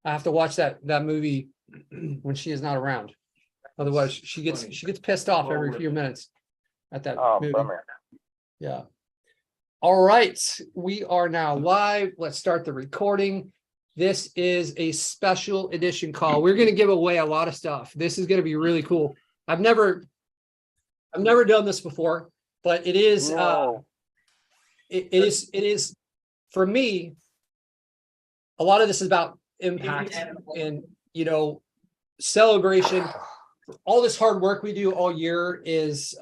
I have to watch that movie when she is not around. Otherwise, she gets pissed off every few minutes at that movie. Bummer. Yeah. All right, we are now live. Let's start the recording. This is a special edition call. We're going to give away a lot of stuff. This is going to be really cool. I've never done this before, but it is it is for me. A lot of this is about impact and celebration. All this hard work we do all year is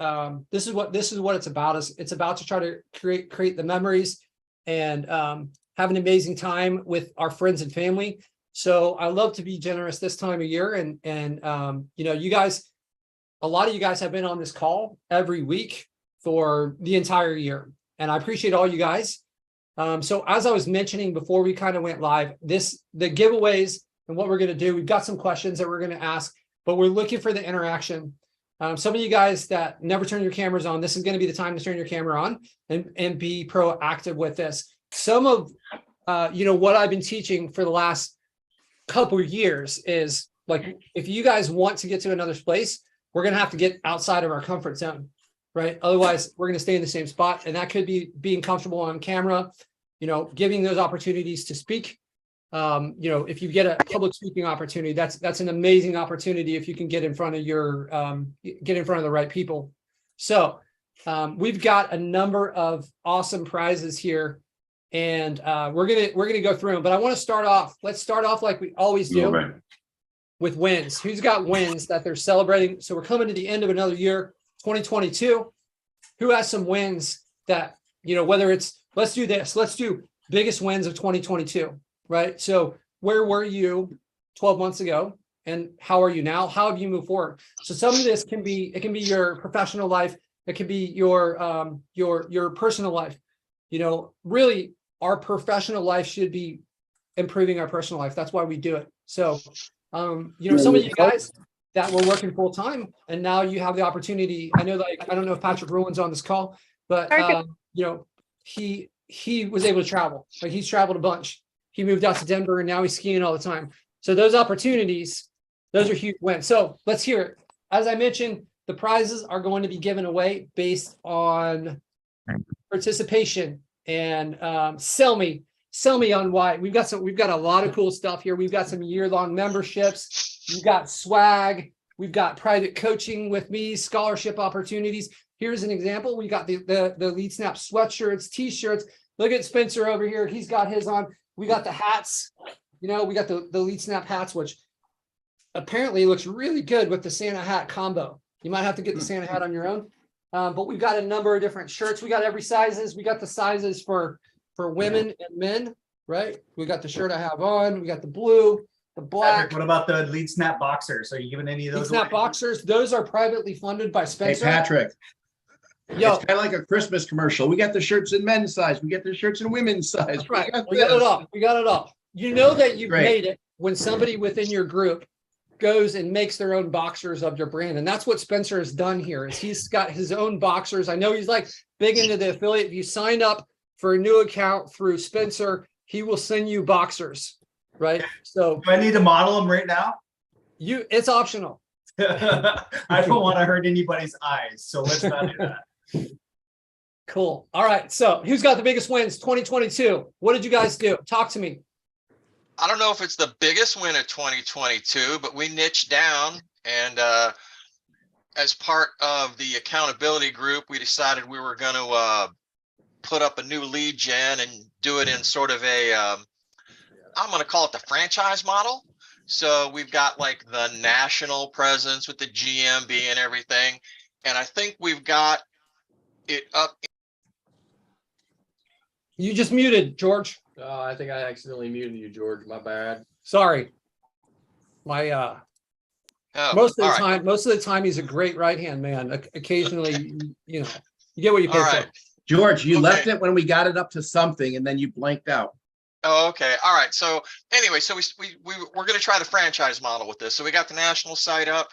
this is what it's about. It's about to try to create the memories and have an amazing time with our friends and family. So I love to be generous this time of year, and you guys, a lot of you guys have been on this call every week for the entire year, and I appreciate all you guys. So as I was mentioning before we kind of went live, the giveaways and what we're going to do, we've got some questions that we're going to ask, but we're looking for the interaction. Some of you guys that never turn your cameras on, this is going to be the time to turn your camera on and be proactive with this. Some of what I've been teaching for the last couple of years is, like, if you guys want to get to another place, we're going to have to get outside of our comfort zone, right? Otherwise, we're going to stay in the same spot. And that could be being comfortable on camera, giving those opportunities to speak. If you get a public speaking opportunity, that's an amazing opportunity if you can get in front of the right people. So we've got a number of awesome prizes here, and we're gonna go through them. But I want to start off. Let's start off like we always do, with wins. Who's got wins that they're celebrating? So we're coming to the end of another year, 2022. Who has some wins that whether it's let's do biggest wins of 2022. Right. So where were you 12 months ago, and how are you now? How have you moved forward? So some of this can be your professional life. It can be your personal life. Really our professional life should be improving our personal life. That's why we do it. So, some of you guys that were working full time, and now you have the opportunity. I know, I don't know if Patrick Ruin's on this call, but he was able to travel. Like, he's traveled a bunch. He moved out to Denver, and now he's skiing all the time. So those opportunities, those are huge wins. So let's hear it. As I mentioned, the prizes are going to be given away based on participation, and sell me on why. We've got a lot of cool stuff here. We've got some year-long memberships. We've got swag. We've got private coaching with me, scholarship opportunities. Here's an example. We got the LeadSnap sweatshirts, t-shirts. Look at Spencer over here. He's got his on. We got the hats, we got the LeadSnap hats, which apparently looks really good with the Santa hat combo. You might have to get the Santa hat on your own. But we've got a number of different shirts. We got every sizes. We got the sizes for women and men, right? We got the shirt I have on. We got the blue, the black. Patrick, what about the LeadSnap boxers? Are you giving any of those LeadSnap boxers? Those are privately funded by Spencer. Hey, Patrick. Yo, it's kind of like a Christmas commercial. We got the shirts in men's size. We got the shirts in women's size. That's right. We got it all. We got it all. You know that you've made it when somebody within your group goes and makes their own boxers of your brand. And that's what Spencer has done here, is he's got his own boxers. I know he's like big into the affiliate. If you signed up for a new account through Spencer, he will send you boxers, right? So do I need to model them right now? It's optional. I don't want to hurt anybody's eyes, so let's not do that. Cool. All right. So who's got the biggest wins 2022? What did you guys do? Talk to me. I don't know if it's the biggest win of 2022, but we niched down, and as part of the accountability group, we decided we were going to put up a new lead gen and do it in sort of a, I'm going to call it the franchise model. So we've got like the national presence with the GMB and everything. And I think we've got it up. You just muted, George. I think I accidentally muted you, George. My bad. Sorry. My most of the time he's a great right-hand man. Occasionally, you get what you pay for. George, you left it when we got it up to something, and then you blanked out. Oh, okay. All right. So anyway, so we're going to try the franchise model with this. So we got the national site up.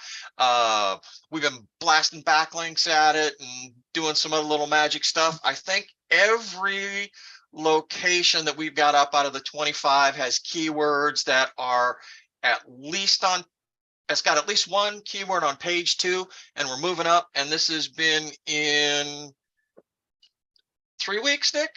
We've been blasting backlinks at it and doing some other little magic stuff. I think every location that we've got up out of the 25 has keywords that are at least on, it's got at least one keyword on page 2, and we're moving up. And this has been in 3 weeks, Nick?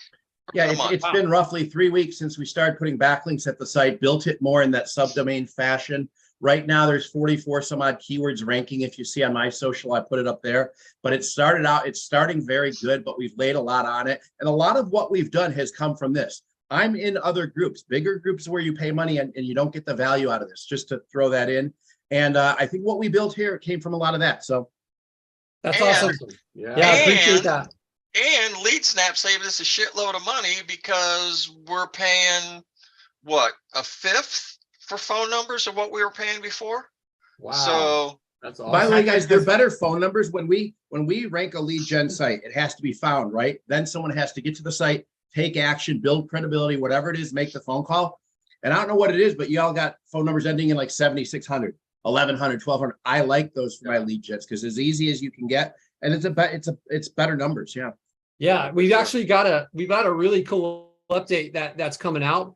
Or Yeah, a month? it's been roughly 3 weeks since we started putting backlinks at the site, built it more in that subdomain fashion. Right now, there's 44 some odd keywords ranking. If you see on my social, I put it up there. But it's starting very good, but we've laid a lot on it. And a lot of what we've done has come from this. I'm in other groups, bigger groups where you pay money and you don't get the value out of this, just to throw that in. And I think what we built here came from a lot of that. So That's And- awesome. Yeah. Yeah, I appreciate And- that. And LeadSnap saved us a shitload of money because we're paying, what, a fifth for phone numbers of what we were paying before? Wow. So, That's awesome. by the way, guys, they're better phone numbers. When we rank a lead gen site, it has to be found, right? Then someone has to get to the site, take action, build credibility, whatever it is, make the phone call. And I don't know what it is, but you all got phone numbers ending in like 7,600, 1,100, 1,200. I like those for my lead gens because as easy as you can get, and it's better numbers. Yeah. Yeah, we've actually got a really cool update that's coming out.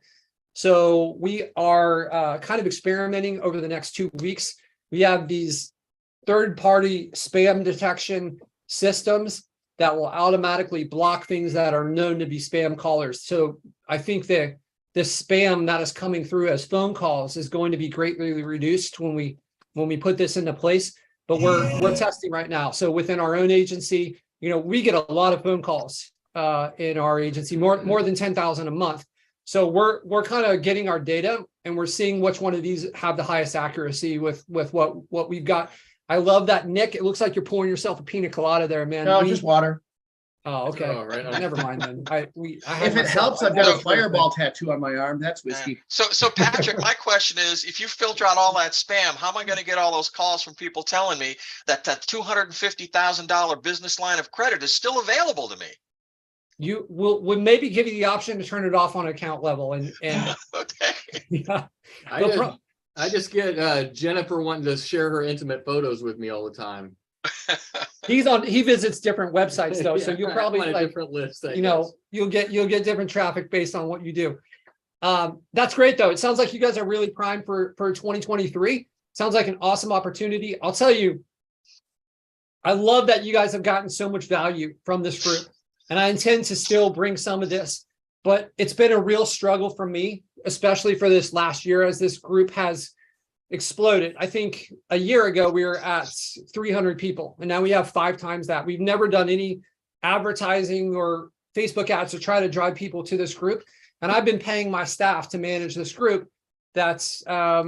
So we are kind of experimenting over the next 2 weeks. We have these third-party spam detection systems that will automatically block things that are known to be spam callers. So I think that the spam that is coming through as phone calls is going to be greatly reduced when we put this into place. But we're testing right now. So within our own agency, we get a lot of phone calls in our agency, more than 10,000 a month. So we're kind of getting our data and we're seeing which one of these have the highest accuracy with what we've got. I love that, Nick. It looks like you're pouring yourself a pina colada there, man. No, just water. Oh, okay. Oh, right on. Never mind then. If it helps, I've got a fireball tattoo on my arm. That's whiskey. so Patrick, my question is, if you filter out all that spam, how am I going to get all those calls from people telling me that $250,000 business line of credit is still available to me? You will maybe give you the option to turn it off on account level and Okay. yeah. I just get Jennifer wanting to share her intimate photos with me all the time. He visits different websites though, so Yeah, you'll probably I'm on a like, different list. I you'll get different traffic based on what you do. That's great though. It sounds like you guys are really primed for 2023. Sounds like an awesome opportunity. I'll tell you, I love that you guys have gotten so much value from this group, and I intend to still bring some of this, but it's been a real struggle for me, especially for this last year as this group has exploded. I think a year ago we were at 300 people and now we have 5 times that. We've never done any advertising or Facebook ads to try to drive people to this group. And I've been paying my staff to manage this group. That's, sometimes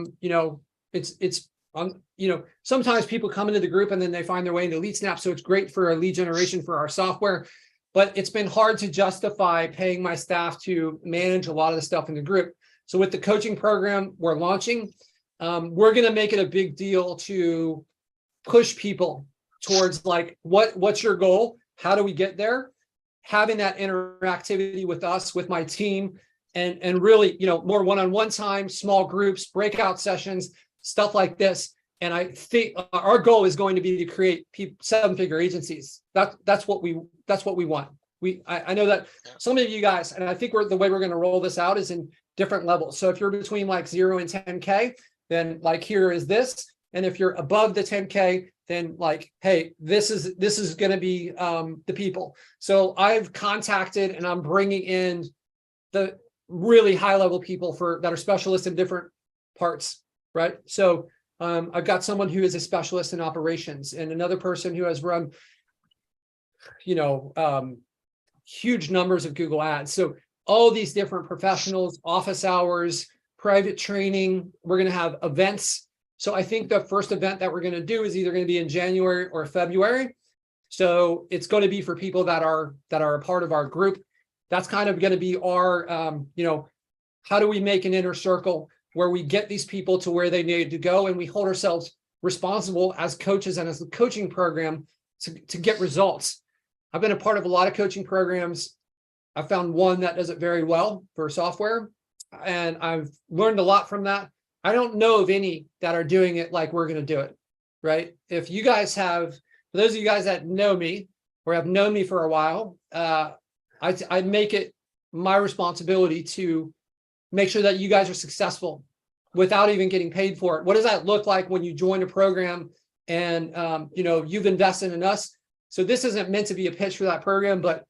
people come into the group and then they find their way into LeadSnap. So it's great for a lead generation for our software, but it's been hard to justify paying my staff to manage a lot of the stuff in the group. So with the coaching program we're launching, we're going to make it a big deal to push people towards like, what's your goal? How do we get there? Having that interactivity with us, with my team, and really, more one-on-one time, small groups, breakout sessions, stuff like this. And I think our goal is going to be to create 7-figure agencies. That's what we want. I know that some of you guys, and I think the way we're going to roll this out is in different levels. So if you're between like 0 and 10K, then like here is this. And if you're above the 10K, then like, hey, this is going to be the people. So I've contacted and I'm bringing in the really high level people that are specialists in different parts, right? So I've got someone who is a specialist in operations and another person who has run, huge numbers of Google ads. So all these different professionals, office hours, private training, we're going to have events. So I think the first event that we're going to do is either going to be in January or February. So it's going to be for people that are a part of our group. That's kind of going to be our, how do we make an inner circle where we get these people to where they need to go, and we hold ourselves responsible as coaches and as the coaching program to get results. I've been a part of a lot of coaching programs. I found one that does it very well for software, and I've learned a lot from that. I don't know of any that are doing it like we're going to do it, right? If you guys have, for those of you guys that know me or have known me for a while, I make it my responsibility to make sure that you guys are successful without even getting paid for it. What does that look like when you join a program and, you've invested in us? So this isn't meant to be a pitch for that program, but,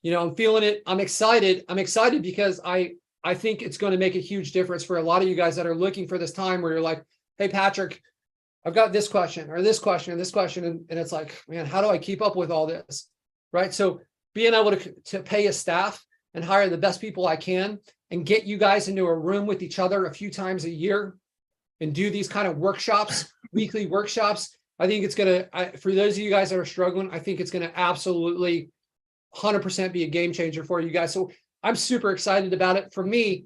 I'm feeling it. I'm excited. I'm excited because I think it's going to make a huge difference for a lot of you guys that are looking for this time where you're like, hey, Patrick, I've got this question or this question or this question. And it's like, man, how do I keep up with all this? Right. So being able to pay a staff and hire the best people I can and get you guys into a room with each other a few times a year and do these kind of workshops, weekly workshops. I think it's going to, for those of you guys that are struggling, I think it's going to absolutely 100% be a game changer for you guys. So I'm super excited about it. For me,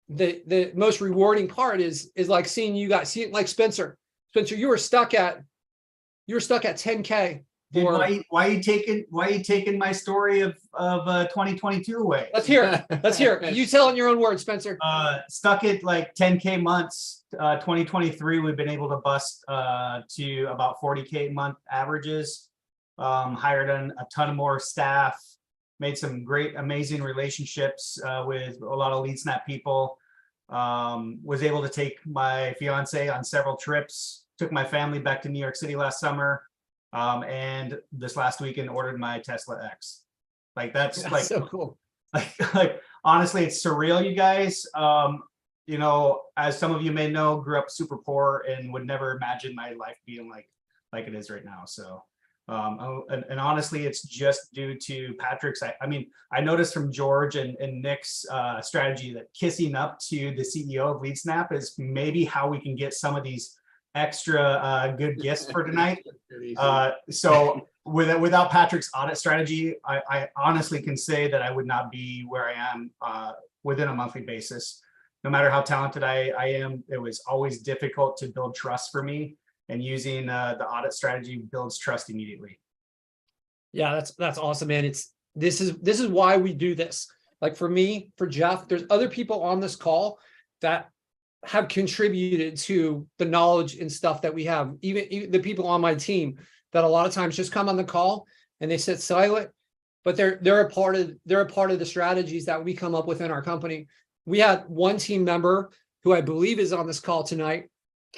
the most rewarding part is like seeing you guys, like Spencer, you were stuck at 10K. Dude, why are you taking my story of 2022 away? Let's hear it. Let's hear it. You tell it in your own words, Spencer. Stuck at like 10K months. 2023, we've been able to bust to about 40K month averages. Hired a ton more staff, made some great, amazing relationships with a lot of LeadSnap people. Was able to take my fiance on several trips, took my family back to New York City last summer. And this last weekend ordered my Tesla X. Like that's like so cool. Like honestly, it's surreal, you guys. As some of you may know, grew up super poor and would never imagine my life being like it is right now. So and honestly, it's just due to Patrick's. I noticed from George and Nick's strategy that kissing up to the CEO of LeadSnap is maybe how we can get some of these extra good gifts for tonight. So without Patrick's audit strategy, I honestly can say that I would not be where I am within a monthly basis. No matter how talented I am, it was always difficult to build trust for me. And using the audit strategy builds trust immediately. Yeah, that's awesome, man. This is why we do this. Like for me, for Jeff, there's other people on this call that have contributed to the knowledge and stuff that we have. Even the people on my team that a lot of times just come on the call and they sit silent, but they're a part of the strategies that we come up with in our company. We had one team member who I believe is on this call tonight.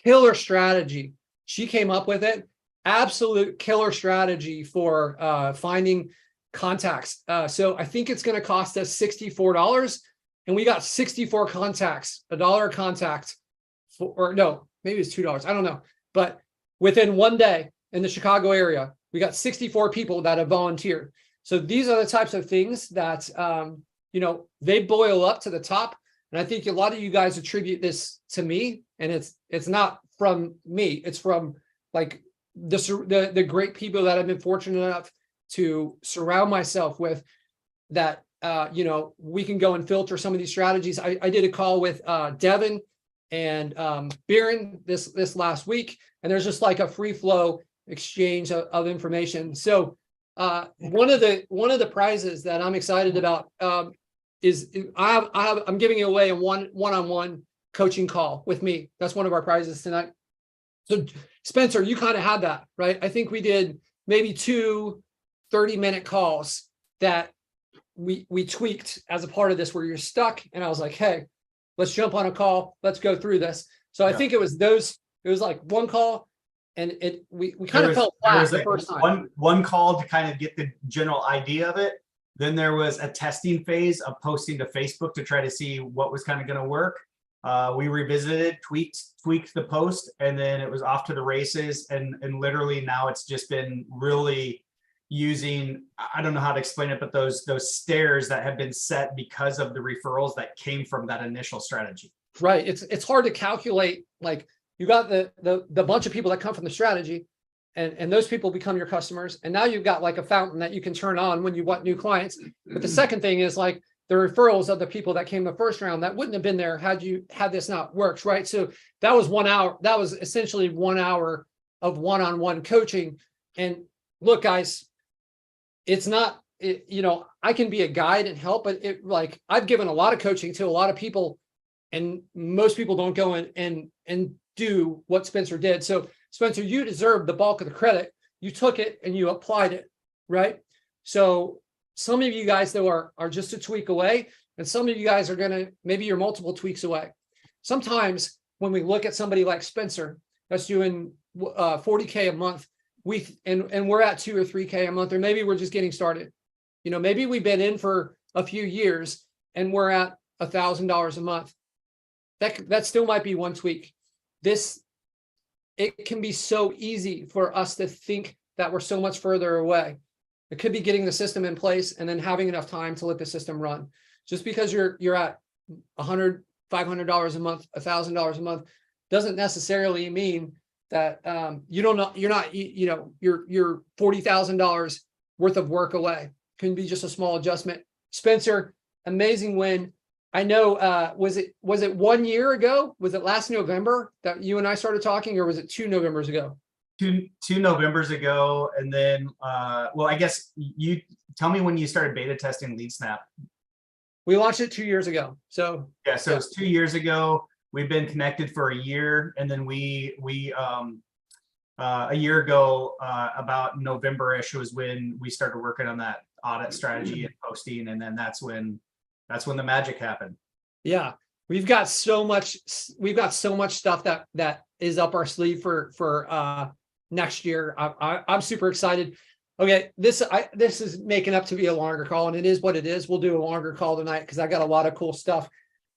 Killer strategy. She came up with it. Absolute killer strategy for finding contacts. So I think it's going to cost us $64. And we got 64 contacts, $1 a contact, or no, maybe it's $2. I don't know. But within one day in the Chicago area, we got 64 people that have volunteered. So these are the types of things that, they boil up to the top. And I think a lot of you guys attribute this to me, and it's not from me. It's from like the great people that I've been fortunate enough to surround myself with that. We can go and filter some of these strategies. I did a call with Devin and Biren this last week, and there's just like a free flow exchange of information. So one of the prizes that I'm excited about is I'm giving away a one-on-one coaching call with me. That's one of our prizes tonight. So Spencer, you kind of had that, right? I think we did maybe 2 30-minute calls that we tweaked as a part of this where you're stuck. And I was like, hey, let's jump on a call. Let's go through this. So I think it was like one call and we kind of felt flat the first time. One call to kind of get the general idea of it. Then there was a testing phase of posting to Facebook to try to see what was kind of going to work. We revisited, tweaked the post, and then it was off to the races. And literally now it's just been really using, I don't know how to explain it, but those stairs that have been set because of the referrals that came from that initial strategy. Right. It's hard to calculate. Like you got the bunch of people that come from the strategy, and those people become your customers. And now you've got like a fountain that you can turn on when you want new clients. But the second thing is like the referrals of the people that came the first round that wouldn't have been there had this not worked. Right. So that was 1 hour. That was essentially 1 hour of one-on-one coaching. And look, guys, it's not, I can be a guide and help, but I've given a lot of coaching to a lot of people, and most people don't go in and do what Spencer did. So Spencer, you deserve the bulk of the credit. You took it and you applied it, right? So Some of you guys though are just a tweak away, and some of you guys are gonna, maybe you're multiple tweaks away. Sometimes when we look at somebody like Spencer that's doing 40K a month, and we're at 2 or 3K a month, or maybe we're just getting started. You know, maybe we've been in for a few years and we're at $1,000 a month. That still might be one tweak. It can be so easy for us to think that we're so much further away. It could be getting the system in place and then having enough time to let the system run. Just because you're at $100, $500 a month, $1,000 a month doesn't necessarily mean that you're $40,000 worth of work away. Can be just a small adjustment. Spencer, amazing win. I know, was it 1 year ago? Was it last November that you and I started talking, or was it 2 Novembers ago? Two Novembers ago. And then, well, I guess you tell me when you started beta testing LeadSnap. We launched it 2 years ago. So Yeah, so it's 2 years ago. We've been connected for a year, and then a year ago, about November-ish was when we started working on that audit strategy and posting, and then that's when the magic happened. yeah, we've got so much stuff that is up our sleeve for next year. I'm super excited. Okay, this is making up to be a longer call, and it is what it is. We'll do a longer call tonight because I got a lot of cool stuff.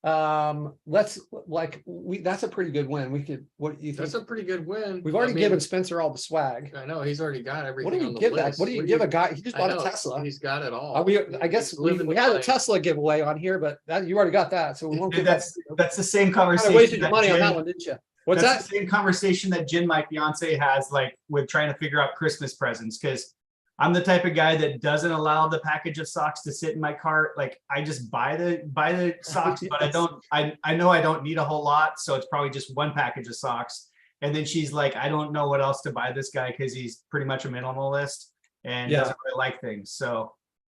That's a pretty good win. What do you think? That's a pretty good win. We've already given Spencer all the swag. I know he's already got everything. What do you on the give that? list. What do you give a guy? He just I bought a know, Tesla. He's got it all. I guess He's we living had a life. Tesla giveaway on here, but you already got that, so we won't give that. That's the same Kind of conversation. wasted your that money on Jen- that one, didn't you? What's that's that? the same conversation that Jen, my fiance, has, like, with trying to figure out Christmas presents, because I'm the type of guy that doesn't allow the package of socks to sit in my cart. Like, I just buy the socks, but I know I don't need a whole lot, so it's probably just one package of socks. And then she's like, I don't know what else to buy this guy because he's pretty much a minimalist and Yeah. doesn't really like things. So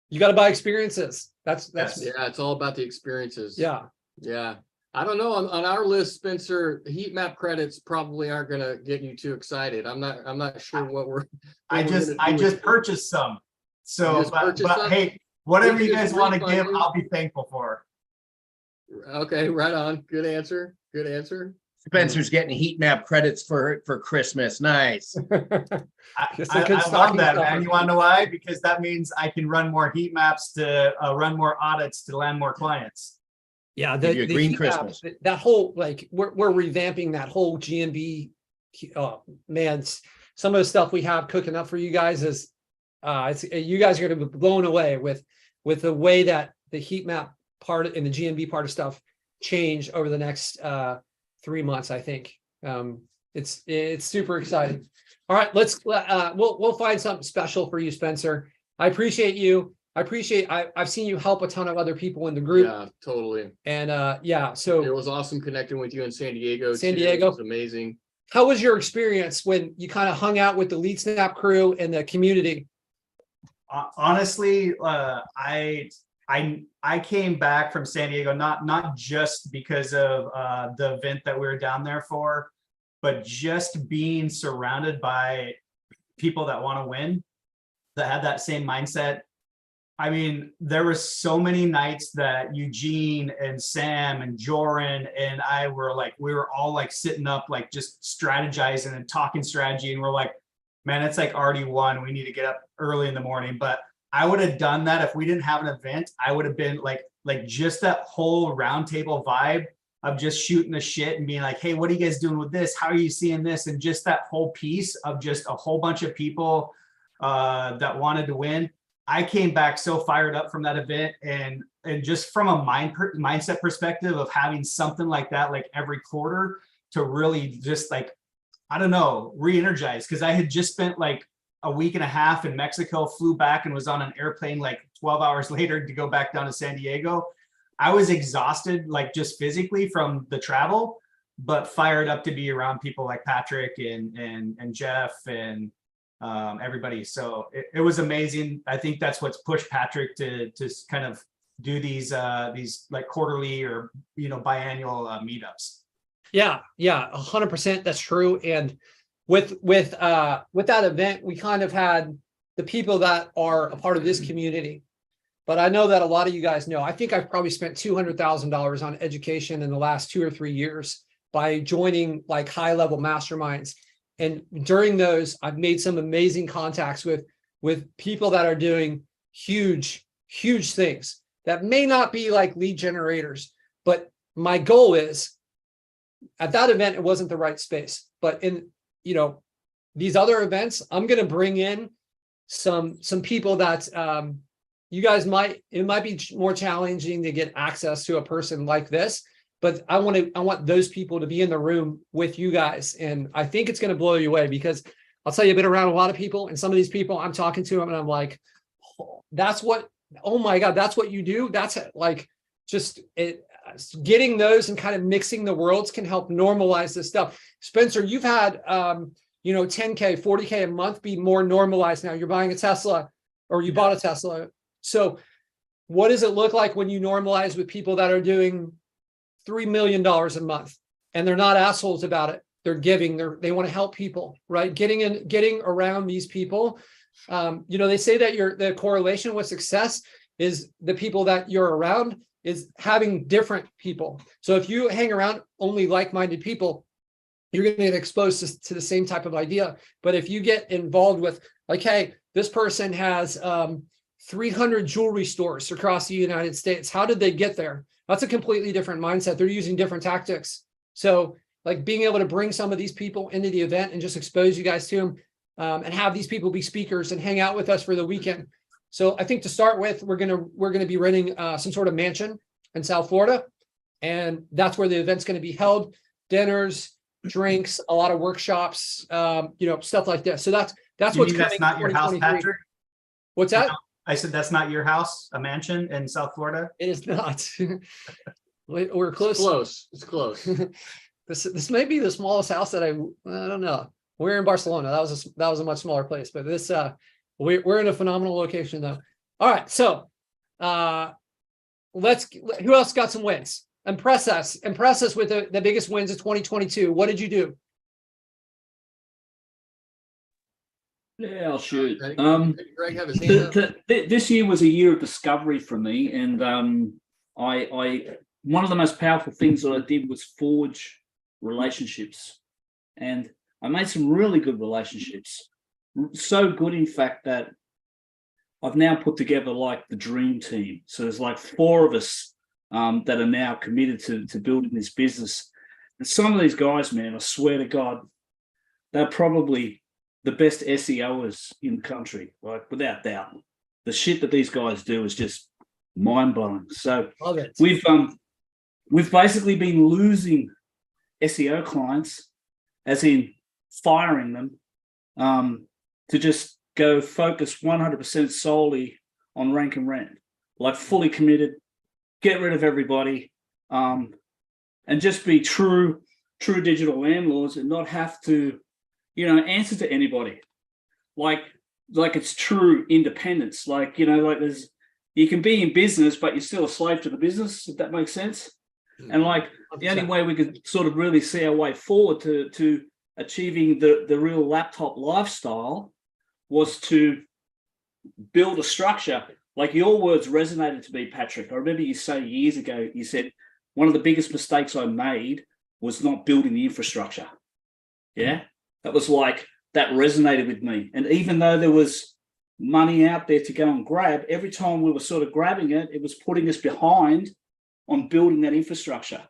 You got to buy experiences. That's Yes. Yeah, it's all about the experiences. yeah. Yeah. I don't know. On our list, Spencer, heat map credits probably aren't gonna get you too excited. I'm not sure what we're. I just purchased some. So, You just purchased but some? hey, whatever We you just guys want to refund give, you? I'll be thankful for. Okay, right on. Good answer. Good answer. Spencer's getting heat map credits for Christmas. Nice. It's I a good love stocking that, stuffer. man. You want to know why? Because that means I can run more heat maps to run more audits to land more clients. Yeah, Give you a green heat map, Christmas. that whole, like, we're revamping that whole GMB. Man, some of the stuff we have cooking up for you guys is you guys are going to be blown away with the way that the heat map part and the GMB part of stuff change over the next 3 months. I think it's super exciting. All right, we'll find something special for you, Spencer. I appreciate you. I've seen you help a ton of other people in the group. Yeah, totally. And so It was awesome connecting with you in San Diego. San too. Diego. It was amazing. how was your experience when you kind of hung out with the LeadSnap crew and the community? Honestly, I came back from San Diego not just because of the event that we were down there for, but just being surrounded by people that want to win, that have that same mindset. I mean, there were so many nights that Eugene and Sam and Joran and I were like, we were all like sitting up, like just strategizing and talking strategy. And we're like, man, it's like already one. We need to get up early in the morning. But I would have done that if we didn't have an event. I would have been like just that whole roundtable vibe of just shooting the shit and being like, hey, what are you guys doing with this? How are you seeing this? And just that whole piece of just a whole bunch of people that wanted to win. I came back so fired up from that event, and just from a mindset perspective of having something like that, like every quarter, to really just like, I don't know, re-energize. Because I had just spent like a week and a half in Mexico, flew back and was on an airplane like 12 hours later to go back down to San Diego. I was exhausted, like just physically from the travel, but fired up to be around people like Patrick and Jeff and everybody. So it was amazing. I think that's what's pushed Patrick to kind of do these like quarterly or biannual meetups. Yeah, 100%. That's true. And with that event, we kind of had the people that are a part of this community but I know that a lot of you guys know, I think I've probably spent $200,000 on education in the last 2 or 3 years by joining like high level masterminds. And during those, I've made some amazing contacts with people that are doing huge things that may not be like lead generators. But my goal is, at that event, it wasn't the right space. But in, you know, these other events, I'm going to bring in some people that you guys it might be more challenging to get access to a person like this, but I want those people to be in the room with you guys. And I think it's going to blow you away, because I'll tell you, I've been around a lot of people, and some of these people I'm talking to them and I'm like, oh my God, that's what you do. That's like, just getting those and kind of mixing the worlds can help normalize this stuff. Spencer, you've had, 10K, 40K a month be more normalized now. You're buying a Tesla, or you bought a Tesla. So what does it look like when you normalize with people that are doing $3 million a month and they're not assholes about it? They're giving, they want to help people, right? Getting around these people. They say that the correlation with success is the people that you're around is having different people. So if you hang around only like-minded people, you're going to get exposed to the same type of idea. But if you get involved with, like, hey, this person has 300 jewelry stores across the United States. How did they get there? That's a completely different mindset. They're using different tactics. So like being able to bring some of these people into the event and just expose you guys to them, and have these people be speakers and hang out with us for the weekend. So I think to start with, we're gonna be renting some sort of mansion in South Florida, and that's where the event's going to be held. Dinners, drinks, a lot of workshops, stuff like this. So that's what's coming. That's not your house, Patrick? What's that? I said that's not your house, a mansion in South Florida? It is not. We're close. It's close. This may be the smallest house that I don't know. We're in Barcelona. That was a much smaller place, but this we're in a phenomenal location though. All right, so who else got some wins? Impress us with the biggest wins of 2022. What did you do? Yeah, I'll shoot. Greg have his hand up. This year was a year of discovery for me, and I one of the most powerful things that I did was forge relationships, and I made some really good relationships. So good, in fact, that I've now put together like the dream team. So there's like 4 of us that are now committed to building this business. And some of these guys, man, I swear to God, they're probably the best SEOers in the country, like without doubt. The shit that these guys do is just mind-blowing. So we've basically been losing SEO clients, as in firing them, to just go focus 100% solely on rank and rent, like fully committed, get rid of everybody, and just be true digital landlords and not have to, answer to anybody. Like it's true independence. Like you can be in business, but you're still a slave to the business, if that makes sense. And like the only way we could sort of really see our way forward to achieving the real laptop lifestyle was to build a structure. Like your words resonated to me, Patrick. I remember you saying years ago, you said, one of the biggest mistakes I made was not building the infrastructure. Yeah, that was like, that resonated with me. And even though there was money out there to go and grab, every time we were sort of grabbing it, it was putting us behind on building that infrastructure.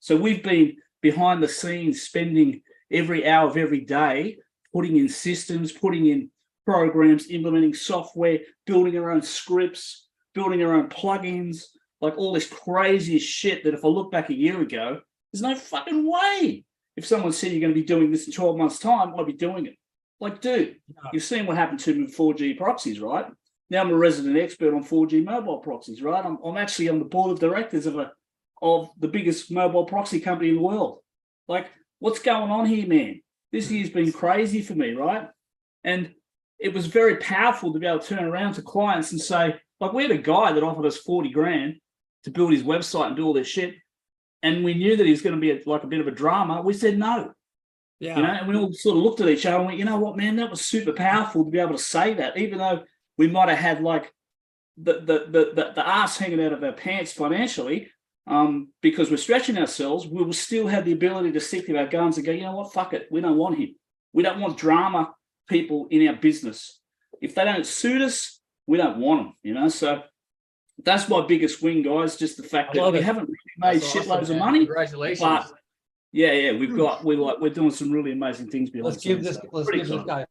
So we've been behind the scenes, spending every hour of every day, putting in systems, putting in programs, implementing software, building our own scripts, building our own plugins, like all this crazy shit that if I look back a year ago, there's no fucking way. If someone said you're going to be doing this in 12 months' time, I'd be doing it. Like, dude, you've seen what happened to me with 4G proxies, right? Now I'm a resident expert on 4G mobile proxies, right? I'm actually on the board of directors of the biggest mobile proxy company in the world. Like, what's going on here, man? This year's been crazy for me, right? And it was very powerful to be able to turn around to clients and say, like, we had a guy that offered us 40 grand to build his website and do all this shit. And we knew that he was going to be like a bit of a drama. We said no. Yeah. And we all sort of looked at each other and went, you know what, man, that was super powerful to be able to say that, even though we might have had like the ass hanging out of our pants financially, because we're stretching ourselves, we will still have the ability to stick to our guns and go, you know what, fuck it, we don't want him. We don't want drama people in our business. If they don't suit us, we don't want them, you know. So that's my biggest win, guys. Just the fact that we haven't really made That's shitloads awesome, of man. money, Congratulations. but yeah, we're doing some really amazing things behind Let's the give scenes. this, let's Pretty give this exciting.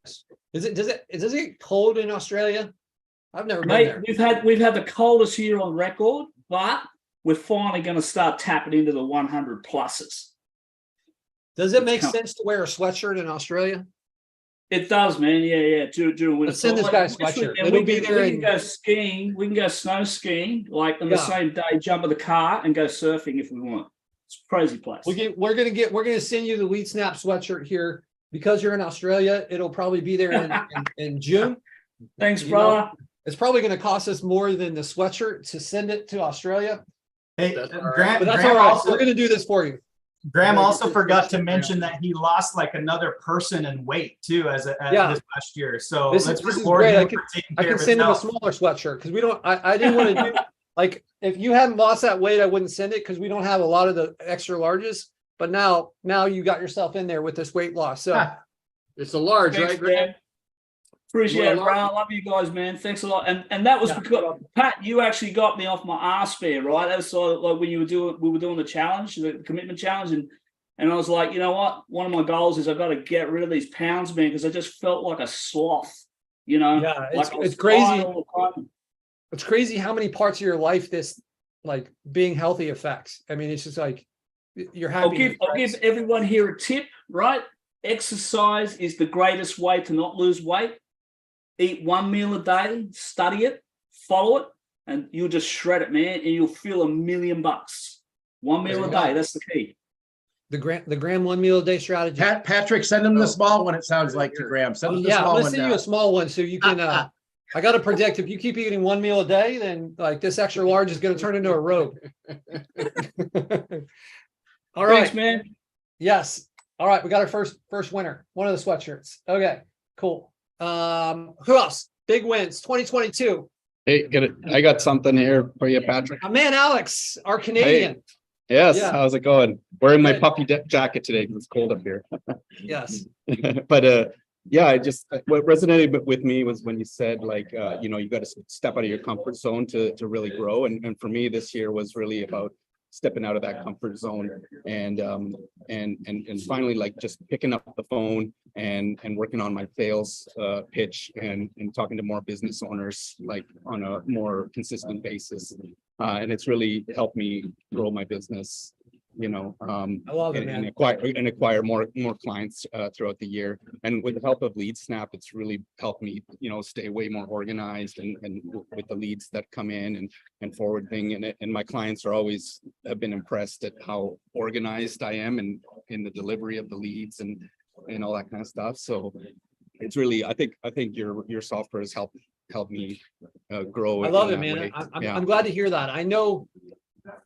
guy. Does it get cold in Australia? I've never been there. Mate, we've had the coldest year on record, but we're finally going to start tapping into the 100 pluses. Does it make sense to wear a sweatshirt in Australia? It does, man. Yeah. During winter. Let's send this guy a sweatshirt. And It'll we be there can in- go skiing. We can go snow skiing, like on the Yeah. same day, jump in the car and go surfing if we want. It's a crazy place. We're gonna send you the LeadSnap sweatshirt here because you're in Australia. It'll probably be there in June. Thanks, You brother. It's probably going to cost us more than the sweatshirt to send it to Australia, Hey, That's all right. Graham, but that's Graham all right. also, We're going to do this for you. Graham We're gonna also get this forgot to sweatshirt, mention Graham. that he lost like another person in weight too as Yeah. this last year. So This let's is reward great. him I can- for taking I care can of send him a himself. smaller sweatshirt because we don't. I didn't want to do like if you hadn't lost that weight, I wouldn't send it because we don't have a lot of the extra larges. But now you got yourself in there with this weight loss. So It's a large, Thanks, right, Graham? man. Appreciate Well, it, bro. I love you guys, man. Thanks a lot. And that was Yeah. because Pat, you actually got me off my ass there, right? That was sort of like when we were doing the challenge, the commitment challenge, and I was like, you know what? One of my goals is I've got to get rid of these pounds, man, because I just felt like a sloth, you know. Yeah, like I was it's crazy. tired all the time. It's crazy how many parts of your life this like being healthy affects. I mean, it's just like you're happy. I'll give everyone here a tip, right? Exercise is the greatest way to not lose weight. Eat one meal a day, study it, follow it, and you'll just shred it, man, and you'll feel $1 million. One meal a day, that's the key. The Graham 1 meal a day strategy. Patrick, send him the small one. It sounds like to Graham. Send him the Yeah, I'm small gonna one send you now. a small one so you can. I got to predict if you keep eating 1 meal a day, then like this extra large is going to turn into a robe. All right, Thanks, man. Yes. All right, we got our first winner. One of the sweatshirts. Okay, cool. Who else? Big wins 2022. Hey, I got something here for you, Patrick. My man Alex, our Canadian. Yes, Yeah. how's it going? Wearing my Good. puppy jacket today because it's cold up here. Yes. But yeah, what resonated with me was when you said like you got to step out of your comfort zone to really grow. And for me, this year was really about stepping out of that comfort zone and finally like just picking up the phone and working on my sales pitch and talking to more business owners like on a more consistent basis. And it's really helped me grow my business, I love it, man. and acquire more clients throughout the year. And with the help of LeadSnap, it's really helped me, stay way more organized and with the leads that come in and forward thing. And my clients have been impressed at how organized I am and in the delivery of the leads and all that kind of stuff. So it's really, I think your software has helped me grow. I love in it, that man. way. I'm glad to hear that. I know.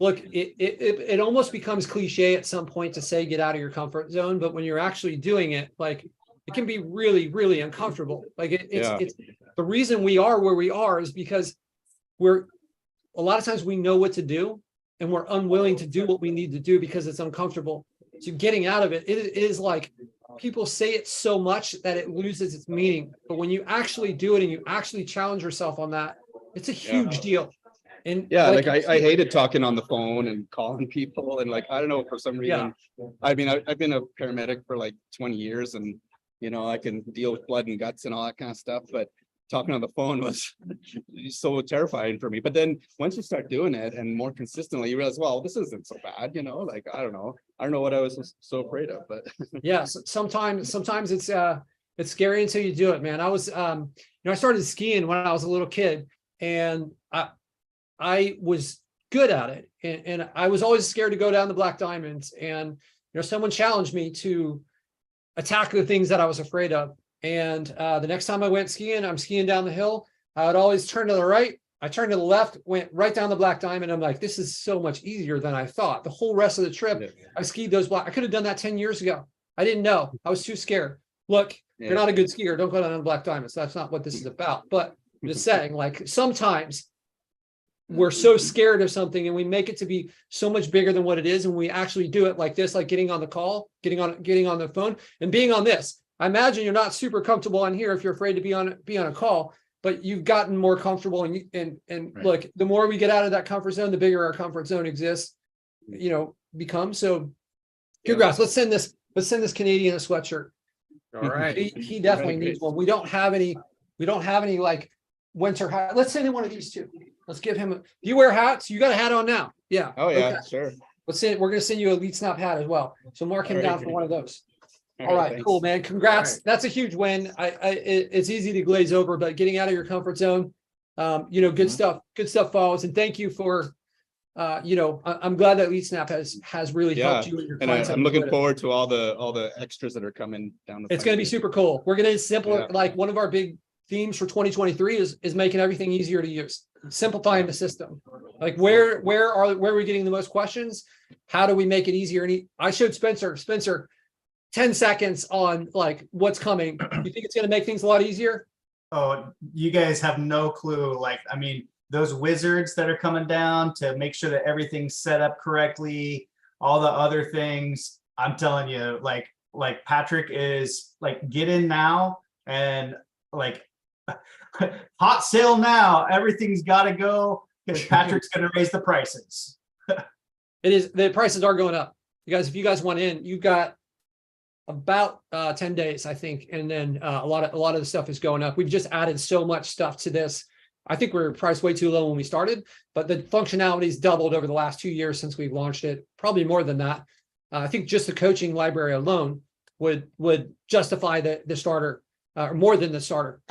Look, it almost becomes cliche at some point to say get out of your comfort zone, but when you're actually doing it, like it can be really, really uncomfortable. Like it's the reason we are where we are is because a lot of times we know what to do and we're unwilling to do what we need to do because it's uncomfortable. So getting out of it is like people say it so much that it loses its meaning. But when you actually do it and you actually challenge yourself on that, it's a huge deal. And yeah, like I hated talking on the phone and calling people and like I don't know, for some reason. I mean, I've been a paramedic for like 20 years and I can deal with blood and guts and all that kind of stuff, but talking on the phone was so terrifying for me. But then once you start doing it and more consistently, you realize, well, this isn't so bad, like I don't know what I was so afraid of, but yes, sometimes it's scary until you do it, man. I was I started skiing when I was a little kid and I was good at it. And I was always scared to go down the Black Diamonds. And, someone challenged me to attack the things that I was afraid of. And the next time I went skiing, I'm skiing down the hill. I would always turn to the right. I turned to the left, went right down the Black Diamond. I'm like, this is so much easier than I thought. The whole rest of the trip, I skied those I could have done that 10 years ago. I didn't know. I was too scared. Look, you're not a good skier. Don't go down the Black Diamonds. That's not what this is about. But I'm just saying, like, sometimes we're so scared of something and we make it to be so much bigger than what it is. And we actually do it like this, like getting on the call, getting on the phone and being on this. I imagine you're not super comfortable on here if you're afraid to be on a call, but you've gotten more comfortable and Right. look, the more we get out of that comfort zone, the bigger our comfort zone exists, becomes. So congrats. Let's send this Canadian a sweatshirt. All right. He definitely needs one. We don't have any like winter hat. Let's send him one of these too. Let's give him do you wear hats? You got a hat on now. Yeah. Oh, yeah, Okay. sure. We're gonna send you a LeadSnap hat as well. So mark him All right, down for great. one of those. All right, thanks. cool, man. Congrats. All right. That's a huge win. It's easy to glaze over, but getting out of your comfort zone, good stuff follows. And thank you for, I'm glad that LeadSnap has really helped you and your And clients. I'm looking forward to all the extras that are coming down. It's going to be super cool. We're going to simpler, Yeah. like one of our big themes for 2023 is making everything easier to use, simplifying the system. Like where are we getting the most questions? How do we make it easier? And I showed Spencer 10 seconds on like what's coming. You think it's going to make things a lot easier? Oh, you guys have no clue. Like, I mean, those wizards that are coming down to make sure that everything's set up correctly, all the other things, I'm telling you, like Patrick is like, get in now and like hot sale now. Everything's got to go because Patrick's going to raise the prices. The prices are going up. You guys, if you guys want in, you've got about 10 days, I think. And then a lot of the stuff is going up. We've just added so much stuff to this. I think we were priced way too low when we started, but the functionality's doubled over the last 2 years since we've launched it, probably more than that. I think just the coaching library alone would justify the starter, or more than the starter,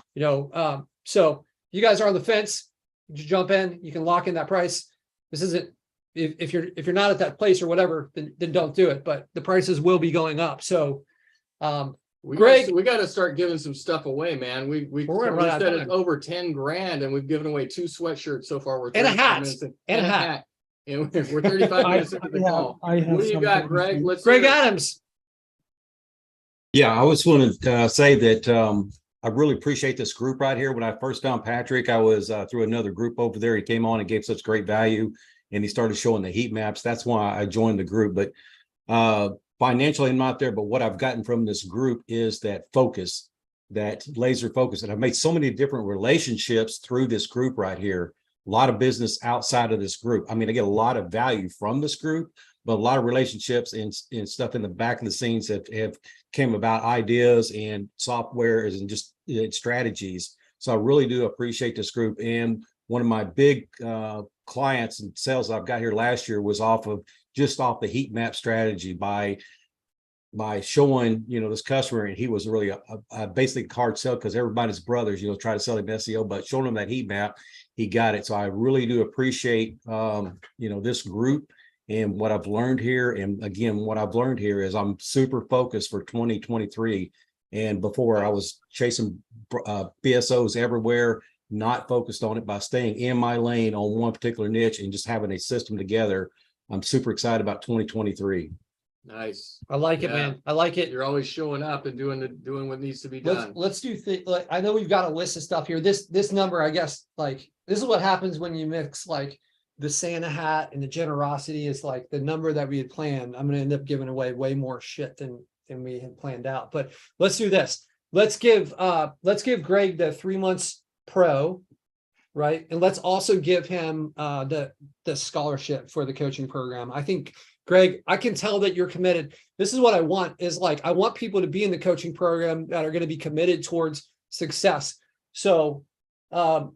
so you guys are on the fence, you jump in, you can lock in that price. This isn't, if you're not at that place or whatever, then don't do it, but the prices will be going up. So Greg, we got to start giving some stuff away, man. We gonna run out of said time. it's over 10 grand and we've given away 2 sweatshirts so far. We're And a 35 hat. minutes in- And a hat. And we're 35 minutes into the call. I have What do you got, something Greg? to- Let's Greg hear it. Adams. Yeah, I was going to say that I really appreciate this group right here. When I first found Patrick, I was through another group over there. He came on and gave such great value, and he started showing the heat maps. That's why I joined the group. But financially, I'm not there. But what I've gotten from this group is that focus, that laser focus. And I've made so many different relationships through this group right here. A lot of business outside of this group. I mean, I get a lot of value from this group, but a lot of relationships and stuff in the back of the scenes have came about, ideas and softwares and just strategies. So I really do appreciate this group. And one of my big clients and sales I've got here last year was off the heat map strategy by showing, this customer, and he was really a basically hard sell because everybody's brothers, try to sell him SEO, but showing him that heat map, he got it. So I really do appreciate, this group and what I've learned here. And again, what I've learned here is I'm super focused for 2023. And before I was chasing BSOs everywhere, not focused on it, by staying in my lane on one particular niche and just having a system together. I'm super excited about 2023. Nice. I like it, Yeah. man. I like it. You're always showing up and doing what needs to be done. Let's do like I know we've got a list of stuff here. This number, I guess, like this is what happens when you mix like the Santa hat and the generosity is like the number that we had planned. I'm gonna end up giving away way more shit than we had planned out. But let's do this. Let's give Greg the 3 months pro, right? And let's also give him the scholarship for the coaching program. I think, Greg, I can tell that you're committed. This is what I want is like, I want people to be in the coaching program that are going to be committed towards success. So the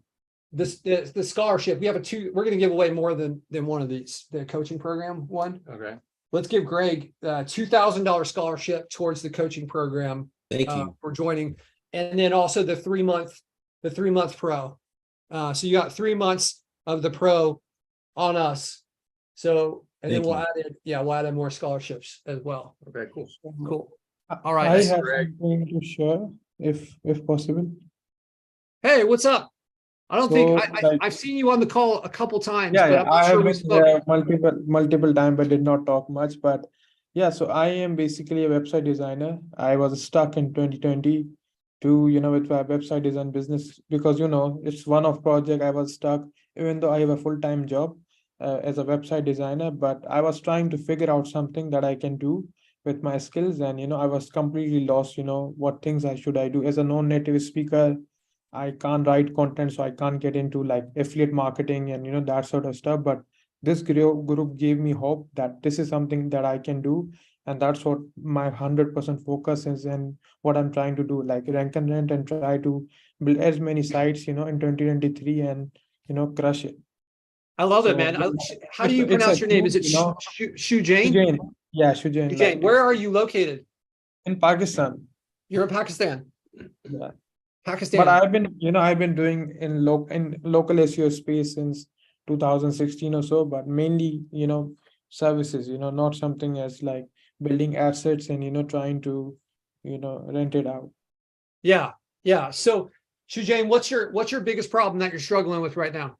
scholarship, we have we're going to give away more than one of these, the coaching program one. Okay. Let's give Greg $2,000 scholarship towards the coaching program. Thank you. For joining. And then also the 3 month pro. So you got 3 months of the pro on us. So, and then Thank we'll add in more scholarships as well. Okay, cool. Cool. All right. I have Greg. something to share, if possible. Hey, what's up? I don't think So, I've seen you on the call a couple times. Yeah, but I'm not I sure have we've been spoken. there multiple time, but did not talk much. But yeah, so I am basically a website designer. I was stuck in 2020 with my website design business because it's one of project I was stuck even though I have a full-time job as a website designer, but I was trying to figure out something that I can do with my skills. And, I was completely lost, what things I do as a non-native speaker. I can't write content, so I can't get into like affiliate marketing and, that sort of stuff. But this group gave me hope that this is something that I can do. And that's what my 100% focus is, and what I'm trying to do, like rank and rent and try to build as many sites, in 2023 and, crush it. I love it, So man. How do it's you it's pronounce a your name? Is group, it Shu Jain? Shujain. Yeah, Shujain. Jain, Like, where are you located? in Pakistan. You're in Pakistan. Yeah. Pakistan. But I've been doing in local SEO space since 2016 or so, but mainly, services, not something as like building assets and, trying to, rent it out. Yeah, yeah. So, Shujain, what's your biggest problem that you're struggling with right now?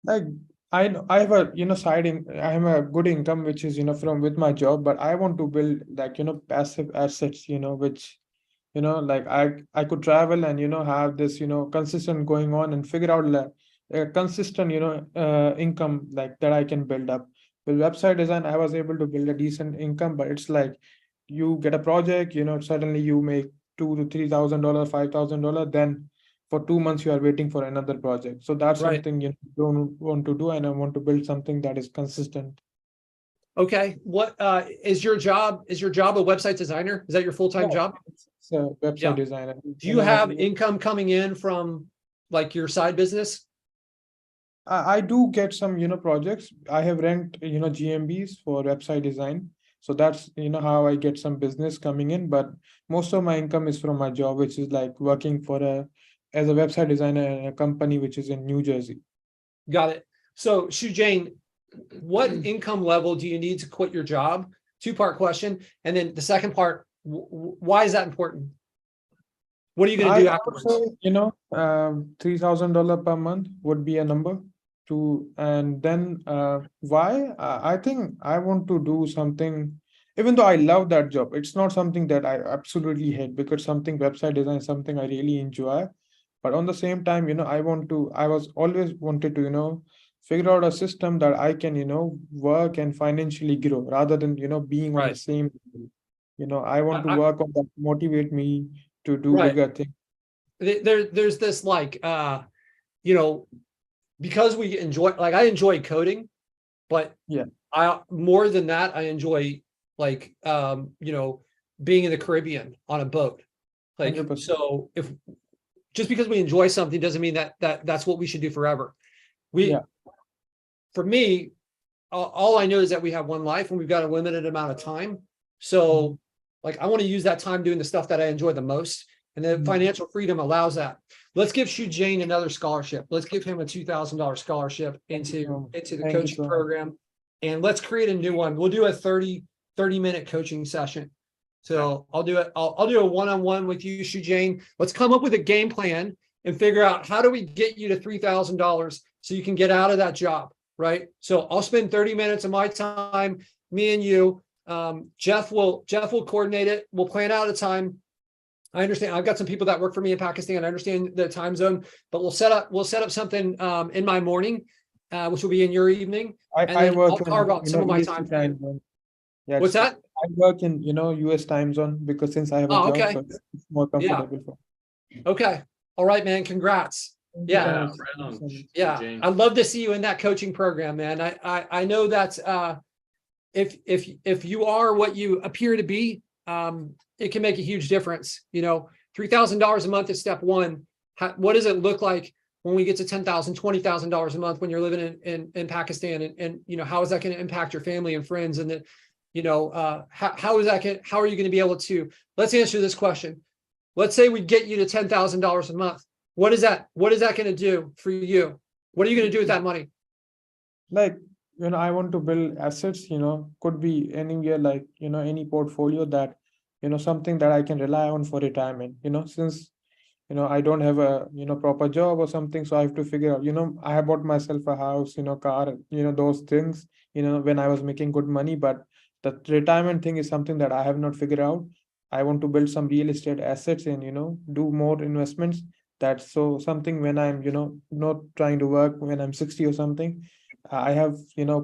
Like, I have a, I have a good income, which is, from with my job, but I want to build like, passive assets, which, like I could travel and, have this, consistent going on and figure out like a consistent, income like that I can build up. With website design, I was able to build a decent income, but it's like you get a project, suddenly you make $2,000 to $3,000, $5,000, then for 2 months you are waiting for another project. So that's Right. something you don't want to do, and I want to build something that is consistent. Okay. What is your job? Is your job a website designer? Is that your full-time job? It's a website Yeah. designer. Do you have income coming in from like your side business? I do get some, projects. I have ranked, GMBs for website design. So that's, how I get some business coming in. But most of my income is from my job, which is like working as a website designer in a company which is in New Jersey. Got it. So, Shujain, what income level do you need to quit your job? Two-part question. And then the second part, why is that important? What are you going to do I afterwards? would say, $3,000 per month would be a number and then why? I think I want to do something, even though I love that job, it's not something that I absolutely hate, because something website design is something I really enjoy. But on the same time, I was always wanted to, figure out a system that I can, work and financially grow rather than, being on the Right. same, I want to work on that, motivate me to do Right. bigger things. There's this like, because we enjoy, like I enjoy coding, but Yeah. I more than that, I enjoy like, being in the Caribbean on a boat. Like, 100%. so if just because we enjoy something doesn't mean that's what we should do forever. Yeah. For me, all I know is that we have one life and we've got a limited amount of time. So like, I want to use that time doing the stuff that I enjoy the most. And the financial freedom allows that. Let's give Shujain another scholarship. Let's give him a $2,000 scholarship into the Thank you coaching so much. program. And let's create a new one. We'll do a 30-minute coaching session. So I'll do it. I'll do a one-on-one with you, Shujain. Let's come up with a game plan and figure out how do we get you to $3,000 so you can get out of that job, right? So I'll spend 30 minutes of my time, me and you. Jeff will coordinate it. We'll plan out a time. I understand. I've got some people that work for me in Pakistan. I understand the time zone, but we'll set up something in my morning, which will be in your evening. And I then work I'll carve out some of my EST time. time zone. Yeah, What's that? I work in, US time zone, because since I have a Oh, job, okay. so it's more comfortable for me. Okay. All right, man. Congrats. Thank you so Yeah. much. Right on. Yeah. James. I'd love to see you in that coaching program, man. I know that if you are what you appear to be, it can make a huge difference. $3,000 a month is step one. What does it look like when we get to $10,000, $20,000 a month when you're living in Pakistan? And how is that going to impact your family and friends? And how are you going to be able to, let's answer this question. Let's say we get you to $10,000 a month. What is that going to do for you? What are you going to do with that money? Like, I want to build assets, could be anywhere, like, any portfolio that, something that I can rely on for retirement, since, I don't have a, proper job or something. So I have to figure out, I have bought myself a house, car, those things, when I was making good money, but the retirement thing is something that I have not figured out. I want to build some real estate assets and, do more investments That's so something when I'm, not trying to work when I'm 60 or something. I have,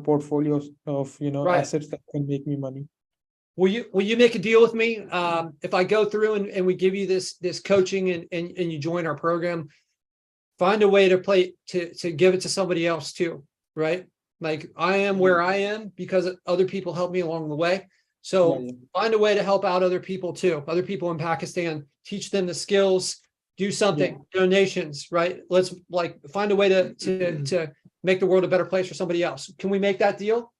portfolios of, Right. assets that can make me money. Will you make a deal with me? If I go through and we give you this coaching and you join our program, find a way to give it to somebody else too, right? Like I am where I am because other people helped me along the way. So Yeah, find a way to help out other people too, other people in Pakistan, teach them the skills, do something, donations, right? Let's like find a way to make the world a better place for somebody else. Can we make that deal?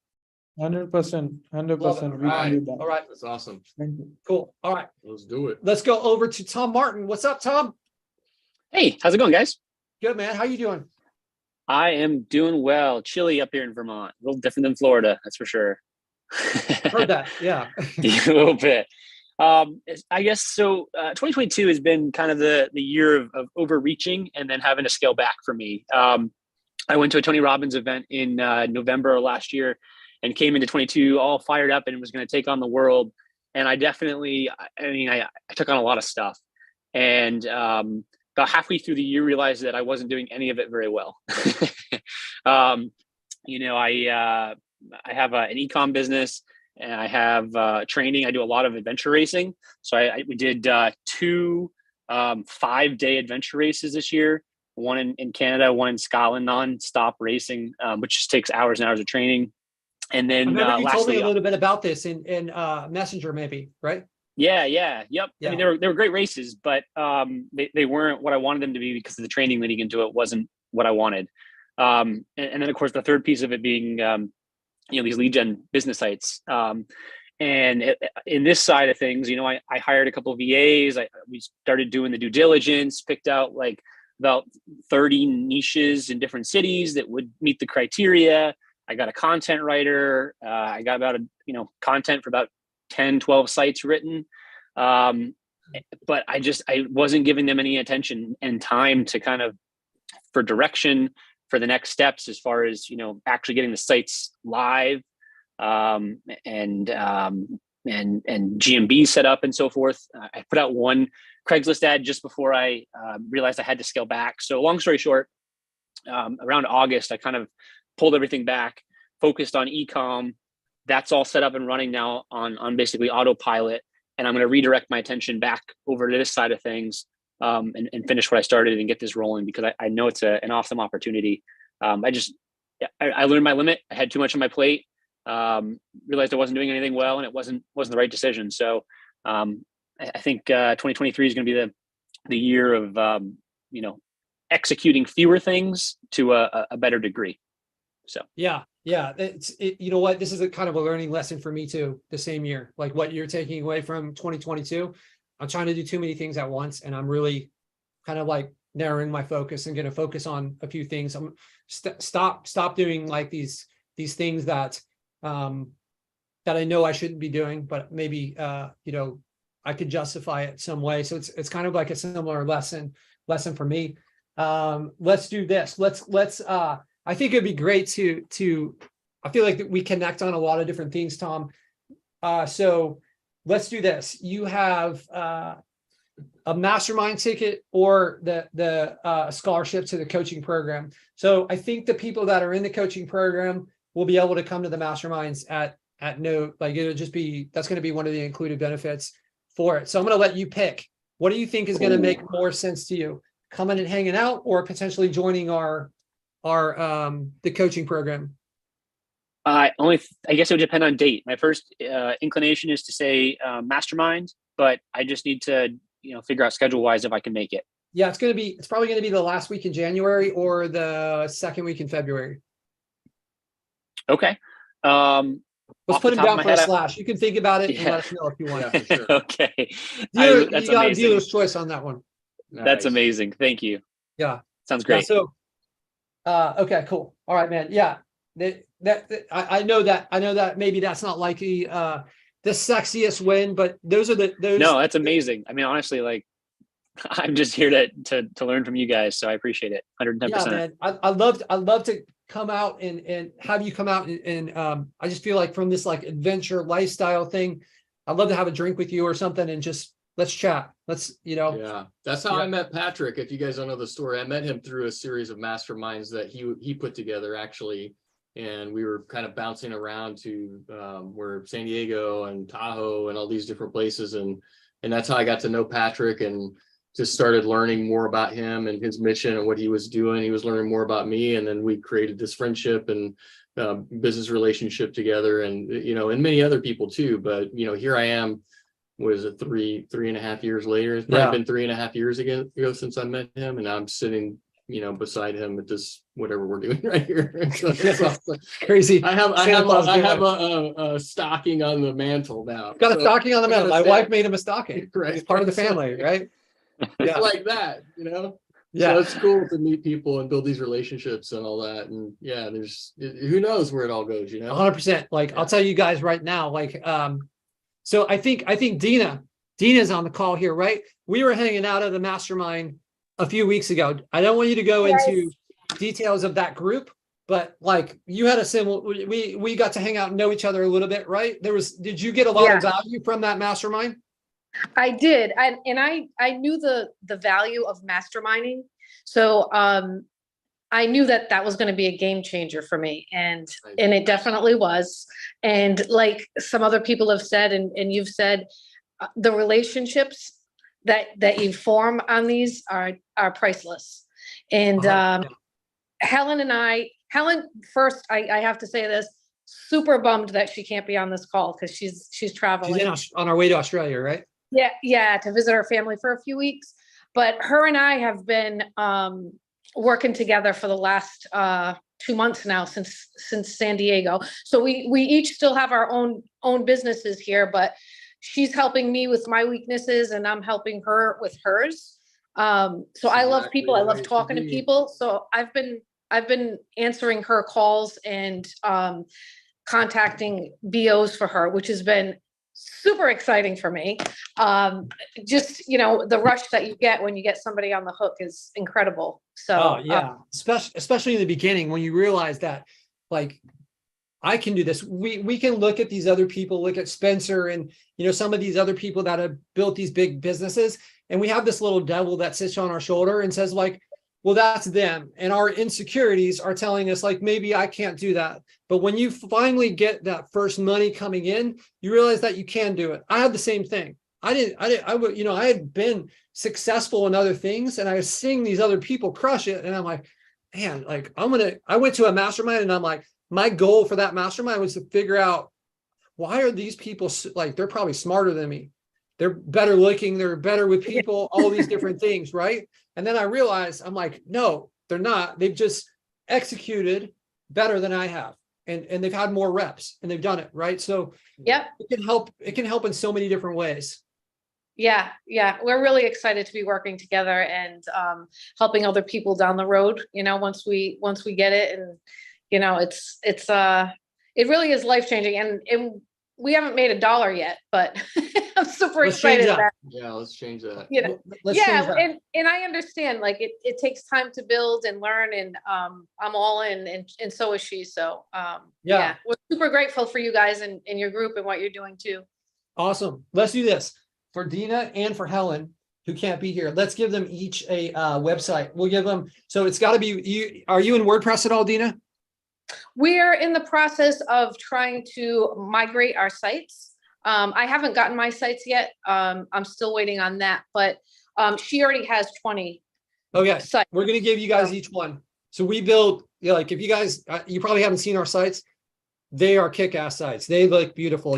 100%, 100%. Love it. We can do that. All right, That's awesome. Thank you. cool. All right, Let's do it. let's go over to Tom Martin. What's up, Tom? Hey, how's it going, guys? Good, man. How you doing? I am doing well. Chilly up here in Vermont. A little different than Florida, that's for sure. Heard that. Yeah. A little bit. I guess so. 2022 has been kind of the year of overreaching and then having to scale back for me. I went to a Tony Robbins event in November of last year and came into 22 all fired up and was going to take on the world. And I definitely, I took on a lot of stuff. And about halfway through the year, realized that I wasn't doing any of it very well. I have an e-com business and I have training. I do a lot of adventure racing. So we did 2 5-day adventure races this year. One in Canada, one in Scotland, non-stop racing, which just takes hours and hours of training. And then I remember you told me lastly, a little bit about this in Messenger, maybe, right? yep. Yeah. I mean, they were great races, but they weren't what I wanted them to be because of the training leading into it wasn't what I wanted. And then of course the third piece of it being these lead gen business sites. And in this side of things, I hired a couple of VAs. We started doing the due diligence, picked out like about 30 niches in different cities that would meet the criteria. I got a content writer. I got about content for about 10, 12 sites written. But I wasn't giving them any attention and time to kind of for direction for the next steps as far as, actually getting the sites live and GMB set up and so forth. I put out one Craigslist ad just before I realized I had to scale back. So long story short, around August, I kind of pulled everything back, focused on e-com. That's all set up and running now on basically autopilot. And I'm going to redirect my attention back over to this side of things and finish what I started and get this rolling because I know it's an awesome opportunity. I learned my limit. I had too much on my plate. Realized I wasn't doing anything well and it wasn't the right decision. So I think 2023 is going to be the year of, executing fewer things to a better degree. So Yeah. You know what? This is a kind of a learning lesson for me too. The same year, like what you're taking away from 2022. I'm trying to do too many things at once, and I'm really kind of like narrowing my focus and going to focus on a few things. I'm stop doing like these things that I know I shouldn't be doing, but maybe I could justify it some way. So it's kind of like a similar lesson for me. Let's do this. Let's I think it'd be great to I feel like that we connect on a lot of different things, Tom. So let's do this. You have a mastermind ticket or the scholarship to the coaching program. So I think the people that are in the coaching program will be able to come to the masterminds at no, like it'll just be, that's going to be one of the included benefits for it. So I'm going to let you pick. What do you think is going to make more sense to you? Coming and hanging out or potentially joining the coaching program? I guess it would depend on date. My first inclination is to say mastermind, but I just need to figure out schedule wise if I can make it. Yeah, it's probably going to be the last week in January or the second week in February. Okay. Let's put him down for a slash. You can think about it and let us know if you want. Yeah, for sure. Okay. You That's got a amazing. dealer's choice on that one. That's Nice. amazing. Thank you. Yeah. Sounds Yeah, great. so, okay, cool. All right, man. Yeah. I know that maybe that's not like the sexiest win, but those. No, that's amazing. I mean, honestly, like I'm just here to learn from you guys. So I appreciate it. 110%. Yeah, man. I'd love to come out and have you come out and I just feel like from this like adventure lifestyle thing, I'd love to have a drink with you or something and just let's chat. Let's, Yeah, that's how I met Patrick. If you guys don't know the story, I met him through a series of masterminds that he put together actually. And we were kind of bouncing around to where San Diego and Tahoe and all these different places. And that's how I got to know Patrick and just started learning more about him and his mission and what he was doing. He was learning more about me. And then we created this friendship and business relationship together, and, and many other people too. But, here I am, was it 3.5 years later? It's probably been 3.5 years ago since I met him. And I'm sitting, beside him at this, whatever we're doing right here. Crazy. I have a stocking on the mantle now. Got a stocking on the mantle. My wife made him a stocking. Right. He's part of the family, right? It's like that, Yeah. So it's cool to meet people and build these relationships and all that. And yeah, who knows where it all goes, 100%. Like, I'll tell you guys right now, so I think Dina's on the call here, right? We were hanging out at a mastermind a few weeks ago. I don't want you to go into details of that group, but you had a similar, we got to hang out and know each other a little bit, right? Did you get a lot of value from that mastermind? I did. I knew the value of masterminding. So I knew that was going to be a game changer for me. And it definitely was. And like some other people have said, and you've said, the relationships that you form on these are priceless. And Helen, first, I have to say this, super bummed that she can't be on this call because she's traveling. She's on our way to Australia, right? Yeah, to visit her family for a few weeks. But her and I have been working together for the last 2 months now since San Diego. So we each still have our own businesses here, but she's helping me with my weaknesses and I'm helping her with hers. So I love people. I love talking to people. So I've been answering her calls and contacting BOs for her, which has been super exciting for me. Just, the rush that you get when you get somebody on the hook is incredible. So, especially in the beginning, when you realize that, I can do this. We can look at these other people, look at Spencer and, some of these other people that have built these big businesses. And we have this little devil that sits on our shoulder and says well, that's them. And our insecurities are telling us maybe I can't do that. But when you finally get that first money coming in, you realize that you can do it. I had the same thing. I had been successful in other things and I was seeing these other people crush it. And I'm like, man, I went to a mastermind and I'm like, my goal for that mastermind was to figure out why are these people they're probably smarter than me. They're better looking. They're better with people, all these different things. Right. And then I realized I'm like, no, they're not. They've just executed better than I have. And they've had more reps and they've done it. Right. So it can help in so many different ways. Yeah. We're really excited to be working together and helping other people down the road, once we get it. And, it really is life-changing. And we haven't made $1 yet, but I'm super excited. Let's change that. And I understand it takes time to build and learn, and I'm all in, and so is she. So we're super grateful for you guys and your group and what you're doing too. Awesome. Let's do this for Dina and for Helen, who can't be here. Let's give them each a website. We'll give them. So it's got to be you. Are you in WordPress at all, Dina? We're in the process of trying to migrate our sites. I haven't gotten my sites yet. I'm still waiting on that, but she already has 20. Okay, sites. We're going to give you guys each one. So we build, if you guys, you probably haven't seen our sites. They are kick-ass sites. They look beautiful.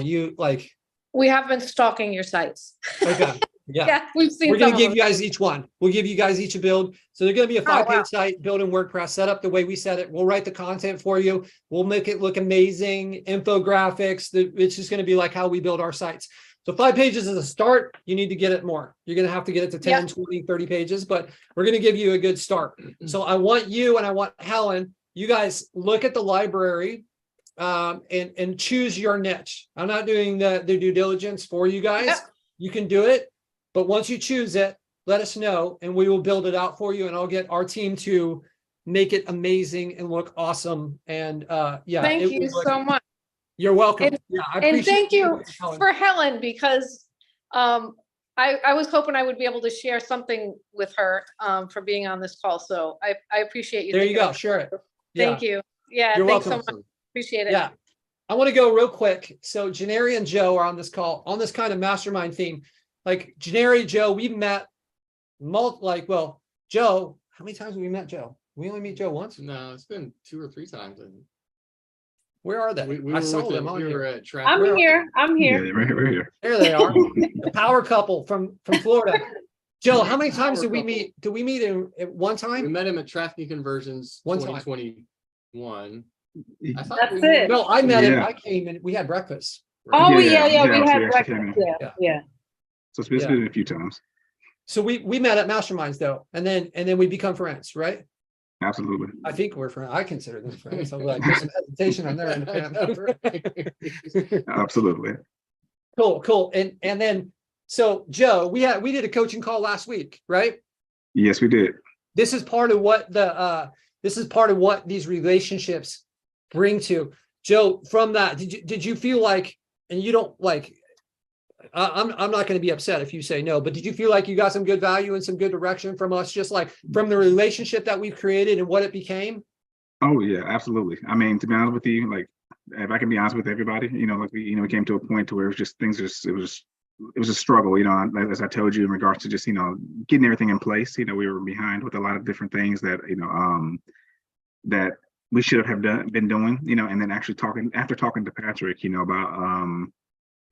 We have been stalking your sites. Okay. Yeah, we've seen. We're going to give you guys each one. We'll give you guys each a build. So they're going to be a 5-page site built in WordPress, set up the way we set it. We'll write the content for you. We'll make it look amazing. Infographics. It's just going to be like how we build our sites. So 5 pages is a start. You need to get it more. You're going to have to get it to 10, 20, 30 pages, but we're going to give you a good start. So I want you and I want Helen, you guys look at the library and choose your niche. I'm not doing the due diligence for you guys. You can do it. But once you choose it, let us know and we will build it out for you. And I'll get our team to make it amazing and look awesome. And thank you so much. You're welcome. And thank you for Helen, because I was hoping I would be able to share something with her for being on this call. So I appreciate you. There you thinking go. of- Share it. Thank you. Yeah, You're thanks welcome. so much. Appreciate it. Yeah. I want to go real quick. So Janeri and Joe are on this call on this kind of mastermind theme. Like Janeri, Joe, we met well, Joe, how many times have we met Joe? We only meet Joe once. No, it's been 2 or 3 times. Where are they? We I were saw with them them. on We were here. at track. I'm Where are here. I'm Yeah, here. right here. There they are. The power couple from Florida. Joe, how many times did we Power meet? Did we meet at one We time? met him at Trafficking Conversions One time. 2021. I thought That's we it. No, I met him. Yeah. I came and we had breakfast. Oh, Yeah, yeah, we yeah, so had we actually came breakfast. in. Yeah, yeah. So it's been a few times. So we met at masterminds though, and then we become friends, right? Absolutely. I think we're friends. I consider them friends. I'm like, there's some hesitation on their end. Absolutely. Cool. And then, so Joe, we did a coaching call last week, right? Yes, we did. This is part of what these relationships bring to Joe. From that, did you feel like, and you don't like, I'm not going to be upset if you say no, but did you feel like you got some good value and some good direction from us, just like from the relationship that we've created and what it became? Oh yeah, absolutely. I mean, to be honest with you, like if I can be honest with everybody, like we came to a point to where it was a struggle, as I told you in regards to just, getting everything in place. We were behind with a lot of different things that, that we should have been doing, and then actually talking to Patrick,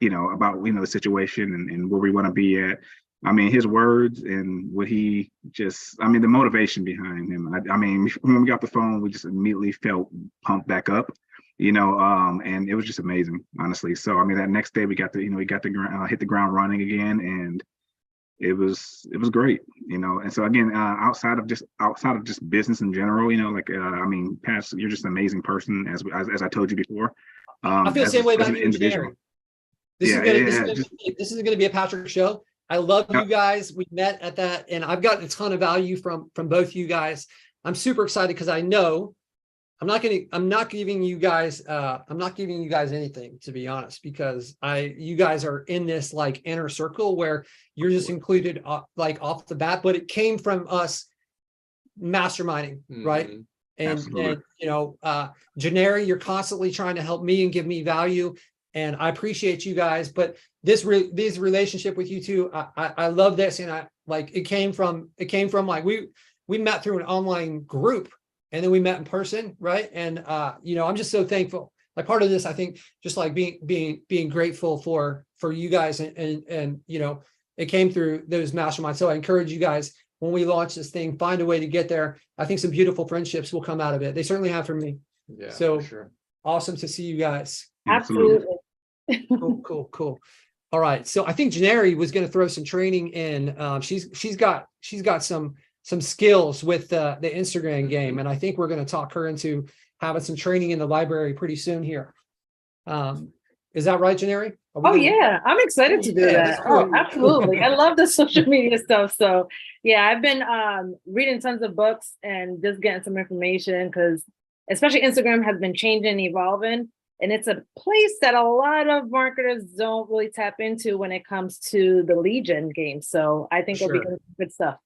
about the situation and where we want to be at. I mean, his words and what he the motivation behind him. I mean, when we got the phone, we just immediately felt pumped back up, and it was just amazing, honestly. So, I mean, that next day we got to hit the ground running again, and it was great, And so again, outside of just business in general, I mean, Pat, you're just an amazing person, as I told you before. I feel the same way about you, individual. This is going to be a Patrick show. I love you guys. We met at that, and I've gotten a ton of value from both you guys. I'm super excited because I know I'm not giving you guys anything, to be honest, because you guys are in this like inner circle where you're just included like off the bat, but it came from us masterminding, right? And Janeri, you're constantly trying to help me and give me value. And I appreciate you guys, but this relationship with you two, I love this. And it came from like, we met through an online group and then we met in person. Right. And, I'm just so thankful. Like part of this, I think just like being grateful for you guys and it came through those masterminds. So I encourage you guys, when we launch this thing, find a way to get there. I think some beautiful friendships will come out of it. They certainly have for me. Yeah, so for sure. Awesome to see you guys. Absolutely. Cool. All right. So I think Janeri was going to throw some training in. She's got some skills with the Instagram game. And I think we're going to talk her into having some training in the library pretty soon here. Is that right, Janeri? Oh yeah, I'm excited to do that. Oh, absolutely. I love the social media stuff. So yeah, I've been reading tons of books and just getting some information because especially Instagram has been changing and evolving. And it's a place that a lot of marketers don't really tap into when it comes to the lead gen game. So I think it'll be good stuff.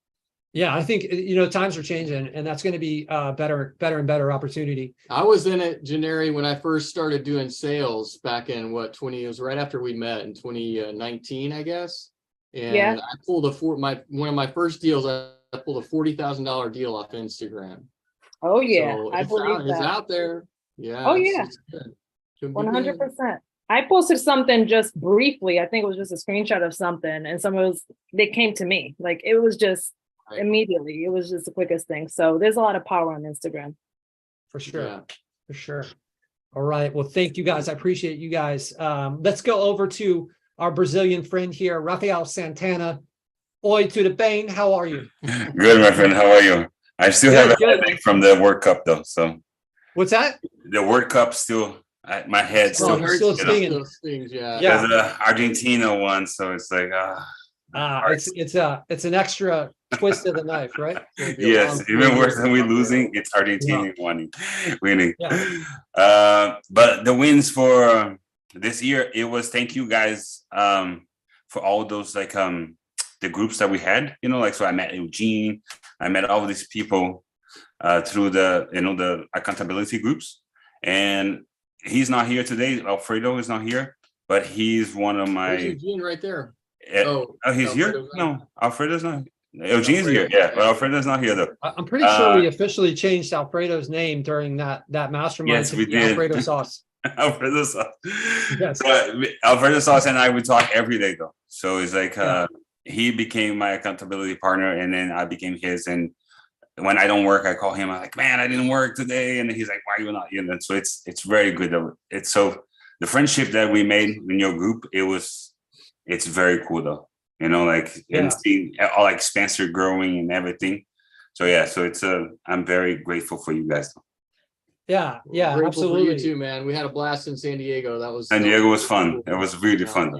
Yeah, I think, times are changing and that's going to be better and better opportunity. I was in it, Janeri, when I first started doing sales back in it was right after we met in 2019, I guess. And I pulled one of my first deals, I pulled a $40,000 deal off Instagram. Oh yeah, so I believe that. It's out there. Yeah. Oh yeah. It's good. 100%. I posted something just briefly. I think it was just a screenshot of something, and they came to me. Like it was just immediately. It was just the quickest thing. So there's a lot of power on Instagram. For sure. All right. Well, thank you guys. I appreciate you guys. Let's go over to our Brazilian friend here, Rafael Santana. Oi to the Bane. How are you? Good, my friend. How are you? I still have a headache from the World Cup though. So what's that? The World Cup still. My head still hurts. Still stings, yeah. Because Argentina won, so it's like it's an extra twist of the knife, right? Yes, even worse than we losing, it's Argentina winning. Yeah. But the wins for this year, it was thank you guys for all those the groups that we had, like, so I met Eugene, I met all of these people through the accountability groups. And he's not here today. Alfredo is not here, but he's one of my. There's Eugene right there. Oh, he's here? Alfredo's No, Alfredo's not. Eugene's here. Yeah, but Alfredo's not here though. I'm pretty sure we officially changed Alfredo's name during that mastermind. Yes, to we be did. Alfredo sauce. Alfredo sauce. Yes. So, Alfredo sauce and I would talk every day though. So it's like Yeah. he became my accountability partner, and then I became his. And when I don't work, I call him. I'm like, man, I didn't work today, and he's like, why are you not? So it's very good. It's so the friendship that we made in your group. It's very cool though. And seeing all like Spencer growing and everything. So yeah, so it's I'm very grateful for you guys. Yeah, Grateful absolutely. for you too, man. We had a blast in San Diego. San Diego was fun. cool. It was really fun.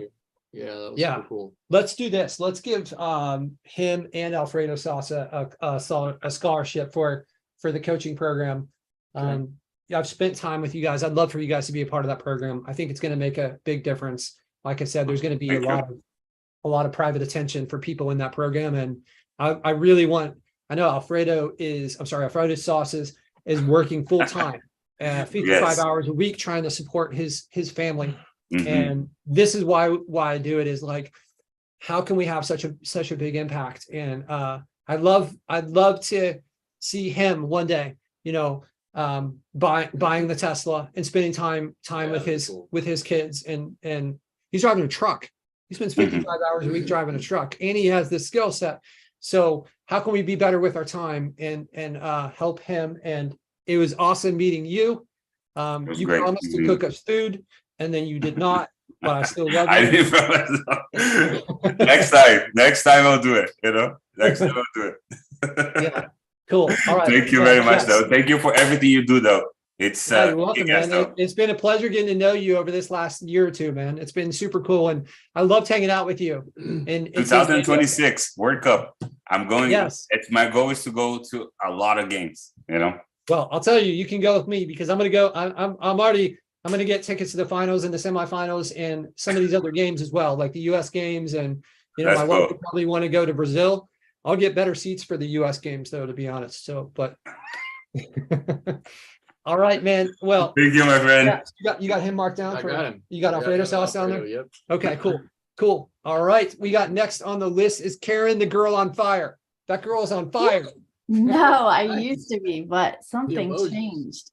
Yeah, that was Yeah. super cool. Let's do this. Let's give him and Alfredo Sosa a scholarship for the coaching program. Yeah, I've spent time with you guys. I'd love for you guys to be a part of that program. I think it's going to make a big difference. Like I said, there's going to be a lot of private attention for people in that program, and I really want. I know Alfredo Sauces is working full time, 55 hours a week, trying to support his family. Mm-hmm. And this is why I do it, is like, how can we have such a big impact? And I'd love to see him one day, buying the Tesla and spending time with his kids, and he's driving a truck. He spends 55 hours a week driving a truck, and he has this skill set. So how can we be better with our time and help him? And it was awesome meeting you. You great. promised to cook us food, and then you did not, but I still love you. I didn't promise. Next time I'll do it. Next time I'll do it. Yeah, cool. All right. Thank you very much, though. Thank you for everything you do, though. It's you're welcome, man. It's been a pleasure getting to know you over this last year or two, man. It's been super cool, and I loved hanging out with you. And 2026 World Cup. I'm going. Yes. My goal is to go to a lot of games. Well, I'll tell you, you can go with me, because I'm going to go. I'm going to get tickets to the finals and the semifinals and some of these other games as well, like the U.S. games, and my wife would probably want to go to Brazil. I'll get better seats for the U.S. games, though, to be honest. So, but. All right, man. Well, thank you, my friend. Yeah, you got him marked down. I got him. You got Alfredo sauce down there. Yep. Okay, cool. All right, we got next on the list is Karen, the girl on fire. That girl is on fire. No, I used to be, but something changed.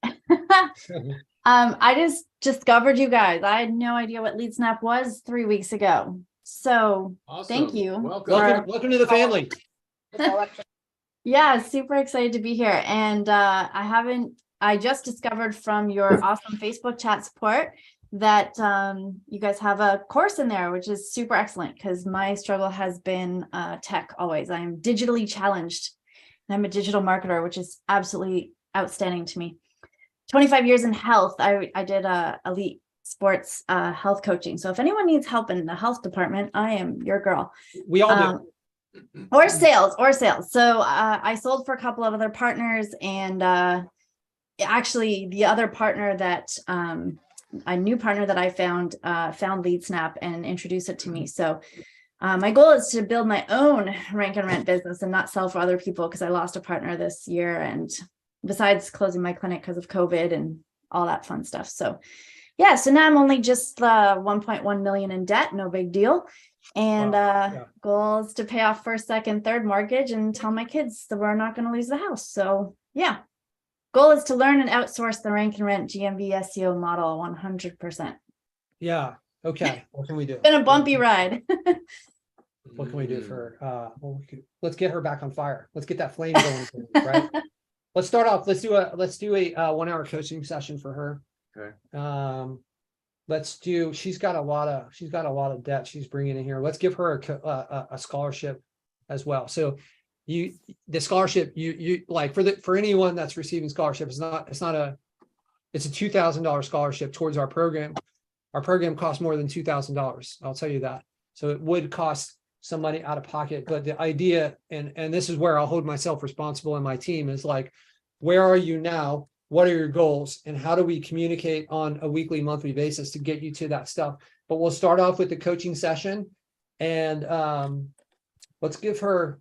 I just discovered you guys. I had no idea what LeadSnap was 3 weeks ago. So Thank you. Welcome to the family. Yeah, super excited to be here. And I just discovered from your awesome Facebook chat support that you guys have a course in there, which is super excellent, because my struggle has been tech always. I'm digitally challenged, and I'm a digital marketer, which is absolutely outstanding to me. 25 years in health. I did elite sports health coaching. So if anyone needs help in the health department, I am your girl. We all do. Or sales. So I sold for a couple of other partners, and actually the other partner that a new partner that I found LeadSnap and introduced it to me. So my goal is to build my own rank and rent business and not sell for other people, because I lost a partner this year, and besides closing my clinic because of COVID and all that fun stuff. So yeah, so now I'm only just 1.1 million in debt, no big deal. And goal is to pay off first, second, third mortgage and tell my kids that we're not going to lose the house. So yeah, goal is to learn and outsource the rank and rent GMV SEO model 100%. Yeah. Okay. What can we do? It's been a bumpy ride. What can we do for let's get her back on fire. Let's get that flame going, right? Let's start off. Let's do a 1 hour coaching session for her. Okay. She's got a lot of debt she's bringing in here. Let's give her a scholarship as well. So the scholarship, you like for anyone that's receiving scholarship, it's a $2,000 scholarship towards our program. Our program costs more than $2,000. I'll tell you that. So it would cost some money out of pocket, but the idea, and this is where I'll hold myself responsible and my team, is like, where are you now? What are your goals, and how do we communicate on a weekly, monthly basis to get you to that stuff? But we'll start off with the coaching session, and let's give her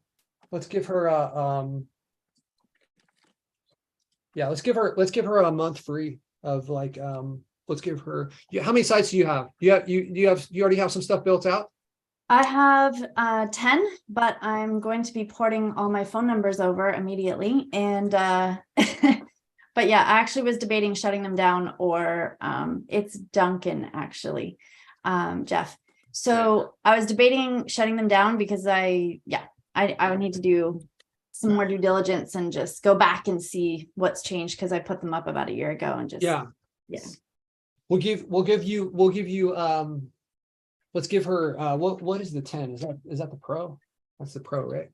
yeah, let's give her a month free of like, let's give her, how many sites do you have? You already have some stuff built out? I have 10, but I'm going to be porting all my phone numbers over immediately. And but yeah, I actually was debating shutting them down, or it's Duncan actually, Jeff. So I was debating shutting them down because I would need to do some more due diligence and just go back and see what's changed, because I put them up about a year ago and just Yeah. We'll give you let's give her what is the 10? Is that the pro? That's the pro, right?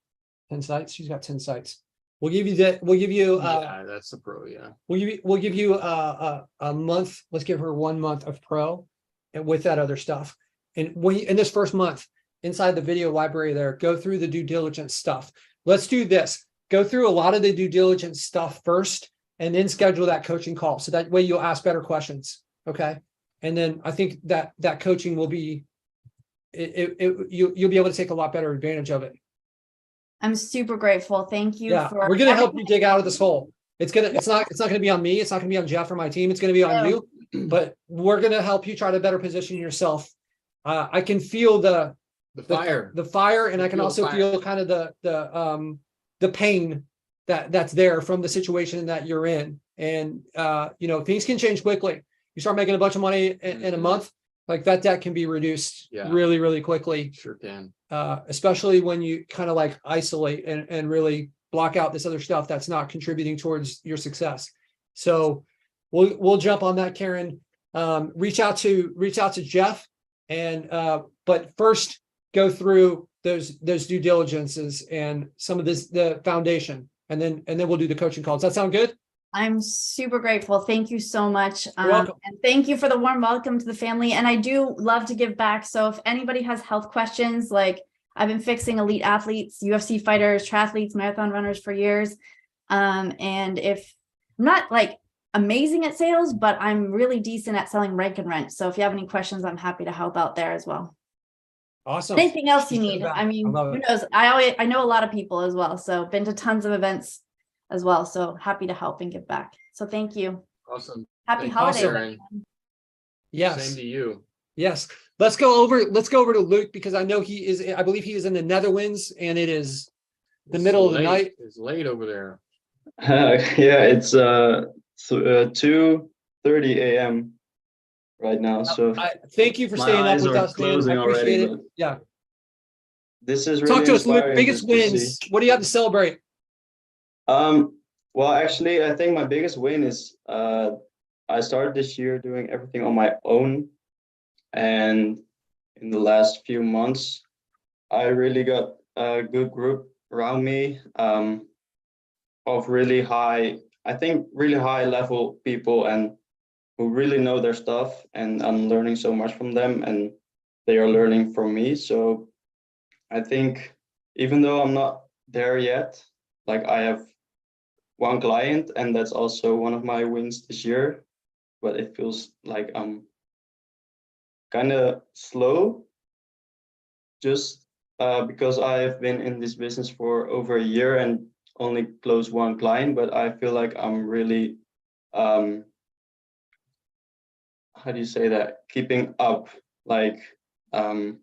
10 sites. She's got 10 sites. We'll give you that. We'll give you Yeah, that's the pro, yeah. we'll give you a month. Let's give her 1 month of pro and with that other stuff. And in this first month, inside the video library there, go through the due diligence stuff. Let's do this. Go through a lot of the due diligence stuff first, and then schedule that coaching call. So that way you'll ask better questions. Okay. And then I think that coaching will be, you'll be able to take a lot better advantage of it. I'm super grateful. Thank you. Yeah, for we're going to help you dig out of this hole. It's not going to be on me. It's not going to be on Jeff or my team. It's going to be on you, but we're going to help you try to better position yourself. I can feel the fire, and I can also feel kind of the pain that's there from the situation that you're in. And things can change quickly. You start making a bunch of money in a month, like that debt can be reduced really, really quickly. Sure can. Especially when you kind of like isolate and really block out this other stuff that's not contributing towards your success. So we'll jump on that, Karen. Reach out to Jeff, and but first go through those due diligences and some of the foundation, and then we'll do the coaching call. Does that sound good? I'm super grateful. Thank you so much. You're welcome. And thank you for the warm welcome to the family. And I do love to give back. So if anybody has health questions, like I've been fixing elite athletes, UFC fighters, triathletes, marathon runners for years. And if I'm not like amazing at sales, but I'm really decent at selling rank and rent. So if you have any questions, I'm happy to help out there as well. Awesome. Anything else you need? I mean, who knows? I know a lot of people as well. So been to tons of events as well. So happy to help and give back. So thank you. Awesome. Happy holidays. Aaron. Yes. Same to you. Yes. Let's go over to Luke, because I know I believe he is in the Netherlands, and it is the middle of the night. It's late over there. Yeah, it's 2:30 a.m. right now. So thank you for staying up with us, man. I appreciate it. Yeah. This is really talk to us, Luke. inspiring Biggest to wins. see. What do you have to celebrate? Well, actually, I think my biggest win is I started this year doing everything on my own, and in the last few months, I really got a good group around me of really high level people, and who really know their stuff, and I'm learning so much from them, and they are learning from me. So I think even though I'm not there yet, like I have one client, and that's also one of my wins this year, but it feels like I'm kind of slow, just because I've been in this business for over a year and only closed one client. But I feel like I'm really how do you say that, keeping up. Like the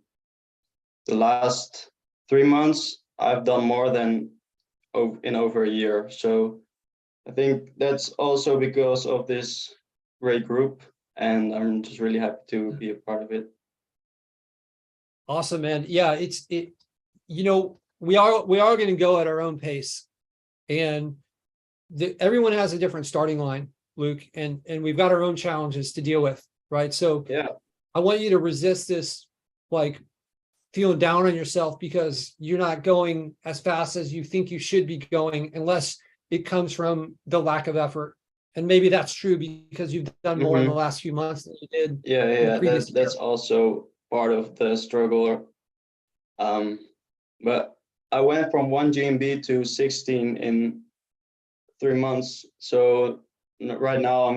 last 3 months I've done more than in over a year. So I think that's also because of this great group, and I'm just really happy to be a part of it. Awesome, man. Yeah, we are going to go at our own pace, and everyone has a different starting line, Luke, and we've got our own challenges to deal with, right? So yeah, I want you to resist this, like feeling down on yourself because you're not going as fast as you think you should be going, unless it comes from the lack of effort. And maybe that's true because you've done more in the last few months than you did. Yeah, that's also part of the struggle. But I went from 1 GMB to 16 in 3 months. So right now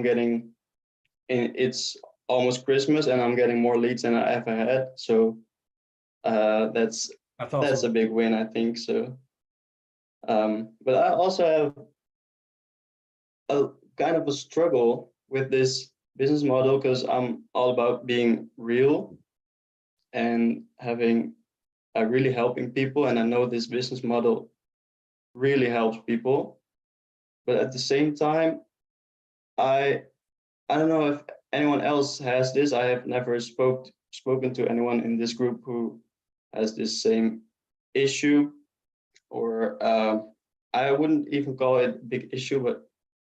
it's almost Christmas, and I'm getting more leads than I ever had. So that's That's that's awesome. a big win, I think so. But I also have a kind of a struggle with this business model because I'm all about being real and really helping people, and I know this business model really helps people. But at the same time, I don't know if anyone else has this. I have never spoken to anyone in this group who has this same issue, or I wouldn't even call it a big issue, but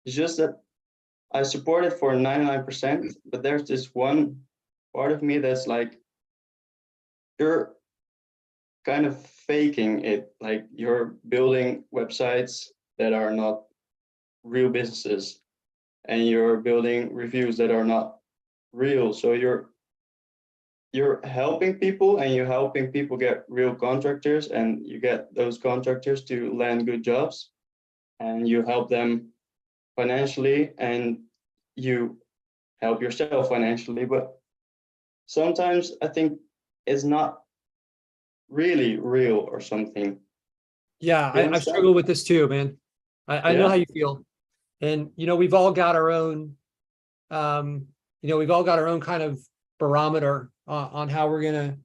it's just that I support it for 99%, but there's this one part of me that's like, you're kind of faking it, like you're building websites that are not real businesses, and you're building reviews that are not real. So you're helping people, and you're helping people get real contractors, and you get those contractors to land good jobs, and you help them financially, and you help yourself financially. But sometimes I think it's not really real or something. Yeah, You I've understand? struggled with this too, man. I know Yeah. how you feel. And, we've all got our own, we've all got our own kind of barometer on how we're going to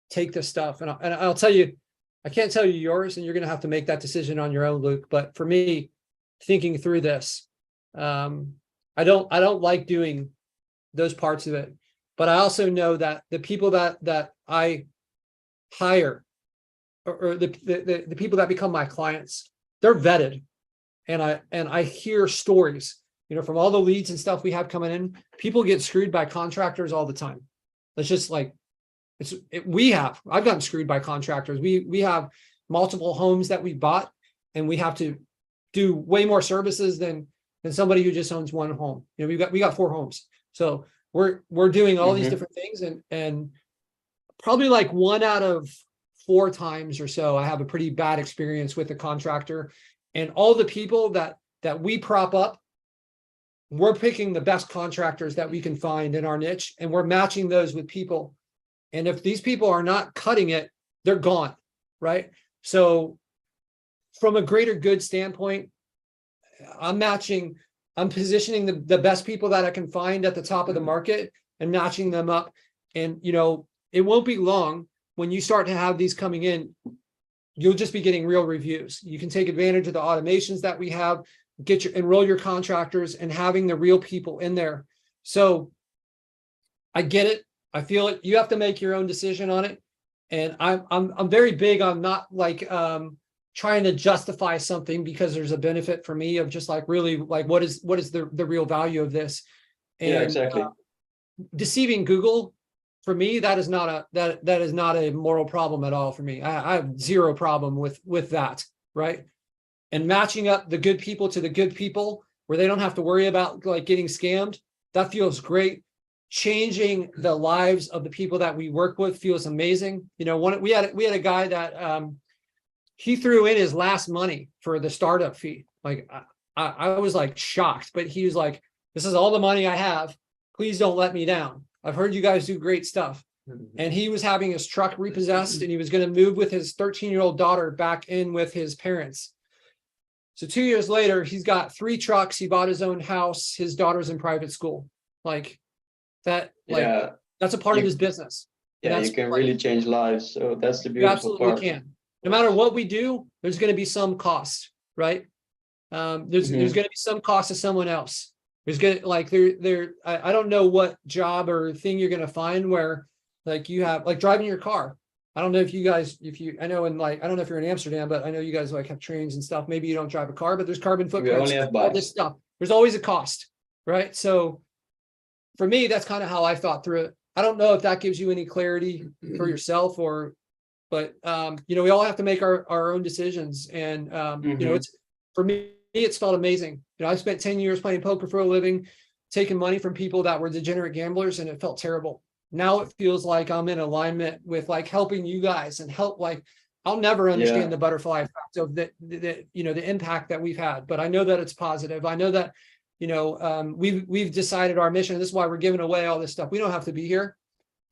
take this stuff. And I'll tell you, I can't tell you yours, and you're going to have to make that decision on your own, Luke. But for me, thinking through this, I don't like doing those parts of it. But I also know that the people that I hire, or the people that become my clients, they're vetted. And I hear stories, from all the leads and stuff we have coming in. People get screwed by contractors all the time. It's just like, I've gotten screwed by contractors. We have multiple homes that we bought, and we have to do way more services than somebody who just owns one home. We got 4 homes. So we're doing all these different things, and probably like 1 out of 4 times or so, I have a pretty bad experience with a contractor. And all the people that we prop up, we're picking the best contractors that we can find in our niche, and we're matching those with people. And if these people are not cutting it, they're gone, right? So from a greater good standpoint, I'm positioning the best people that I can find at the top of the market and matching them up. And, it won't be long when you start to have these coming in, you'll just be getting real reviews. You can take advantage of the automations that we have, enroll your contractors, and having the real people in there. So I get it. I feel it. You have to make your own decision on it. And I'm very big on not like trying to justify something because there's a benefit for me of just like really like what is the real value of this. And Yeah, exactly. Deceiving Google, for me, that is not a moral problem at all for me. I have zero problem with that, right? And matching up the good people to the good people where they don't have to worry about like getting scammed, that feels great. Changing the lives of the people that we work with feels amazing. We had a guy that he threw in his last money for the startup fee. Like I was like shocked, but he was like, "This is all the money I have. Please don't let me down. I've heard you guys do great stuff." And he was having his truck repossessed, and he was going to move with his 13-year-old daughter back in with his parents. So 2 years later, he's got 3 trucks. He bought his own house. His daughter's in private school. Like that, Yeah. that's a part of his business. Yeah, you can really change lives. So that's the beautiful absolutely part. can. No matter what we do, there's going to be some cost, right? There's going to be some cost to someone else. There's going to I don't know what job or thing you're going to find where like you have like driving your car. I don't know if you guys, I know I don't know if you're in Amsterdam, but I know you guys like have trains and stuff. Maybe you don't drive a car, but there's carbon footprints. We only have all bikes. this stuff. There's always a cost, right? So for me, that's kind of how I thought through it. I don't know if that gives you any clarity for yourself but we all have to make our own decisions. And, it's, for me, it's felt amazing. I spent 10 years playing poker for a living, taking money from people that were degenerate gamblers, and it felt terrible. Now it feels like I'm in alignment with like helping you guys and I'll never understand the butterfly effect of the impact that we've had, but I know that it's positive. I know that, we've decided our mission. This is why we're giving away all this stuff. We don't have to be here,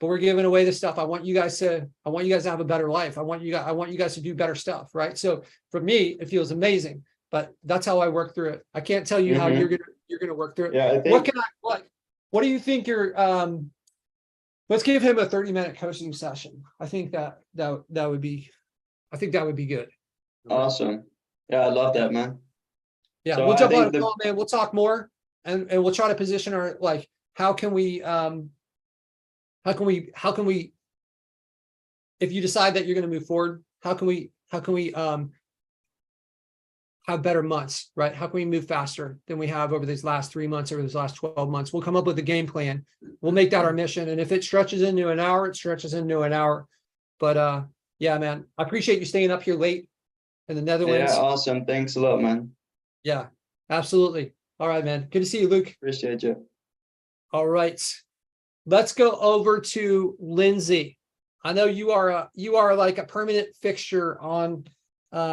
but we're giving away this stuff. I want you guys to have a better life. I want you guys to do better stuff, right? So for me, it feels amazing, but that's how I work through it. I can't tell you how you're gonna work through it. Yeah, I think What do you think let's give him a 30-minute coaching session. I think that would be good. awesome. Yeah, I love that, man. Yeah, So we'll I jump think on a call, man. We'll talk more and we'll try to position our, like, how can we, if you decide that you're going to move forward, how can we have better months, right? How can we move faster than we have over these last 3 months, over these last 12 months? We'll come up with a game plan. We'll make that our mission. And if it stretches into an hour, it stretches into an hour. But yeah, man, I appreciate you staying up here late in the Netherlands. Yeah, awesome. Thanks a lot, man. Yeah, absolutely. All right, man. Good to see you, Luke. Appreciate you. All right. Let's go over to Lindsay. I know you are like a permanent fixture on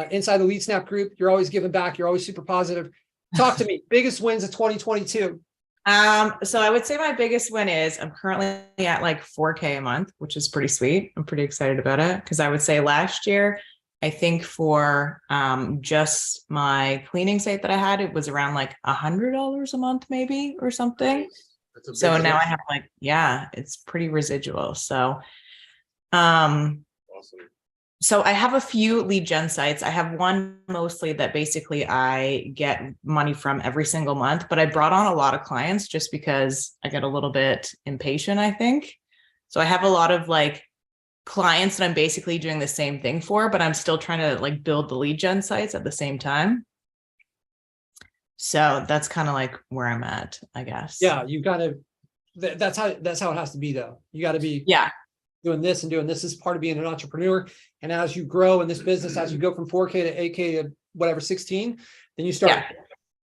inside the LeadSnap group. You're always giving back. You're always super positive. Talk to me. Biggest wins of 2022. So I would say my biggest win is I'm currently at like 4K a month, which is pretty sweet. I'm pretty excited about it because I would say last year, I think for just my cleaning site that I had, it was around like $100 a month, maybe, or something. So now I have like, yeah, it's pretty residual. So, Awesome. so I have a few lead gen sites. I have one mostly that basically I get money from every single month, but I brought on a lot of clients just because I get a little bit impatient, I think. So I have a lot of like clients that I'm basically doing the same thing for, but I'm still trying to like build the lead gen sites at the same time. So that's kind of like where I'm at, I guess. Yeah, you've got to, that's how it has to be though. You got to be doing this and doing this is part of being an entrepreneur. And as you grow in this business, as you go from 4K to 8K to whatever, 16, then you start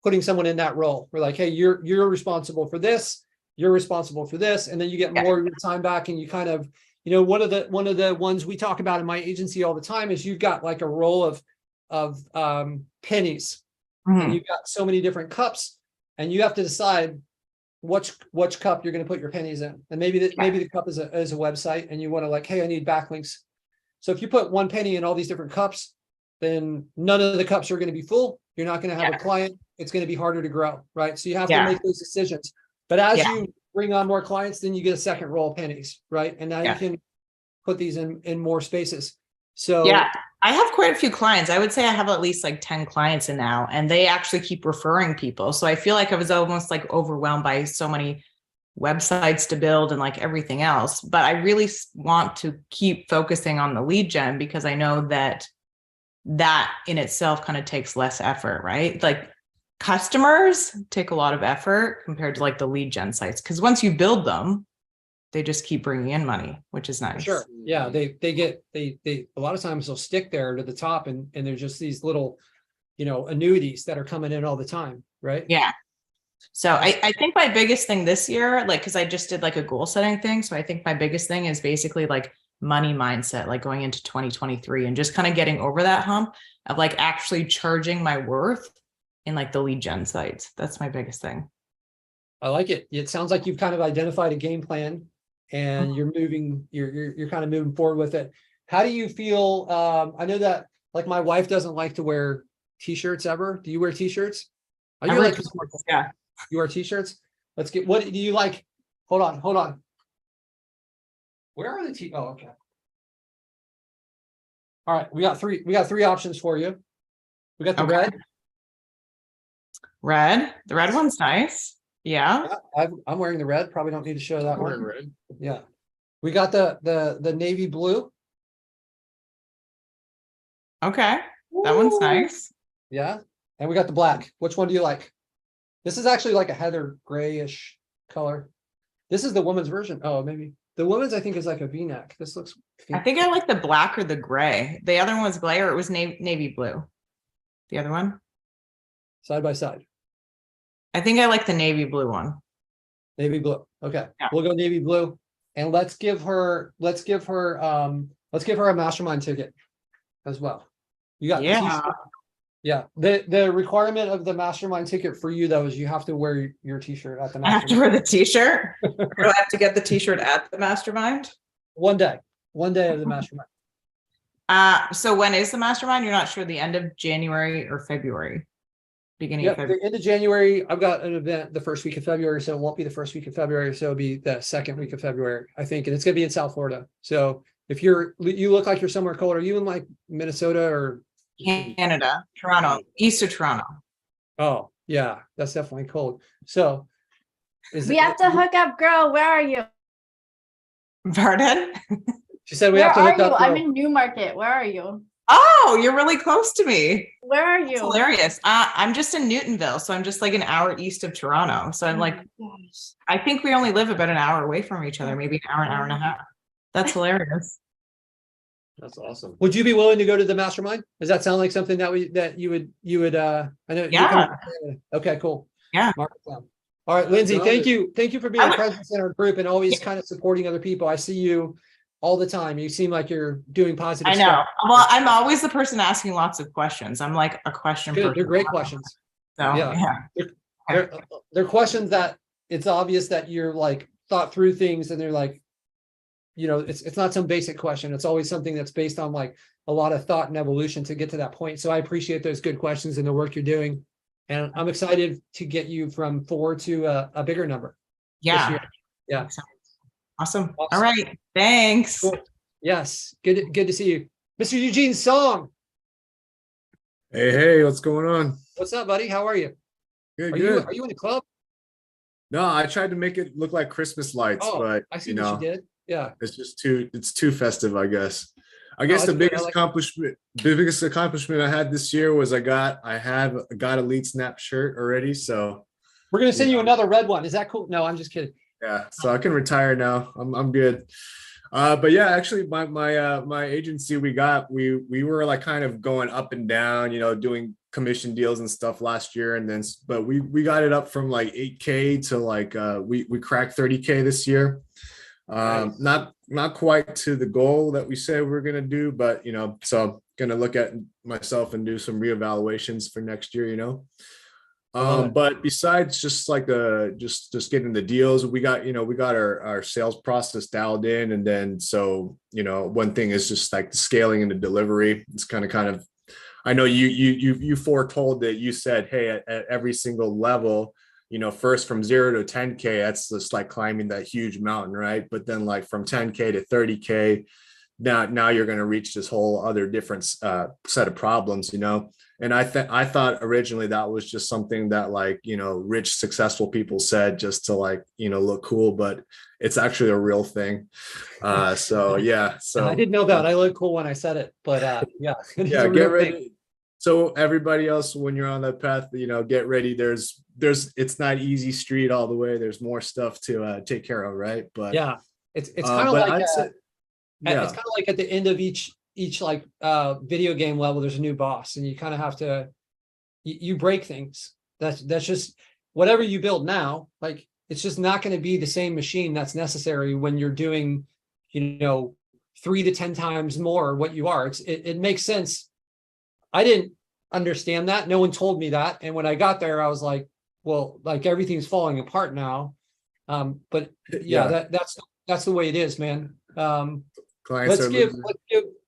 putting someone in that role. We're like, hey, you're responsible for this. You're responsible for this. And then you get more of your time back and you kind of, you know, one of the ones we talk about in my agency all the time is you've got like a roll of pennies. And you've got so many different cups and you have to decide which cup you're going to put your pennies in. And maybe the cup is a website and you want to like, hey, I need backlinks. So if you put one penny in all these different cups, then none of the cups are going to be full. You're not going to have a client. It's going to be harder to grow, right? So you have to make those decisions. But as you bring on more clients, then you get a second roll of pennies, right? And now you can put these in more spaces. So yeah, I have quite a few clients. I would say I have at least like 10 clients in now, and they actually keep referring people. So I feel like I was almost like overwhelmed by so many websites to build and like everything else. But I really want to keep focusing on the lead gen because I know that in itself kind of takes less effort, right? Like customers take a lot of effort compared to like the lead gen sites. Because once you build them, they just keep bringing in money, which is nice. Sure. Yeah. They a lot of times they'll stick there to the top and they're just these little, you know, annuities that are coming in all the time. Right. Yeah. So I think my biggest thing this year, like, cause I just did like a goal setting thing. So I think my biggest thing is basically like money mindset, like going into 2023 and just kind of getting over that hump of like actually charging my worth in like the lead gen sites. That's my biggest thing. I like it. It sounds like you've kind of identified a game plan and you're kind of moving forward with it. How do you feel? I know that like my wife doesn't like to wear t-shirts ever. Do you wear t-shirts? Are you like, yeah, you wear t-shirts? Let's get, what do you like? Hold on. Where are the oh, okay. All right. We got three options for you. We got the red. The red one's nice. Yeah. I'm wearing the red. Probably don't need to show that one. Red. Yeah. We got the navy blue. Okay. That one's nice. Yeah. And we got the black. Which one do you like? This is actually like a heather grayish color. This is the woman's version. Oh, maybe the woman's I think is like a V-neck. This looks. I think I like the black or the gray. The other one was gray or it was navy blue. The other one? Side by side. I think I like the navy blue one. Navy blue. Okay. Yeah. We'll go navy blue. And let's give her a mastermind ticket as well. You got Yeah, the requirement of the mastermind ticket for you though is you have to wear your t-shirt at the I have to mastermind. wear the t-shirt. Do I have to get the t-shirt at the mastermind? One day of the mastermind. So when is the mastermind? You're not sure, the end of January or February? Beginning of Yep, February. the end of January. I've got an event the first week of February, so it won't be the first week of February. So it'll be the second week of February, I think, and it's gonna be in South Florida. So if you look like you're somewhere cold, are you in like Minnesota or Canada, Toronto, east of Toronto. Oh, yeah, that's definitely cold. So We have to hook up, girl. Where are you? Pardon? She said we Where have to are hook you? up. I'm Girl. in Newmarket. Where are you? Oh, you're really close to me. Where are It's you? hilarious. I'm just in Newtonville, so I'm just like an hour east of Toronto. So I'm like, I think we only live about an hour away from each other, maybe an hour and a half. That's hilarious. That's awesome. Would you be willing to go to the mastermind? Does that sound like something that you would I know you're coming from Canada. Okay, cool. Yeah. Mark it down. All right, Lindsay, thank you for being a presence in our group and always kind of supporting other people. I see you all the time. You seem like you're doing positive I know. stuff. Well, I'm always the person asking lots of questions. I'm like a question Good. person. They're great questions. So Yeah. They're questions that it's obvious that you're like thought through things and they're like, you know, it's not some basic question. It's always something that's based on like a lot of thought and evolution to get to that point. So I appreciate those good questions and the work you're doing. And I'm excited to get you from 4 to a bigger number. this Yeah. year. Yeah. Awesome. All right. Thanks. Cool. Yes. Good to see you. Mr. Eugene Song. Hey, what's going on? What's up, buddy? How are you? Good, Are good. you in the club? No, I tried to make it look like Christmas lights, Oh, but I see you what know, you did. Yeah. it's too festive, I guess. I guess that's the good. I biggest like accomplishment I had this year was I got a LeadSnap shirt already. So We're gonna send you another red one. Is that cool? No, I'm just kidding. yeah, so I can retire now. I'm good. But yeah, actually my agency, we were like kind of going up and down, you know, doing commission deals and stuff last year. And then, but we got it up from like 8K to like, we cracked 30K this year. Nice. Not quite to the goal that we said we were going to do, but you know, so I'm going to look at myself and do some reevaluations for next year, you know. But besides just like just getting the deals, we got our sales process dialed in. And then, so, you know, one thing is just like the scaling and the delivery. It's kind of, I know you foretold that. You said, hey, at every single level, you know, first from 0 to 10K, that's just like climbing that huge mountain, right? But then like from 10K to 30K, now you're going to reach this whole other different set of problems, you know. And I thought originally that was just something that like, you know, rich, successful people said just to like, you know, look cool, but it's actually a real thing. So yeah. So I didn't know that. I look cool when I said it, but yeah. Yeah, get ready. So everybody else, when you're on that path, you know, get ready. There's it's not easy street all the way. There's more stuff to take care of, right? But yeah, it's kind of like it's kind of like at the end of each like video game level, there's a new boss, and you kind of have to you break things. That's just whatever you build now. Like it's just not going to be the same machine that's necessary when you're doing, you know, 3 to 10 times more what you are. It makes sense. I didn't understand that. No one told me that. And when I got there, I was like, well, like everything's falling apart now. But yeah, that's the way it is, man. Let's give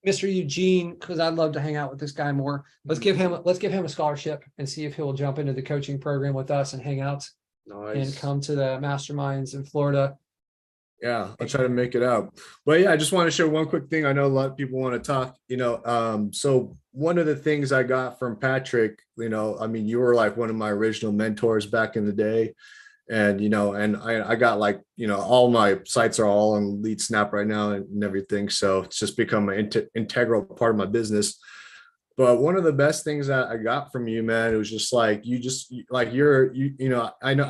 Mr. Eugene, because I'd love to hang out with this guy more. Let's give him a scholarship and see if he'll jump into the coaching program with us and hang out and come to the masterminds in Florida. Yeah, I'll try to make it out. But yeah, I just want to share one quick thing. I know a lot of people want to talk, you know. So one of the things I got from Patrick, you know, I mean, you were like one of my original mentors back in the day. And, you know, and I got like, you know, all my sites are all on LeadSnap right now and everything. So it's just become an integral part of my business. But one of the best things that I got from you, man, it was just like, you know, I know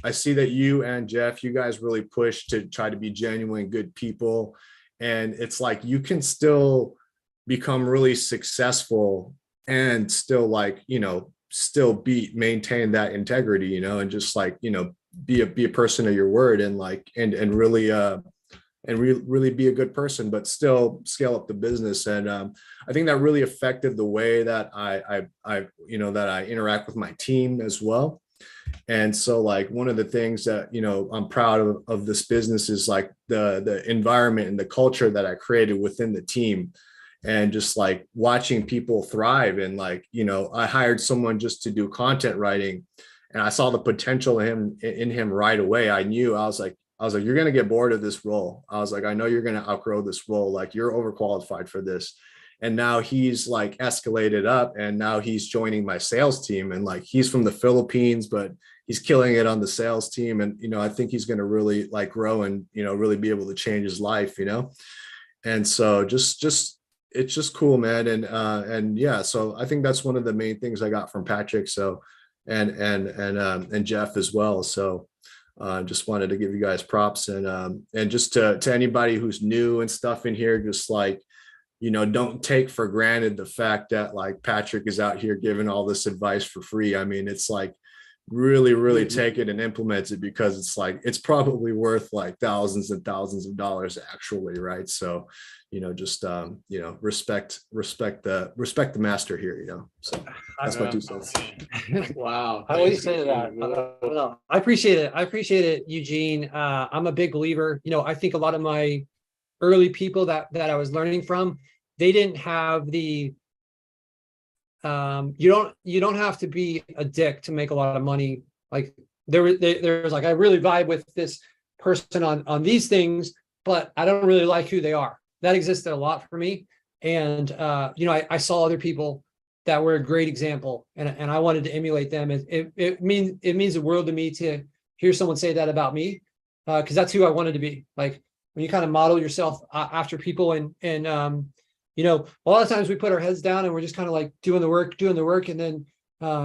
I see that you and Jeff, you guys really push to try to be genuine, good people. And it's like, you can still become really successful and still like, you know, maintain that integrity, you know, and just like, you know, be a person of your word and like, and really and really be a good person, but still scale up the business. And I think that really affected the way that I that I interact with my team as well. And so like one of the things that, I'm proud of this business is like the environment and the culture that I created within the team, and just like watching people thrive. And like, I hired someone just to do content writing, and I saw the potential in him right away. I was like, you're going to get bored of this role. I was like, I know you're going to outgrow this role. Like, you're overqualified for this. And now he's like escalated up, and now he's joining my sales team. And like, he's from the Philippines, but he's killing it on the sales team. And, I think he's going to really like grow and, really be able to change his life, And so it's just cool, man. And yeah, so I think that's one of the main things I got from Patrick. So, and Jeff as well. So just wanted to give you guys props, and just to anybody who's new and stuff in here, just like, don't take for granted the fact that like Patrick is out here giving all this advice for free. I mean, it's like really take it and implement it, because it's like, it's probably worth like thousands and thousands of dollars actually. Right. So, just, respect the master here, so that's my 2 cents. Wow. I always say that. I appreciate it. I appreciate it, Eugene. I'm a big believer. I think a lot of my early people that I was learning from, they didn't have the you don't have to be a dick to make a lot of money. Like there's like, I really vibe with this person on these things, but I don't really like who they are. That existed a lot for me. And I saw other people that were a great example, and I wanted to emulate them. It means the world to me to hear someone say that about me, because that's who I wanted to be. Like, when you kind of model yourself after people, and a lot of times we put our heads down and we're just kind of like doing the work, and then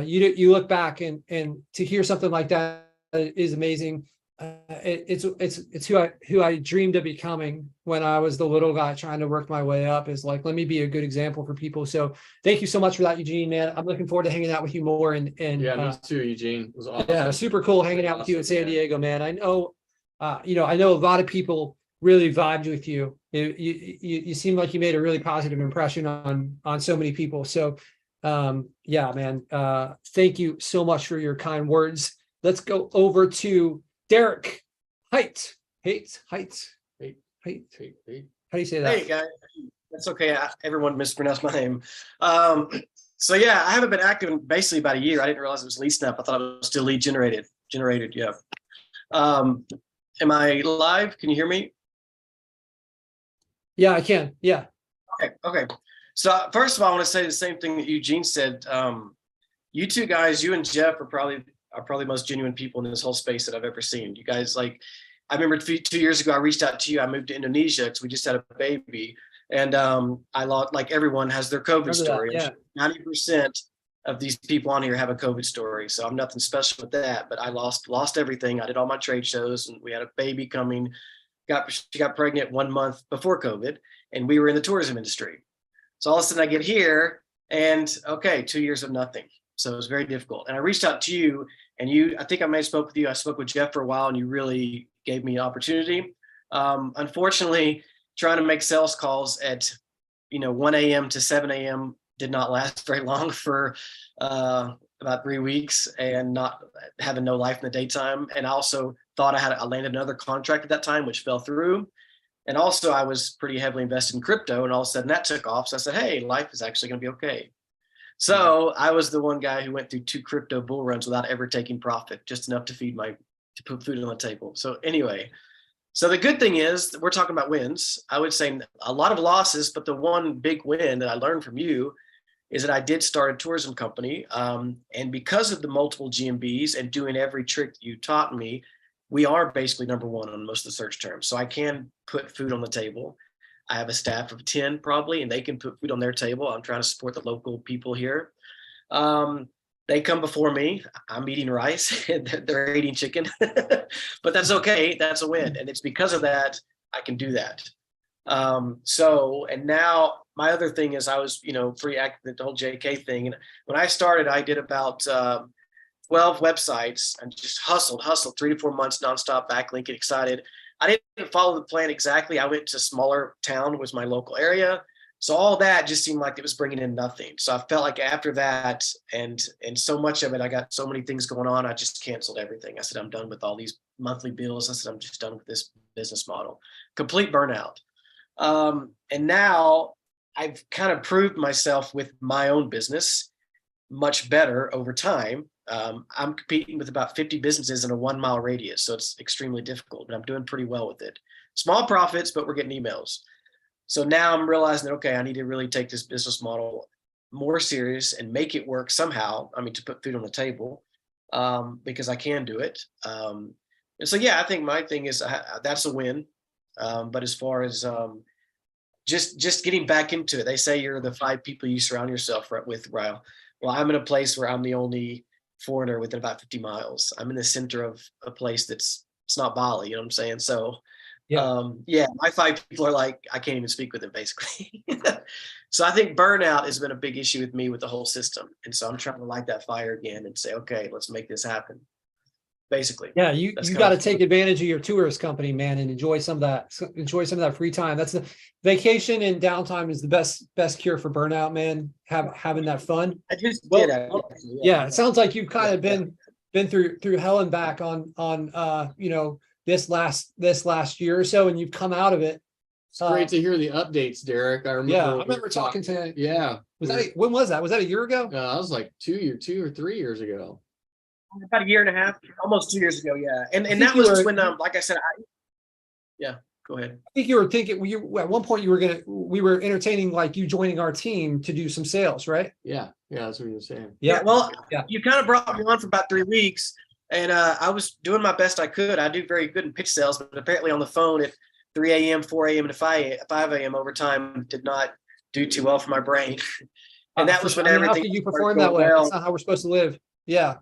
you look back, and to hear something like that is amazing. It's who I dreamed of becoming when I was the little guy trying to work my way up, is like, let me be a good example for people. So thank you so much for that, Eugene, man. I'm looking forward to hanging out with you more. And yeah, me too, Eugene. It was awesome. Yeah, super cool hanging out with you in San Diego, man. I know, I know a lot of people really vibed with you. You seem like you made a really positive impression on so many people. So yeah, man, thank you so much for your kind words. Let's go over to Derek. Height. How do you say that? Hey guys, that's okay. Everyone mispronounced my name. So yeah, I haven't been active in basically about a year. I didn't realize it was LeadSnap. I thought it was still lead generated. Yeah. Am I live? Can you hear me? Yeah, I can. Yeah. Okay. So first of all, I want to say the same thing that Eugene said. You two guys, you and Jeff are probably the most genuine people in this whole space that I've ever seen. You guys, like, I remember 2 years ago, I reached out to you. I moved to Indonesia because we just had a baby. And I lost, like everyone has their COVID story. Yeah. 90% of these people on here have a COVID story. So I'm nothing special with that, but I lost everything. I did all my trade shows, and we had a baby coming. She got pregnant 1 month before COVID, and we were in the tourism industry. So all of a sudden I get here, and okay, 2 years of nothing. So it was very difficult. And I reached out to you, and I think I may have spoke with you. I spoke with Jeff for a while, and you really gave me an opportunity. Unfortunately, trying to make sales calls at 1 a.m. to 7 a.m. did not last very long for about 3 weeks, and not having no life in the daytime. And I also thought I landed another contract at that time, which fell through. And also I was pretty heavily invested in crypto, and all of a sudden that took off. So I said, hey, life is actually going to be okay. So I was the one guy who went through 2 crypto bull runs without ever taking profit, just enough to put food on the table. So anyway, so the good thing is we're talking about wins. I would say a lot of losses, but the one big win that I learned from you is that I did start a tourism company. And because of the multiple GMBs and doing every trick that you taught me, we are basically number 1 on most of the search terms. So I can put food on the table. I have a staff of 10 probably, and they can put food on their table. I'm trying to support the local people here. They come before me. I'm eating rice. They're eating chicken, but that's okay. That's a win. And it's because of that, I can do that. And now my other thing is I was, pretty active, the whole JK thing. And when I started, I did about 12 websites and just hustled 3 to 4 months nonstop, backlinking, excited. I didn't follow the plan exactly. I went to a smaller town, was my local area. So all that just seemed like it was bringing in nothing. So I felt like after that, and so much of it, I got so many things going on, I just canceled everything. I said, I'm done with all these monthly bills. I said, I'm just done with this business model. Complete burnout. And now I've kind of proved myself with my own business much better over time. I'm competing with about 50 businesses in a 1 mile radius. So it's extremely difficult, but I'm doing pretty well with it. Small profits, but we're getting emails. So now I'm realizing that, okay, I need to really take this business model more serious and make it work somehow. I mean, to put food on the table, because I can do it. And so, yeah, I think my thing is that's a win. But as far as just getting back into it, they say you're the 5 people you surround yourself with. Well, I'm in a place where I'm the only foreigner within about 50 miles. I'm in the center of a place it's not Bali, you know what I'm saying? So yeah, my 5 people are like, I can't even speak with them basically. So I think burnout has been a big issue with me with the whole system. And so I'm trying to light that fire again and say, okay, let's make this happen. Basically. Yeah, you got to take advantage of your tourist company, man, and enjoy some of that free time. That's the vacation and downtime is the best cure for burnout, man. Having that fun. I just did that. Yeah, it sounds like you've kind of been through hell and back on this last year or so, and you've come out of it. It's great to hear the updates, Derek. I remember talking to. Yeah. When was that? Was that a year ago? That was like 2 or 3 years ago. About a year and a half, almost 2 years ago. Yeah. And that was when, like I said, yeah, go ahead. I think you were thinking at one point we were entertaining like you joining our team to do some sales, right? Yeah. Yeah. That's what you were saying. Yeah. Well, you kind of brought me on for about 3 weeks and I was doing my best I could. I do very good in pitch sales, but apparently on the phone at 3 a.m., 4 a.m. and 5 a.m. over time did not do too well for my brain. And that was when everything. How could you perform that way? That's not how we're supposed to live. Yeah.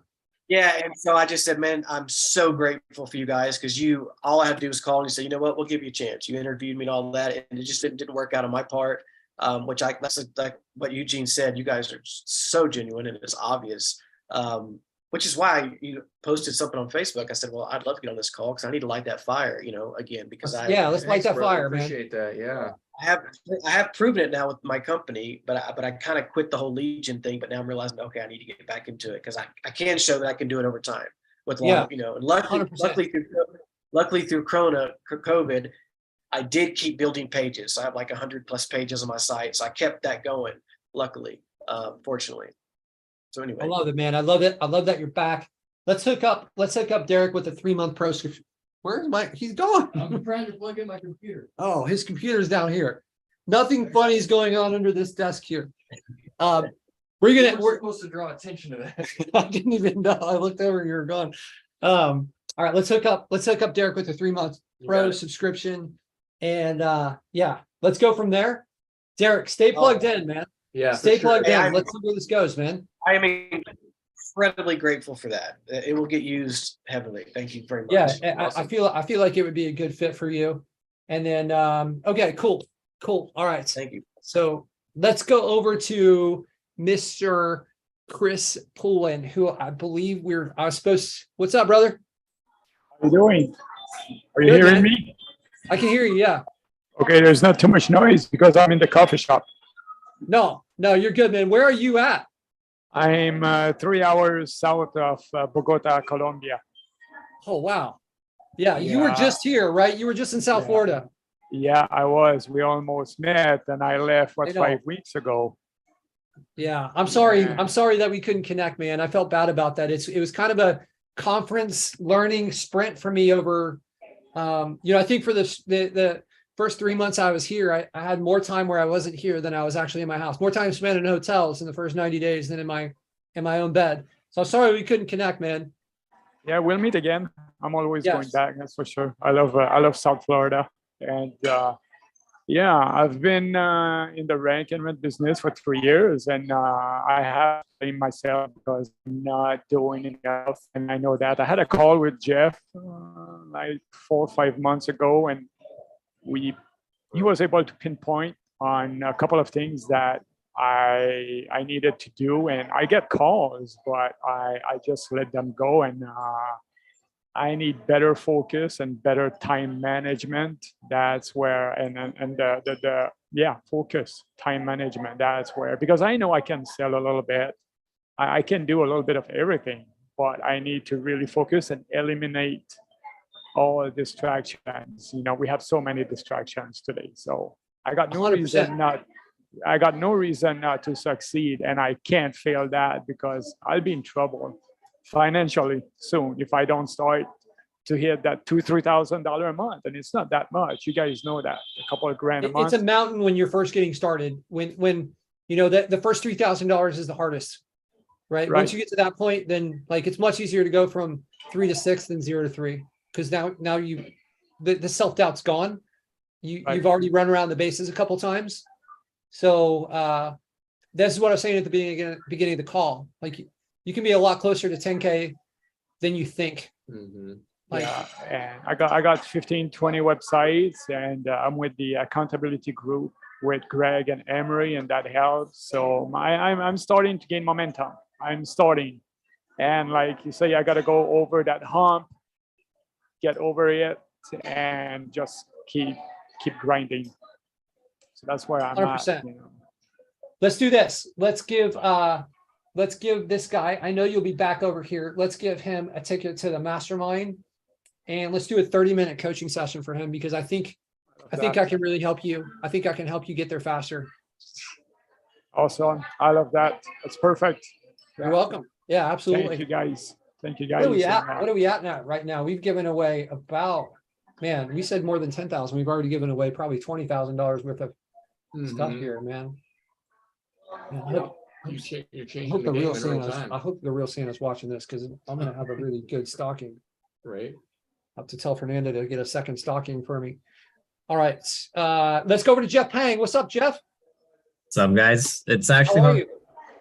Yeah, and so I just said, man, I'm so grateful for you guys because all I had to do was call and you say, you know what, we'll give you a chance. You interviewed me and all that, and it just didn't work out on my part. That's like what Eugene said. You guys are so genuine and it's obvious. Which is why you posted something on Facebook. I said, well, I'd love to get on this call because I need to light that fire, again, because let's light that fire, man. Appreciate that. Yeah. I have proven it now with my company, but I kind of quit the whole lead gen thing. But now I'm realizing, okay, I need to get back into it because I can show that I can do it over time with and luckily through COVID, I did keep building pages. So I have like 100+ pages on my site. So I kept that going, luckily, fortunately. So anyway. I love it, man. I love it. I love that you're back. Let's hook up Derek with a 3-month pro subscription. Where's he's gone. I'm trying to plug in my computer. Oh, his computer's down here. Nothing funny is going on under this desk here. We're supposed to draw attention to that. I didn't even know. I looked over, you were gone. All right, let's hook up Derek with a 3-month pro subscription. And let's go from there. Derek, stay plugged in, man. Yeah. Stay plugged in. Let's see where this goes, man. I am incredibly grateful for that. It will get used heavily. Thank you very much. Yeah, Awesome. I feel like it would be a good fit for you. And then okay, cool. All right. Thank you. So let's go over to Mr. Chris Poulin, who I believe what's up, brother? How you doing? Are you Good, hearing man. me? I can hear you, yeah. Okay, there's not too much noise because I'm in the coffee shop. No, you're good, man. Where are you at? I'm 3 hours south of Bogota, Colombia. Oh, wow. Yeah, you were just here, right? You were just in South Florida. Yeah, I was. We almost met and I left, 5 weeks ago. Yeah, I'm sorry. I'm sorry that we couldn't connect, man. I felt bad about that. It was kind of a conference learning sprint for me over, I think for the first 3 months I was here, I had more time where I wasn't here than I was actually in my house. More time spent in hotels in the first 90 days than in my own bed. So I'm sorry we couldn't connect, man. Yeah, we'll meet again. I'm always going back, that's for sure. I love South Florida. And I've been in the rank and rent business for 3 years, and I have blamed myself because I'm not doing enough. And I know that. I had a call with Jeff like 4 or 5 months ago, and he was able to pinpoint on a couple of things that I needed to do, and I get calls, but I just let them go, and I need better focus and better time management. That's where, and focus, time management. That's where, because I know I can sell a little bit. I can do a little bit of everything, but I need to really focus and eliminate all distractions. You know, we have so many distractions today. So I got no 100%. reason not to succeed, and I can't fail that because I'll be in trouble financially soon if I don't start to hit that $2,000-3,000 a month. And it's not that much. You guys know that, a couple of grand a month. It's a mountain when you're first getting started. When you know that the first $3,000 is the hardest, right? Once you get to that point, then like it's much easier to go from 3 to 6 than 0 to 3, because now you the self-doubt's gone. You've already run around the bases a couple times. So this is what I was saying at the beginning of the call. Like you can be a lot closer to 10K than you think. Like, yeah, and I got 15, 20 websites, and I'm with the accountability group with Greg and Emery, and that helps. So I'm starting to gain momentum. I'm starting, and like you say, I got to go over that hump, get over it, and just keep grinding. So that's where I'm 100%. at. You know. Let's do this. Let's give this guy, I know you'll be back over here. Let's give him a ticket to the mastermind, and let's do a 30-minute coaching session for him, because I think I can really help you. I think I can help you get there faster. Awesome. I love that. That's perfect. You're welcome. Yeah, absolutely. Thank you guys. Thank you guys. What are we at now? Right now, we've given away about, man, we said more than 10,000. We've already given away probably $20,000 worth of stuff here, man. I hope the real Santa's watching this, because I'm going to have a really good stocking. Right. I have to tell Fernanda to get a second stocking for me. all right. Let's go over to Jeff Pang. What's up, Jeff? What's up, guys? It's actually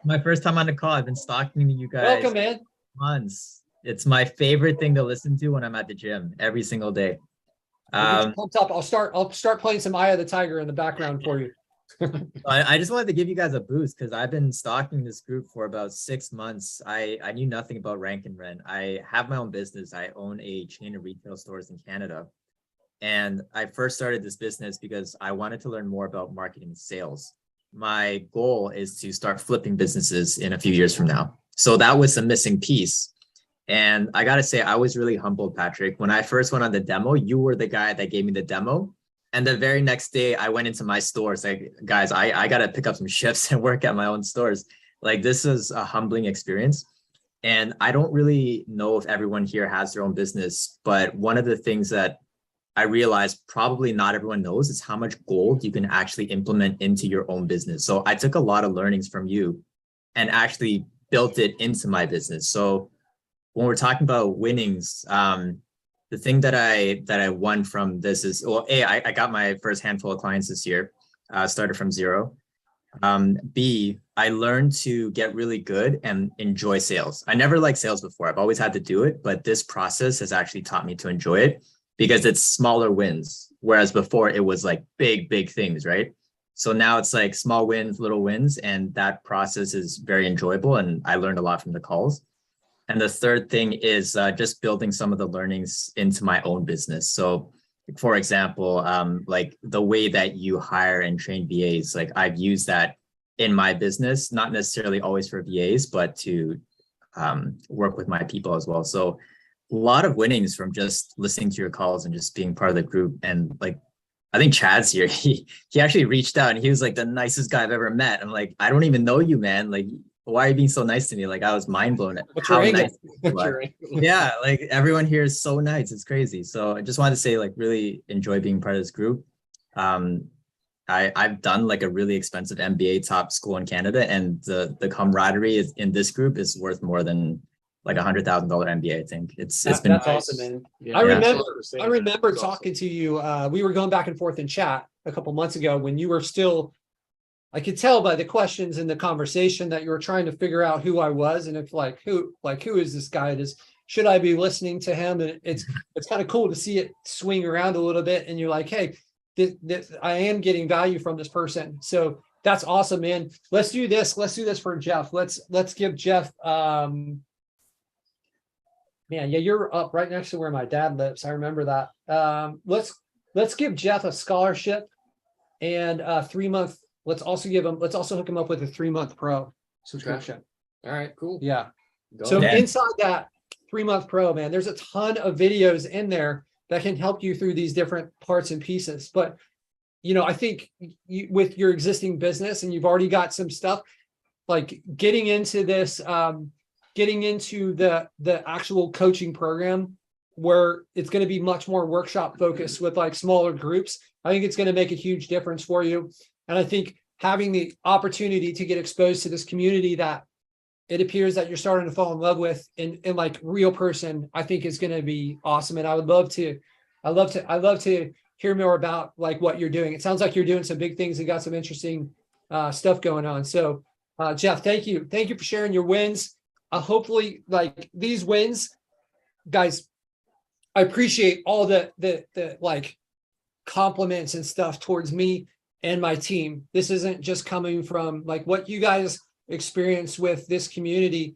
my first time on the call. I've been stalking you guys. Welcome, man. Months. It's my favorite thing to listen to when I'm at the gym every single day. Pumped up. I'll start playing some Eye of the Tiger in the background for you. I just wanted to give you guys a boost because I've been stalking this group for about 6 months. I knew nothing about Rank and Rent. I have my own business. I own a chain of retail stores in Canada. And I first started this business because I wanted to learn more about marketing and sales. My goal is to start flipping businesses in a few years from now. So that was a missing piece. And I got to say, I was really humbled, Patrick. When I first went on the demo, you were the guy that gave me the demo. And the very next day I went into my stores, like, guys, I got to pick up some shifts and work at my own stores. Like, this is a humbling experience. And I don't really know if everyone here has their own business, but one of the things that I realized probably not everyone knows is how much gold you can actually implement into your own business. So I took a lot of learnings from you and actually built it into my business. So when we're talking about winnings, the thing that I won from this is, well, A, I got my first handful of clients this year, started from zero. B, I learned to get really good and enjoy sales. I never liked sales before. I've always had to do it, but this process has actually taught me to enjoy it because it's smaller wins. Whereas before it was like big things, right? So now it's like small wins, little wins, and that process is very enjoyable. And I learned a lot from the calls. And the third thing is just building some of the learnings into my own business. So for example, like the way that you hire and train VAs, like I've used that in my business, not necessarily always for VAs, but to work with my people as well. So a lot of winnings from just listening to your calls and just being part of the group. And like, I think Chad's here. He actually reached out and he was like the nicest guy I've ever met. I'm like, I don't even know you, man. Like, why are you being so nice to me? Like, I was mind blown at how nice you are. Yeah, like everyone here is so nice. It's crazy. So I just wanted to say, like, really enjoy being part of this group. I've done like a really expensive MBA top school in Canada, and the camaraderie in this group is worth more than like $100,000 MBA. I think it's been that's awesome, man. Yeah. I remember talking to you. We were going back and forth in chat a couple months ago when you were still. I could tell by the questions in the conversation that you were trying to figure out who I was, and if who is this guy? Should I be listening to him? And it's kind of cool to see it swing around a little bit, and you're like, hey, I am getting value from this person. So that's awesome, man. Let's do this. Let's do this for Jeff. Let's give Jeff. Man, yeah, you're up right next to where my dad lives. I remember that. Let's give Jeff a scholarship and a 3-month. Let's also hook him up with a 3-month pro subscription. All right, cool. Yeah. Go So ahead. inside that 3-month pro, man, there's a ton of videos in there that can help you through these different parts and pieces. But, I think with your existing business and you've already got some stuff, like getting into this, getting into the actual coaching program where it's going to be much more workshop focused with like smaller groups. I think it's going to make a huge difference for you. And I think having the opportunity to get exposed to this community that it appears that you're starting to fall in love with in like real person, I think is going to be awesome. And I'd love to hear more about like what you're doing. It sounds like you're doing some big things and got some interesting stuff going on. So Jeff, thank you. Thank you for sharing your wins. Hopefully like these wins, guys, I appreciate all the like compliments and stuff towards me and my team. This isn't just coming from like what you guys experience with this community.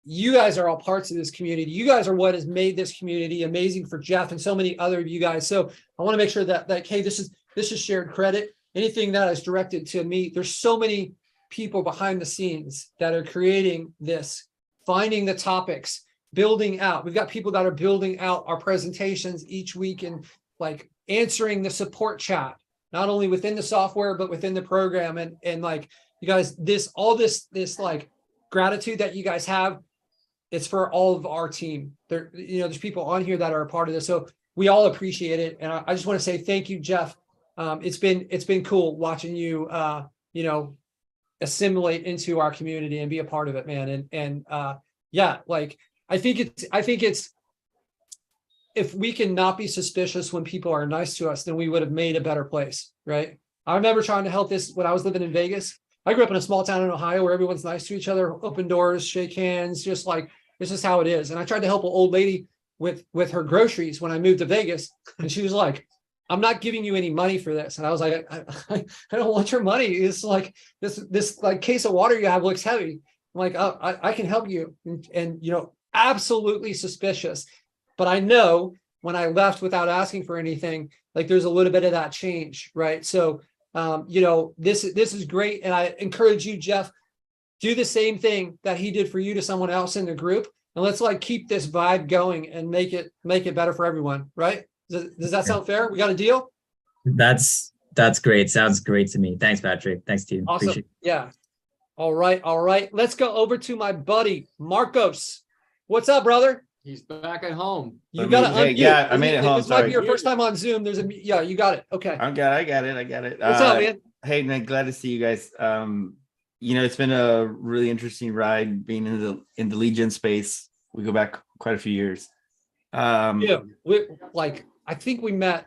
You guys are all parts of this community. You guys are what has made this community amazing for Jeff and so many other of you guys. So I want to make sure that hey, this is shared credit. Anything that is directed to me, there's so many people behind the scenes that are creating this, finding the topics, building out. We've got people that are building out our presentations each week and like answering the support chat, not only within the software, but within the program. And like, you guys, this like gratitude that you guys have, it's for all of our team. There's people on here that are a part of this. So we all appreciate it. And I just want to say thank you, Jeff. It's been cool watching you, assimilate into our community and be a part of it, man. And yeah, like, I think it's, if we can not be suspicious when people are nice to us, then we would have made a better place, right? I remember trying to help this when I was living in Vegas. I grew up in a small town in Ohio where everyone's nice to each other, open doors, shake hands, just like, this is how it is. And I tried to help an old lady with her groceries when I moved to Vegas. And she was like, I'm not giving you any money for this. And I was like, I don't want your money. It's like this like case of water you have looks heavy. I'm like, oh, I can help you. And absolutely suspicious. But I know when I left without asking for anything, like there's a little bit of that change, right? So, this is great. And I encourage you, Jeff, do the same thing that he did for you to someone else in the group. And let's like keep this vibe going and make it better for everyone, right? Does that sound fair? We got a deal? That's great. Sounds great to me. Thanks, Patrick. Thanks, team. Awesome. Appreciate it. Yeah. All right. Let's go over to my buddy, Marcos. What's up, brother? He's back at home. You got to unmute. Yeah, I made it home. This might be your first time on Zoom. Yeah, you got it. Okay. I got it. What's up, man? Hey, man, glad to see you guys. It's been a really interesting ride being in the lead gen space. We go back quite a few years. Yeah, I think we met.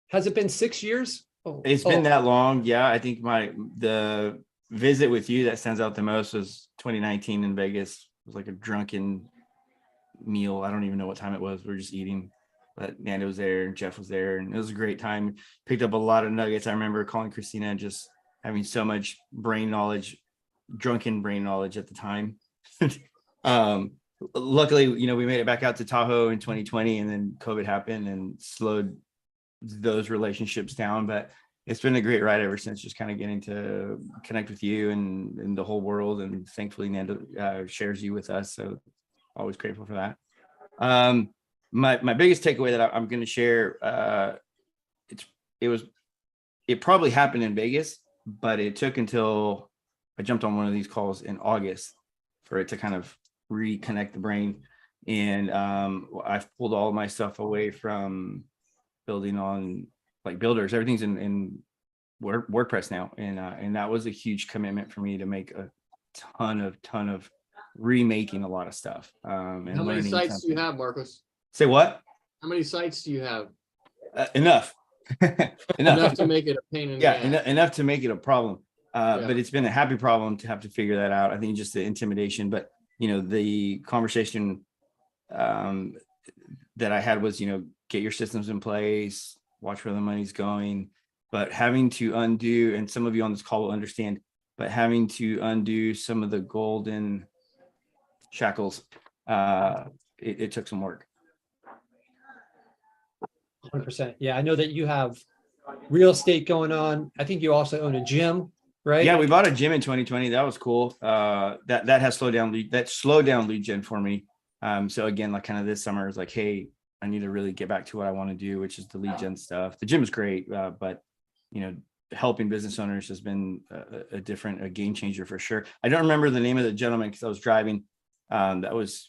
Has it been 6 years? It's been that long. Yeah, I think the visit with you that stands out the most was 2019 in Vegas. It was like a drunken meal. I don't even know what time it was. We were just eating, but Nando was there and Jeff was there, and it was a great time. Picked up a lot of nuggets. I remember calling Christina and just having so much drunken brain knowledge at the time. Luckily, we made it back out to Tahoe in 2020, and then COVID happened and slowed those relationships down. But it's been a great ride ever since, just kind of getting to connect with you and the whole world. And thankfully, Nando shares you with us. So always grateful for that. My biggest takeaway that I'm going to share, it probably happened in Vegas, but it took until I jumped on one of these calls in August for it to kind of reconnect the brain. And I've pulled all my stuff away from building on like builders. Everything's in WordPress now. And that was a huge commitment for me to make a ton of remaking a lot of stuff. And how many sites do you have, Marcos? Say what? How many sites do you have? Enough. Enough to make it a pain in the ass. Enough to make it a problem. But it's been a happy problem to have to figure that out. I think just the intimidation, but the conversation that I had was, get your systems in place, watch where the money's going, but having to undo, and some of you on this call will understand, but having to undo some of the golden shackles it took some work. 100%. Yeah, I know that you have real estate going on. I think you also own a gym, right? Yeah, we bought a gym in 2020. That was cool. That has slowed down lead gen for me. So again, like kind of this summer is like, hey, I need to really get back to what I want to do, which is the lead gen stuff. The gym is great, but you know, helping business owners has been a game changer for sure. I don't remember the name of the gentleman because I was driving. That was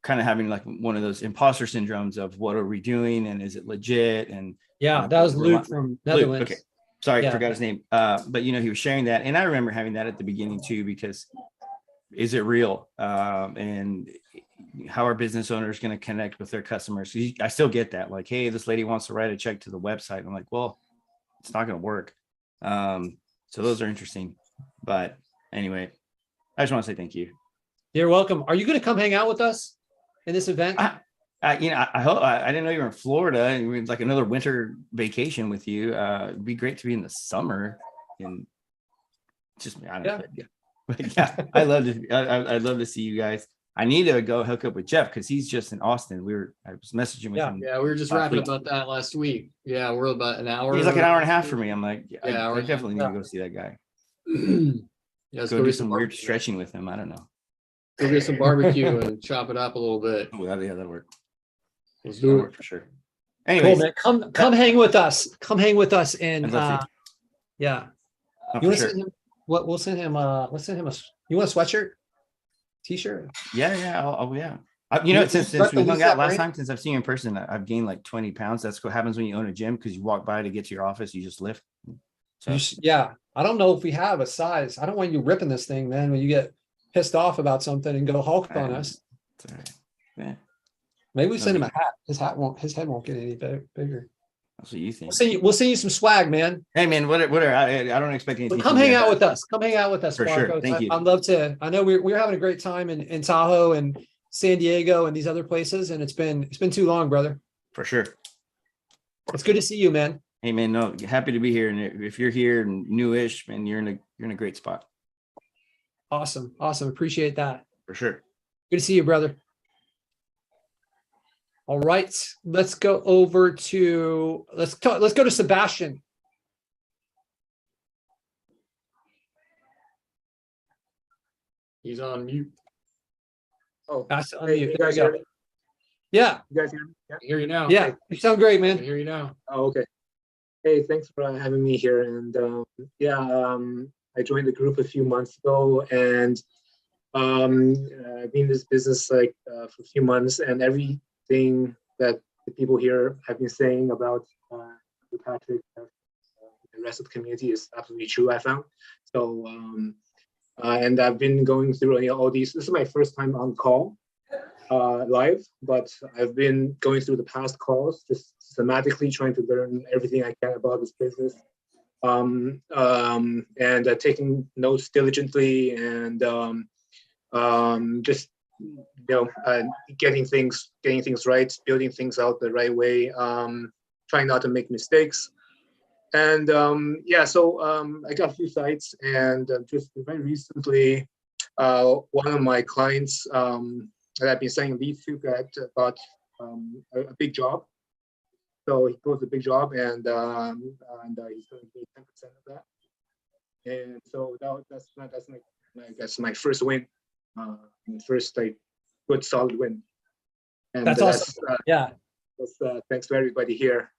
kind of having like one of those imposter syndromes of what are we doing and is it legit? And yeah, that was Luke from Netherlands. Okay, sorry, yeah. I forgot his name. But you know, he was sharing that, and I remember having that at the beginning too, because is it real? And how are business owners going to connect with their customers? I still get that, like, hey, this lady wants to write a check to the website. I'm like, well, it's not going to work. So those are interesting. But anyway, I just want to say thank you. You're welcome. Are you going to come hang out with us in this event? You know, I hope. I didn't know you were in Florida, and we like another winter vacation with you. It'd be great to be in the summer, and just I don't know. But yeah, I'd love to see you guys. I need to go hook up with Jeff because he's just in Austin. I was messaging with him. Yeah, we were just rapping about that last week. Yeah, we're about an hour. He's like an hour and a half for me. I'm like, yeah, I definitely need to go see that guy. Yeah, go do some weird stretching with him. I don't know. Go get some barbecue and chop it up a little bit. Oh, that'll work. Let's do it for sure. Anyways, cool, man. Come hang with us. Come hang with us, and yeah. Oh, you want to send him? What we'll send him? Let's send him a. You want a sweatshirt? T-shirt? Yeah. Yeah. You know, since we hung out last time, since I've seen you in person, I've gained like 20 pounds. That's what happens when you own a gym because you walk by to get to your office, you just lift. So yeah, I don't know if we have a size. I don't want you ripping this thing, man. When you get pissed off about something and go Hulk on us. All right. Yeah. Maybe we send him a hat. His head won't get any bigger. That's what you think. We'll send you some swag, man. Hey, man, whatever. I don't expect anything. Come hang out with us. Come hang out with us. For sure. Thank you. I'd love to. I know we're having a great time in Tahoe and San Diego and these other places, and it's been too long, brother. For sure. It's good to see you, man. Hey, man, no, happy to be here. And if you're here and newish, man, you're in a great spot. Awesome. Appreciate that. For sure. Good to see you, brother. All right, let's go over to let's go to Sebastian. He's on mute. Oh, that's on hey, mute. you guys hear me? Yeah. You guys hear me? I hear you now. Yeah, you sound great, man. I hear you now. Oh, okay. Hey, thanks for having me here. And I joined the group a few months ago, and I've been in this business for a few months, and everything that the people here have been saying about Patrick, the rest of the community is absolutely true, I found. So, and I've been going through all these. This is my first time on call live, but I've been going through the past calls, just systematically trying to learn everything I can about this business, and taking notes diligently, and just getting things right, building things out the right way, trying not to make mistakes. And I got a few sites, and just very recently, one of my clients that I've been sending leads to got a big job. So he closed a big job, and he's going to pay 10% of that. And so that's my first win, first good solid win. And that's awesome. That's thanks to everybody here.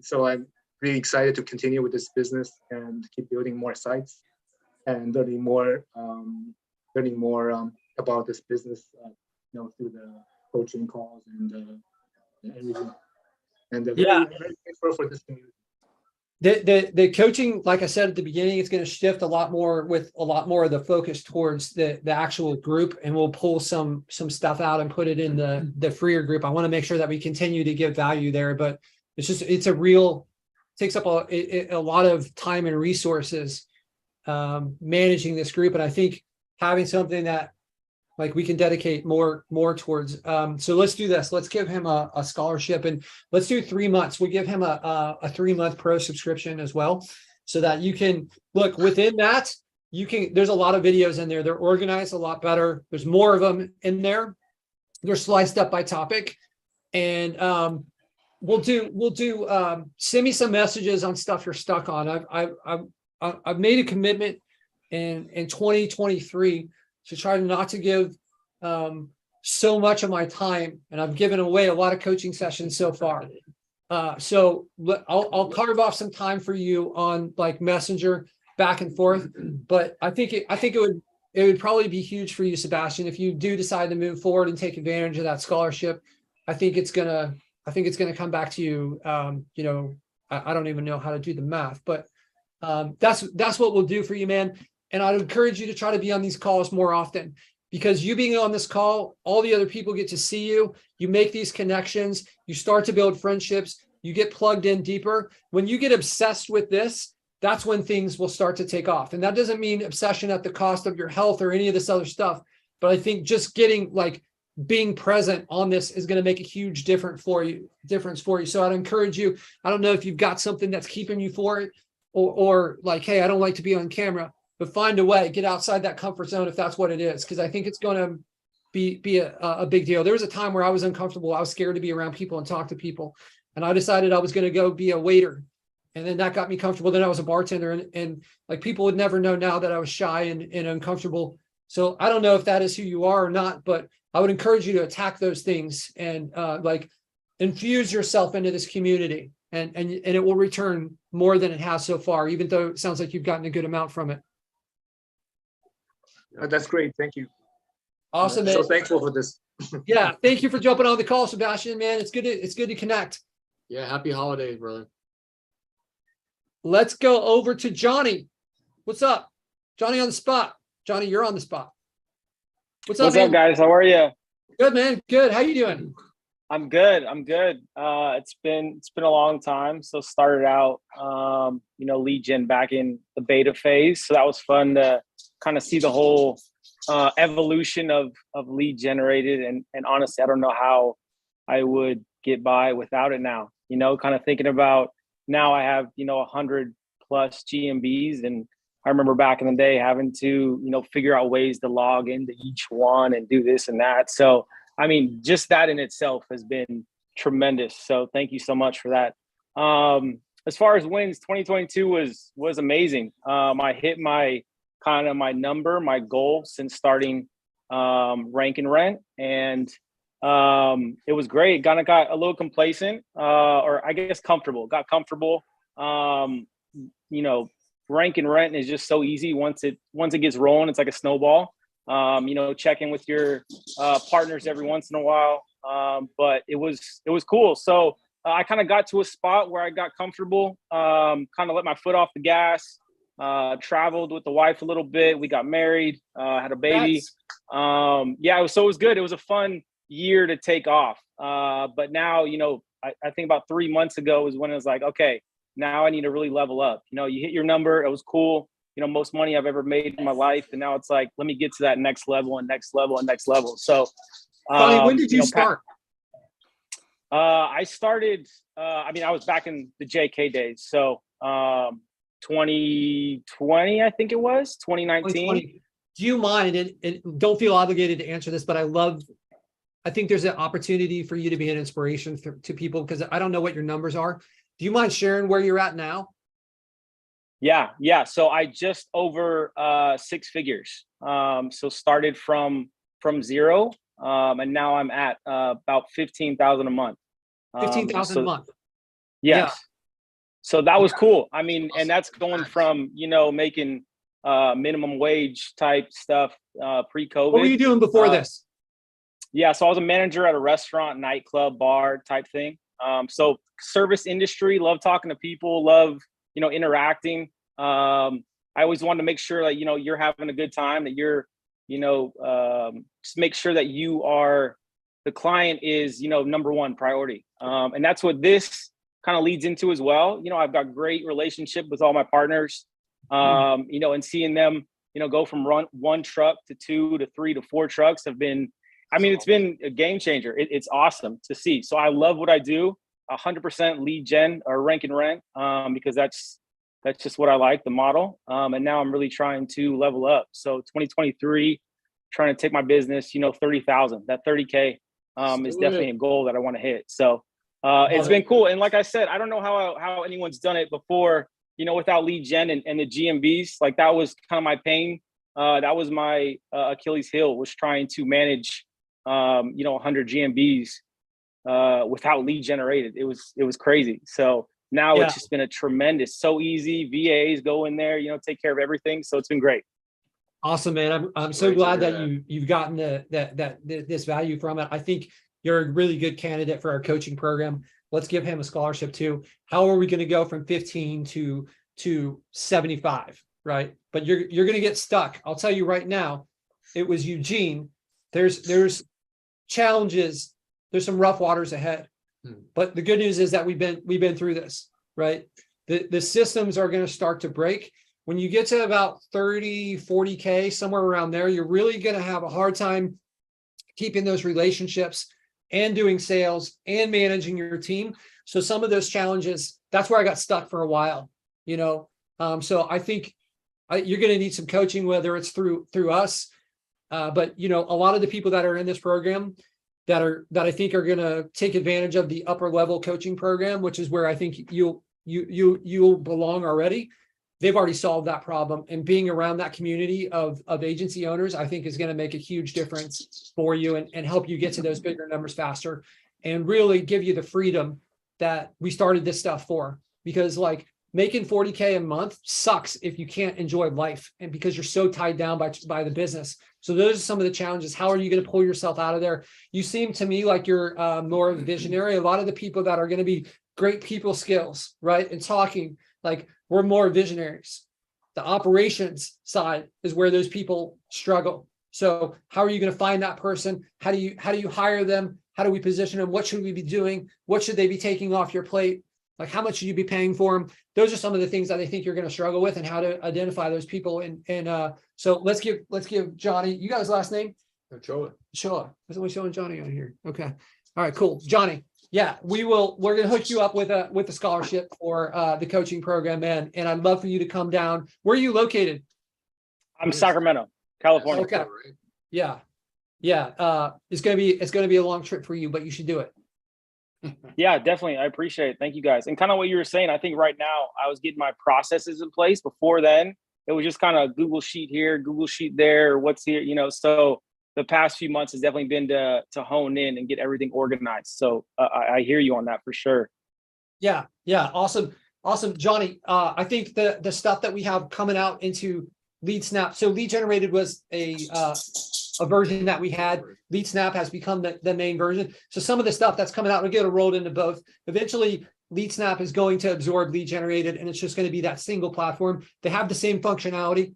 So I'm really excited to continue with this business and keep building more sites and learning more about this business, through the coaching calls and everything. And very grateful for this community. The coaching, like I said at the beginning, it's going to shift a lot more of the focus towards the actual group, and we'll pull some stuff out and put it in the freer group. I want to make sure that we continue to give value there, but it takes up a lot of time and resources managing this group, and I think having something that like we can dedicate more towards. So let's do this. Let's give him a scholarship, and let's do 3 months. We'll give him a 3-month pro subscription as well, so that you can look within that. there's a lot of videos in there. They're organized a lot better. There's more of them in there. They're sliced up by topic. And send me some messages on stuff you're stuck on. I've made a commitment in 2023 to try not to give so much of my time, and I've given away a lot of coaching sessions so far. So I'll carve off some time for you on like Messenger back and forth. But I think it would probably be huge for you, Sebastian, if you do decide to move forward and take advantage of that scholarship. I think it's gonna come back to you. You know, I don't even know how to do the math, but that's what we'll do for you, man. And I'd encourage you to try to be on these calls more often, because you being on this call, all the other people get to see you. You make these connections. You start to build friendships. You get plugged in deeper. When you get obsessed with this, that's when things will start to take off. And that doesn't mean obsession at the cost of your health or any of this other stuff. But I think just being present on this is going to make a huge difference for you. So I'd encourage you. I don't know if you've got something that's keeping you for it, or like, hey, I don't like to be on camera, but find a way, get outside that comfort zone if that's what it is. Because I think it's going to be a big deal. There was a time where I was uncomfortable. I was scared to be around people and talk to people. And I decided I was going to go be a waiter. And then that got me comfortable. Then I was a bartender, and like people would never know now that I was shy and uncomfortable. So I don't know if that is who you are or not, but I would encourage you to attack those things and like infuse yourself into this community, and it will return more than it has so far, even though it sounds like you've gotten a good amount from it. That's great. Thank you. Awesome, man. So thankful for this. Yeah. Thank you for jumping on the call, Sebastian, man. It's good to connect. Yeah. Happy holidays, brother. Let's go over to Johnny. What's up? Johnny on the spot. Johnny, you're on the spot. What's up, man? Guys? How are you? Good, man. Good. How you doing? I'm good. It's been a long time. So started out, lead gen back in the beta phase. So that was fun to kind of see the whole evolution of lead generated. And honestly, I don't know how I would get by without it now. Kind of thinking about now I have 100 plus GMBs, and I remember back in the day having to, figure out ways to log into each one and do this and that. So, I mean, just that in itself has been tremendous. So thank you so much for that. As far as wins, 2022 was amazing. I hit my goal since starting Rank and Rent, and it was great. Kind of got a little complacent, or I guess comfortable. Got comfortable. Rank and Rent is just so easy once it gets rolling. It's like a snowball. Check in with your partners every once in a while. But it was cool. So I kind of got to a spot where I got comfortable. Kind of let my foot off the gas. Traveled with the wife a little bit. We got married. Had a baby. It was good. It was a fun year to take off. But now, I think about 3 months ago is when it was like, okay, now I need to really level up. You hit your number. It was cool. Most money I've ever made in my life. And now it's like, let me get to that next level and next level and next level. So, when did you start? I started, I was back in the JK days. So, 2020, I think it was 2019. Do you mind, and don't feel obligated to answer this, but I think there's an opportunity for you to be an inspiration to people, because I don't know what your numbers are. Do you mind sharing where you're at now? Yeah. So I just over 6 figures. So started from zero, and now I'm at about 15,000 a month. 15,000 a month. Yes. Yeah. So that was cool. And that's going from making minimum wage type stuff pre-COVID. What were you doing before this? Yeah, so I was a manager at a restaurant, nightclub, bar type thing. So service industry, love talking to people, love interacting. I always wanted to make sure that you're having a good time, that you're just make sure that the client is number one priority. And that's what this kind of leads into as well. I've got great relationship with all my partners, and seeing them go from one truck to 2 to 3 to 4 trucks it's been a game changer. It's awesome to see. So I love what I do. 100% lead gen or Rank and Rent, because that's That's just what I like, the model. And now I'm really trying to level up. So 2023, trying to take my business, 30,000, that 30K is definitely a goal that I want to hit. So it's been cool. And like I said, I don't know how anyone's done it before, without lead gen and the GMBs. Like that was kind of my pain. That was my Achilles heel, was trying to manage, 100 GMBs without lead generated. It was crazy. So now it's just been a tremendous, so easy. VAs go in there, take care of everything. So it's been great. Awesome, man. I'm so glad that you've gotten this value from it. I think you're a really good candidate for our coaching program. Let's give him a scholarship too. How are we going to go from 15 to 75, right? But you're going to get stuck. I'll tell you right now, it was Eugene. There's challenges. There's some rough waters ahead. But the good news is that we've been through this, right? The systems are going to start to break. When you get to about 30, 40K, somewhere around there, you're really going to have a hard time keeping those relationships and doing sales and managing your team. So some of those challenges, that's where I got stuck for a while, So I think you're going to need some coaching, whether it's through us. But, a lot of the people that are in this program that I think are going to take advantage of the upper level coaching program, which is where I think you'll belong already. They've already solved that problem, and being around that community of agency owners, I think is going to make a huge difference for you and help you get to those bigger numbers faster and really give you the freedom that we started this stuff for. Because like making 40K a month sucks if you can't enjoy life, and because you're so tied down by the business. So those are some of the challenges. How are you going to pull yourself out of there? You seem to me like you're more of a visionary. A lot of the people that are going to be great people skills, right? And talking, like, we're more visionaries. The operations side is where those people struggle. So how are you going to find that person? How do you hire them? How do we position them? What should we be doing? What should they be taking off your plate? Like, how much should you be paying for them? Those are some of the things that I think you're going to struggle with, and how to identify those people. And so let's give Johnny, you got his last name? Ochoa. There's only showing Johnny on here. Okay. All right, cool. Johnny. Yeah, we're going to hook you up with a scholarship for the coaching program, man. And I'd love for you to come down. Where are you located? I'm Sacramento, California. Okay. Yeah. It's going to be a long trip for you, but you should do it. Yeah, definitely. I appreciate it. Thank you guys. And kind of what you were saying, I think right now I was getting my processes in place. Before then, it was just kind of Google Sheet here, Google Sheet there, what's here, So the past few months has definitely been to hone in and get everything organized. So I hear you on that for sure. Yeah. Awesome. Johnny, I think the stuff that we have coming out into LeadSnap. So Lead Generated was a version that we had. LeadSnap has become the main version. So some of the stuff that's coming out, we'll get it rolled into both. Eventually, LeadSnap is going to absorb Lead Generated, and it's just going to be that single platform. They have the same functionality,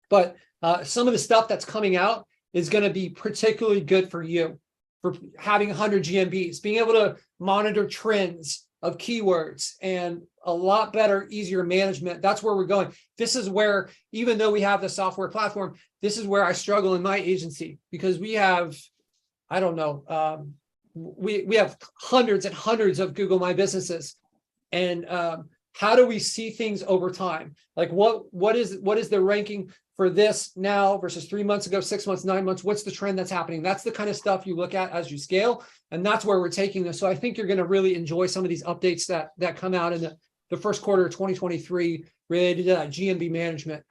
but some of the stuff that's coming out is going to be particularly good for you, for having 100 GMBs, being able to monitor trends of keywords, and a lot better, easier management. That's where we're going. This is where, even though we have the software platform, this is where I struggle in my agency, because we have, I don't know, we have hundreds and hundreds of Google My Businesses. And how do we see things over time? Like what is the ranking for this now versus 3 months ago, 6 months, 9 months? What's the trend that's happening? That's the kind of stuff you look at as you scale. And that's where we're taking this. So I think you're going to really enjoy some of these updates that come out in the first quarter of 2023 related to that GMB management.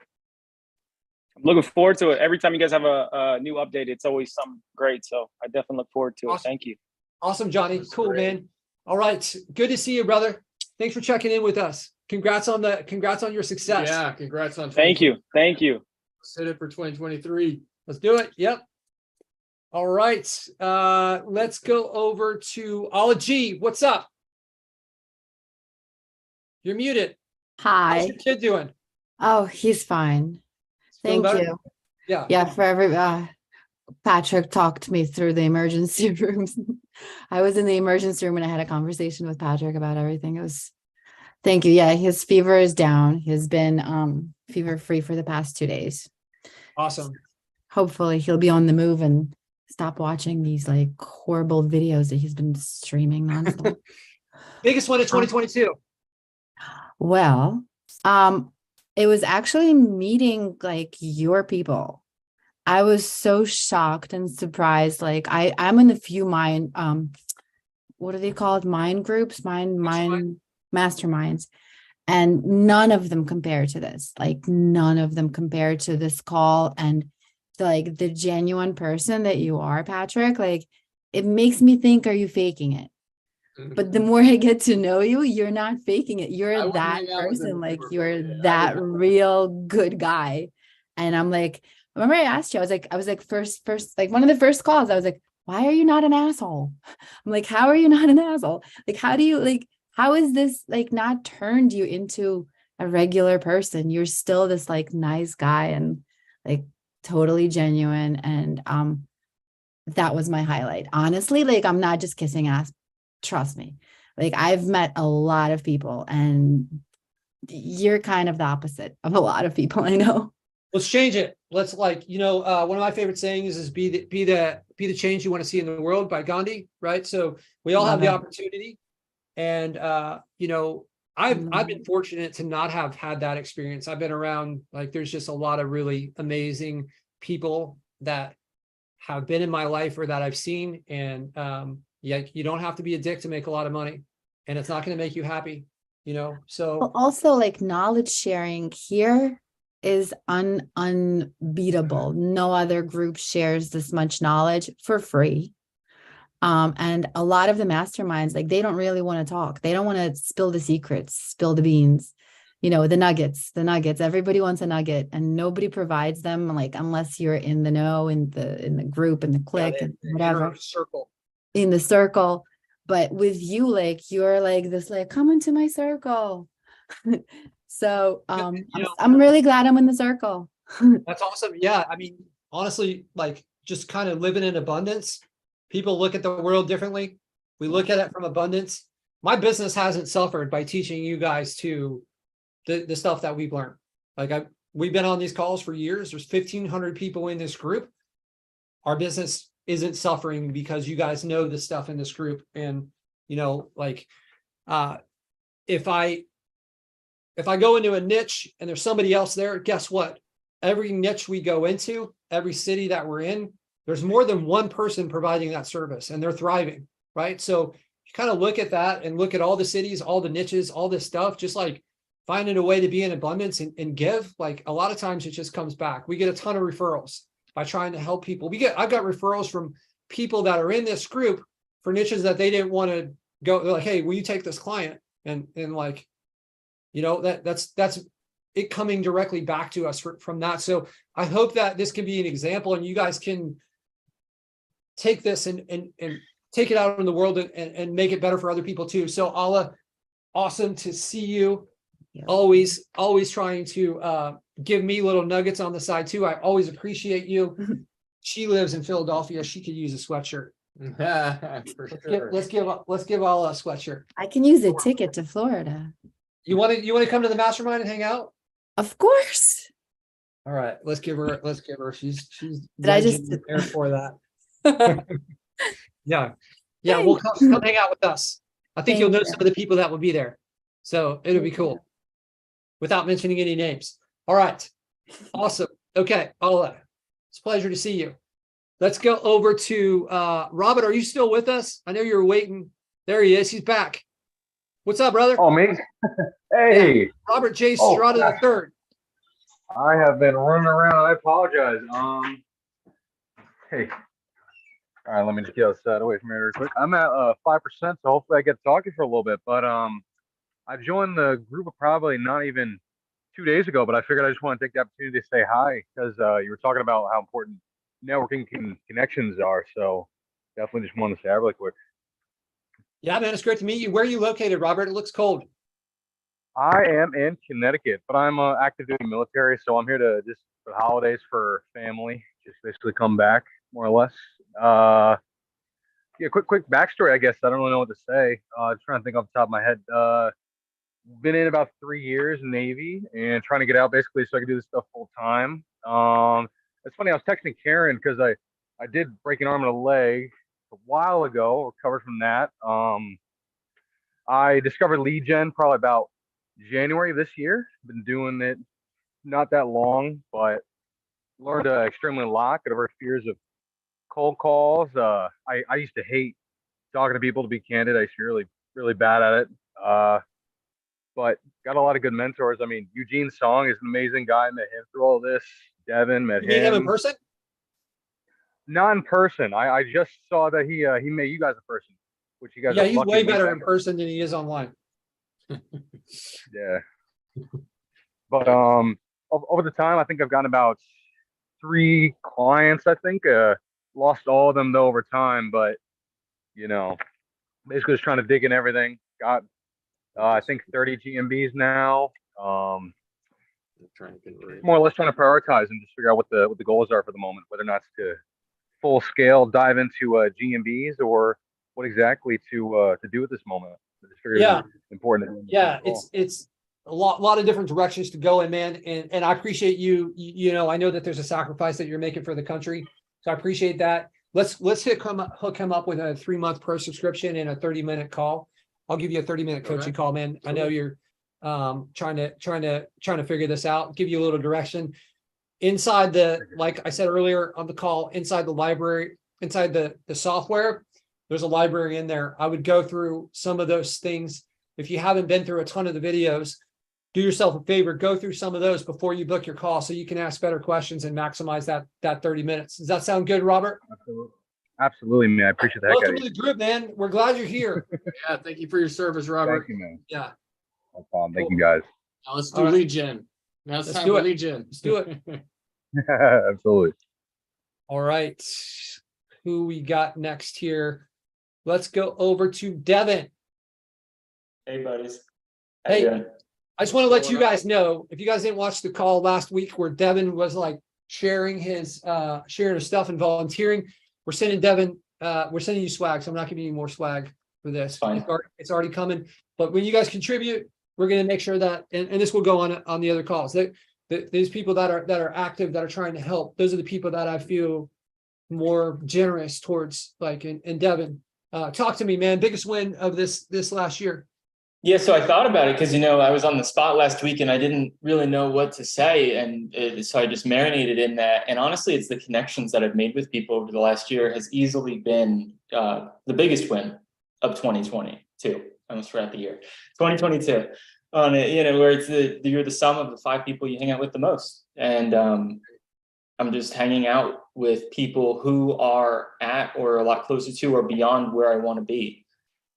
I'm looking forward to it. Every time you guys have a new update, it's always something great. So I definitely look forward to it. Thank you. Awesome, Johnny. Cool, man. All right. Good to see you, brother. Thanks for checking in with us. Congrats on your success. Yeah, congrats on. Thank you. Let's hit it for 2023. Let's do it. Yep. All right. Let's go over to Ala G. What's up? You're muted. Hi. How's your kid doing? Oh, he's fine. Feeling Thank better? you. Yeah. Yeah, Patrick talked me through the emergency rooms. I was in the emergency room and I had a conversation with Patrick about everything. Thank you. Yeah, his fever is down. He's been fever-free for the past 2 days. Awesome. Hopefully he'll be on the move and stop watching these like horrible videos that he's been streaming nonstop. Biggest one of 2022. Well, It was actually meeting like your people. I was so shocked and surprised. Like I'm in a few mind what are they called? Mind groups, mind masterminds. And none of them compare to this. Like none of them compare to this call and the genuine person that you are, Patrick. Like it makes me think, are you faking it? But the more I get to know you, you're not faking it. You're that person. Like you're that real good guy. And I'm like, remember I asked you, I was like, first, like one of the first calls, I was like, why are you not an asshole? I'm like, how are you not an asshole? Like, how is this like not turned you into a regular person? You're still this like nice guy and like totally genuine. And that was my highlight. Honestly, like I'm not just kissing ass. Trust me. Like I've met a lot of people and you're kind of the opposite of a lot of people I know. Let's change it. Let's one of my favorite sayings is be the change you want to see in the world by Gandhi, right? So we all have the opportunity. And I've been fortunate to not have had that experience. I've been around, like, there's just a lot of really amazing people that have been in my life or that I've seen. And you don't have to be a dick to make a lot of money, and it's not going to make you happy, so. Well, also like knowledge sharing here is unbeatable. No other group shares this much knowledge for free. And a lot of the masterminds, like they don't really want to talk. They don't want to spill the secrets, spill the beans, the nuggets. Everybody wants a nugget and nobody provides them, like, unless you're in the know, in the group, in the clique, and whatever. In the circle. But with you, like, you're like this, like, come into my circle. So I'm really glad I'm in the circle. That's awesome. Yeah. I mean, honestly, like just kind of living in abundance. People look at the world differently. We look at it from abundance. My business hasn't suffered by teaching you guys to the stuff that we've learned. Like we've been on these calls for years. There's 1,500 people in this group. Our business isn't suffering because you guys know the stuff in this group. And, if I go into a niche and there's somebody else there, guess what? Every niche we go into, every city that we're in, there's more than one person providing that service and they're thriving, right? So you kind of look at that and look at all the cities, all the niches, all this stuff, just like finding a way to be in abundance and give. Like a lot of times it just comes back. We get a ton of referrals by trying to help people. I've got referrals from people that are in this group for niches that they didn't want to go. They're like, hey, will you take this client? And like, that's it coming directly back to us from that. So I hope that this can be an example and you guys can take this and take it out in the world and make it better for other people too. So Ala, awesome to see you. Yeah. Always trying to give me little nuggets on the side too. I always appreciate you. She lives in Philadelphia. She could use a sweatshirt. For sure. Let's give Ala a sweatshirt. I can use a ticket to Florida. You want to come to the mastermind and hang out? Of course. All right, let's give her. She's Did I just there for that? Yeah. We'll come hang out with us. I think you'll know some of the people that will be there, so it'll be cool. Without mentioning any names. All right, awesome. Okay, Ala, it's a pleasure to see you. Let's go over to Robert. Are you still with us? I know you were waiting. There he is. He's back. What's up, brother? Oh, me? Hey. Yeah. Robert J. Strada III. I have been running around. I apologize. Hey. All right, let me just get outside away from here real quick. I'm at 5%, so hopefully I get to talk to you for a little bit. But I joined the group probably not even 2 days ago, but I figured I just want to take the opportunity to say hi because you were talking about how important networking connections are. So definitely just wanted to say that really quick. Yeah, man, it's great to meet you. Where are you located, Robert? It looks cold. I am in Connecticut, but I'm active duty military, so I'm here to just for the holidays for family, just basically come back more or less. Yeah, quick backstory, I guess. I don't really know what to say. Trying to think off the top of my head. Been in about 3 years Navy and trying to get out basically so I can do this stuff full time. It's funny, I was texting Karen because I did break an arm and a leg a while ago, recovered from that. I discovered lead gen probably about January this year. Been doing it not that long, but learned extremely a lot. Got over fears of cold calls. I used to hate talking to people, to be candid. I used to be really bad at it. But got a lot of good mentors. I mean, Eugene Song is an amazing guy. Met him through all this. Devin met You meet him in him. person? Not in person. I just saw that he made you guys a person, which you guys Yeah, are he's lucky way to meet better that in guy. person than he is online. Yeah. But over the time, I think I've gotten about 3 clients. I think lost all of them though over time, but basically just trying to dig in everything. Got I think 30 GMBs now. More or less trying to prioritize and just figure out what the goals are for the moment, whether or not it's to full scale dive into GMBs or what exactly to do at this moment. I just figured Yeah. it was important. Yeah, it's a lot of different directions to go in, man. And I appreciate you. I know that there's a sacrifice that you're making for the country. So I appreciate that. Let's hook him up with a 3-month pro subscription and a 30-minute call. I'll give you a 30-minute coaching call, man. I know you're trying to figure this out, give you a little direction. Inside like I said earlier on the call, inside the library, inside the software, there's a library in there. I would go through some of those things. If you haven't been through a ton of the videos, do yourself a favor, go through some of those before you book your call so you can ask better questions and maximize that 30 minutes. Does that sound good, Robert? Absolutely, man. I appreciate that. Welcome to the group, man. We're glad you're here. Yeah, thank you for your service, Robert. Thank you, man. Yeah. No problem. Thank you, guys. Now let's do All right. lead gen. Now it's Let's time do for it. lead gen. Let's do it. Absolutely. All right. Who we got next here? Let's go over to Devin. Hey, buddies. How you Hey, doing? I just want to let you guys know, if you guys didn't watch the call last week where Devin was like sharing his stuff and volunteering, we're sending Devin, we're sending you swag. So I'm not giving you more swag for this. Fine. It's already coming. But when you guys contribute, we're going to make sure that, and this will go on the other calls, that these people that are active, that are trying to help, those are the people that I feel more generous towards, like, and Devin, talk to me, man. Biggest win of this last year. Yeah, so I thought about it because, I was on the spot last week and I didn't really know what to say. So I just marinated in that. And honestly, it's the connections that I've made with people over the last year has easily been the biggest win of 2022. I almost forgot the year. 2022. On it, where it's you're the sum of the 5 people you hang out with the most. And I'm just hanging out with people who are at or a lot closer to or beyond where I want to be,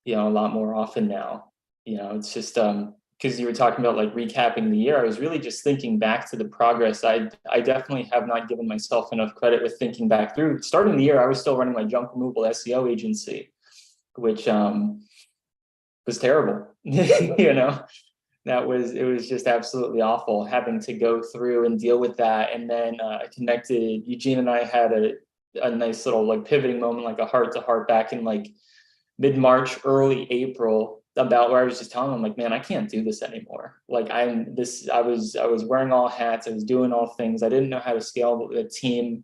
a lot more often now. It's just because you were talking about like recapping the year, I was really just thinking back to the progress. I definitely have not given myself enough credit with thinking back through. Starting the year, I was still running my junk removal SEO agency, which was terrible. It was just absolutely awful having to go through and deal with that. And then connected, Eugene and I had a nice little like pivoting moment, like a heart to heart back in like mid-March, early April, about where I was just telling him, like, man, I can't do this anymore. Like I was wearing all hats. I was doing all things. I didn't know how to scale the team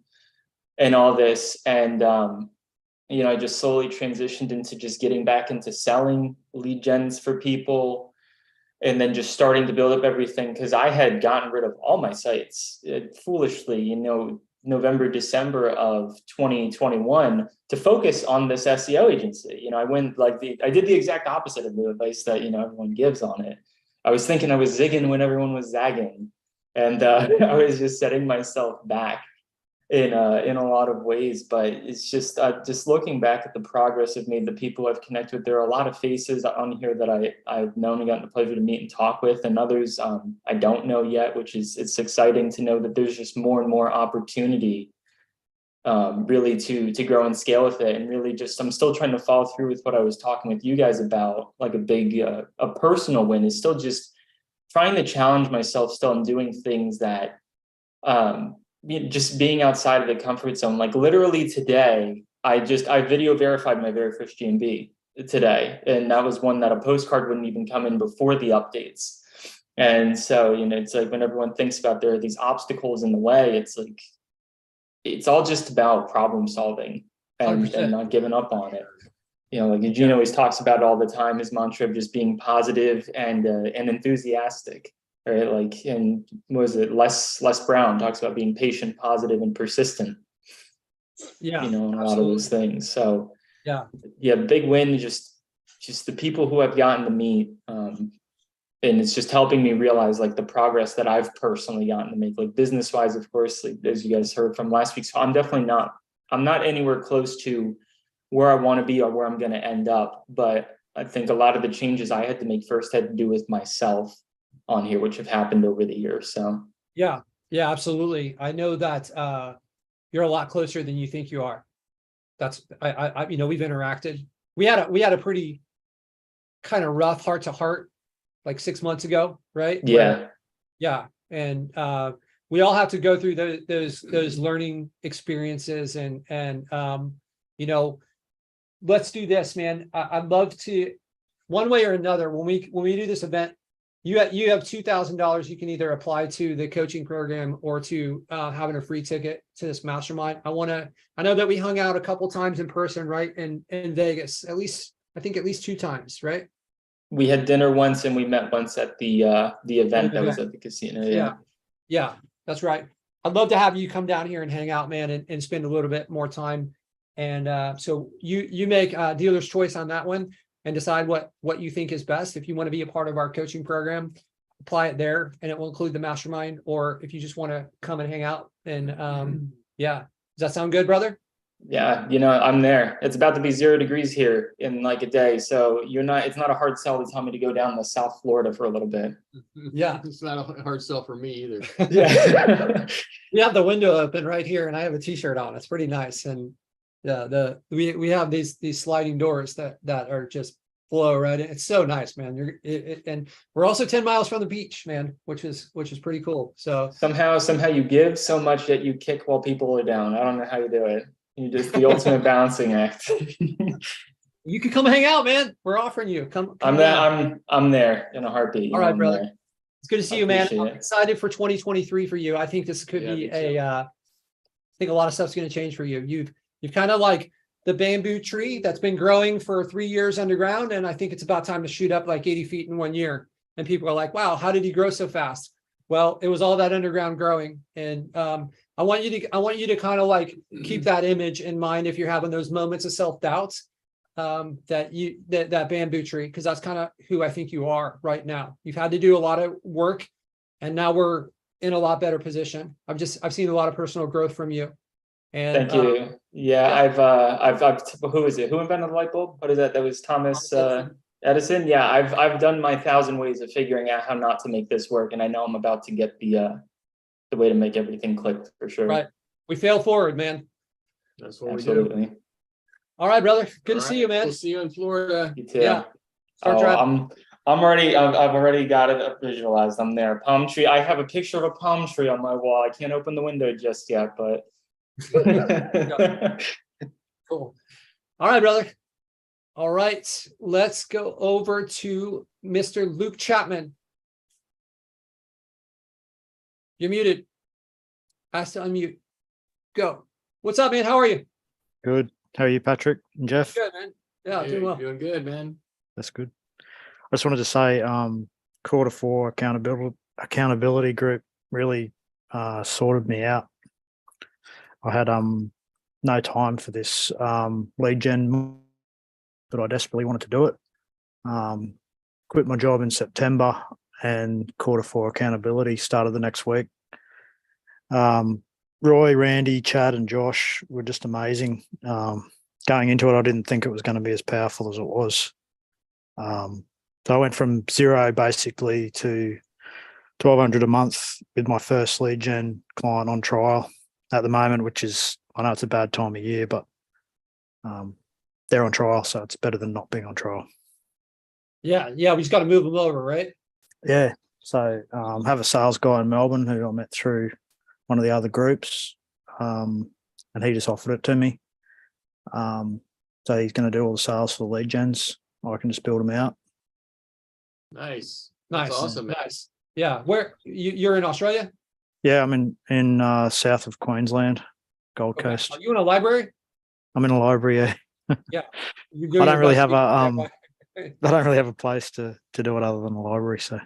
and all this. And, I just slowly transitioned into just getting back into selling lead gens for people and then just starting to build up everything. Cause I had gotten rid of all my sites foolishly, November, December of 2021 to focus on this SEO agency. I did the exact opposite of the advice that, everyone gives on it. I was thinking I was zigging when everyone was zagging. And I was just setting myself back in a lot of ways, but it's just looking back at the progress I've made, the people I've connected with. There are a lot of faces on here that I've known and gotten the pleasure to meet and talk with, and others I don't know yet, it's exciting to know that there's just more and more opportunity really to grow and scale with it. And really I'm still trying to follow through with what I was talking with you guys about, like a big a personal win is still just trying to challenge myself still and doing things that just being outside of the comfort zone. Like literally today, I video verified my very first GMB today. And that was one that a postcard wouldn't even come in before the updates. And so, it's like when everyone thinks about there are these obstacles in the way, it's like, it's all just about problem solving and not giving up on it. you know, like Eugene always talks about all the time, his mantra of just being positive and enthusiastic, right? Like, and what was it? Les Brown talks about being patient, positive, and persistent. Yeah, you know, and a lot of those things. So yeah, big win. Just the people who I've gotten to meet, and it's just helping me realize like the progress that I've personally gotten to make, like business wise, of course, like as you guys heard from last week. So I'm not anywhere close to where I want to be or where I'm going to end up. But I think a lot of the changes I had to make first had to do with myself on here, which have happened over the years. So yeah, absolutely. I know that you're a lot closer than you think you are. That's I you know, we've interacted. We had a pretty kind of rough heart to heart like 6 months ago, right? Yeah. And we all have to go through those learning experiences and you know, let's do this, man. I'd love to, one way or another, when we do this event, you have $2,000 you can either apply to the coaching program or to having a free ticket to this mastermind. I know that we hung out a couple times in person, right? In Vegas, I think at least 2 times, right? we had dinner once and we met once at the event that was at the casino. Yeah, that's right. I'd love to have you come down here and hang out, man, and spend a little bit more time. And so you make dealer's choice on that one and decide what you think is best. If you want to be a part of our coaching program, apply it there, and it will include the mastermind. Or if you just want to come and hang out, and yeah, does that sound good, brother? Yeah, you know, I'm there. It's about to be 0 degrees here in like a day. So it's not a hard sell to tell me to go down to South Florida for a little bit. Yeah. It's not a hard sell for me either. Yeah. We have the window open right here and I have a t-shirt on. It's pretty nice. And yeah, we have these sliding doors that are just flow right in. It's so nice, man. And we're also 10 miles from the beach, man, which is pretty cool. So somehow you give so much that you kick while people are down. I don't know how you do it. You just the ultimate balancing act. You can come hang out, man. We're offering you. Come I'm there in a heartbeat. All right, brother. There. It's good to see you, man. I'm excited for 2023 for you. I think this could be I think a lot of stuff's going to change for you. You've kind of like the bamboo tree that's been growing for 3 years underground. And I think it's about time to shoot up like 80 feet in 1 year. And people are like, wow, how did he grow so fast? Well, it was all that underground growing. And I want you to kind of like keep that image in mind if you're having those moments of self-doubts, that bamboo tree, because that's kind of who I think you are right now. You've had to do a lot of work and now we're in a lot better position. I've seen a lot of personal growth from you. And thank you. I've who is it? Who invented the light bulb? What is that? That was Thomas Edison. Yeah, I've done my 1,000 ways of figuring out how not to make this work, and I know I'm about to get the way to make everything click for sure. Right. We fail forward, man. That's what Absolutely. we do. All right, brother. Good to see you, man. We'll see you in Florida. You too. Yeah. I've already got it visualized. I'm there. Palm tree. I have a picture of a palm tree on my wall. I can't open the window just yet, but cool. All right, brother. All right, let's go over to Mr. Luke Chapman. You're muted. Ask to unmute. Go. What's up, man? How are you? Good. How are you, Patrick and Jeff? Good, man. Yeah, doing well. Doing good, man. That's good. I just wanted to say, Q4 accountability group really sorted me out. I had no time for this lead gen, but I desperately wanted to do it. Quit my job in September, and Q4 accountability started the next week. Roy, Randy, Chad, and Josh were just amazing. Going into it, I didn't think it was going to be as powerful as it was. So I went from 0 basically to $1,200 a month with my first lead gen client on trial at the moment, which is, I know it's a bad time of year, but they're on trial, so it's better than not being on trial. Yeah, we just got to move them over, right? Yeah. So have a sales guy in Melbourne who I met through one of the other groups, and he just offered it to me. So he's going to do all the sales for the lead gens. I can just build them out. Nice. Nice. That's awesome. Nice. Yeah. Where you're in Australia? Yeah, I'm in south of Queensland, Gold Okay. Coast. Are you in a library? I'm in a library. Yeah. Yeah. You I go don't your really best have to a get I don't really have a place to do it other than the library. So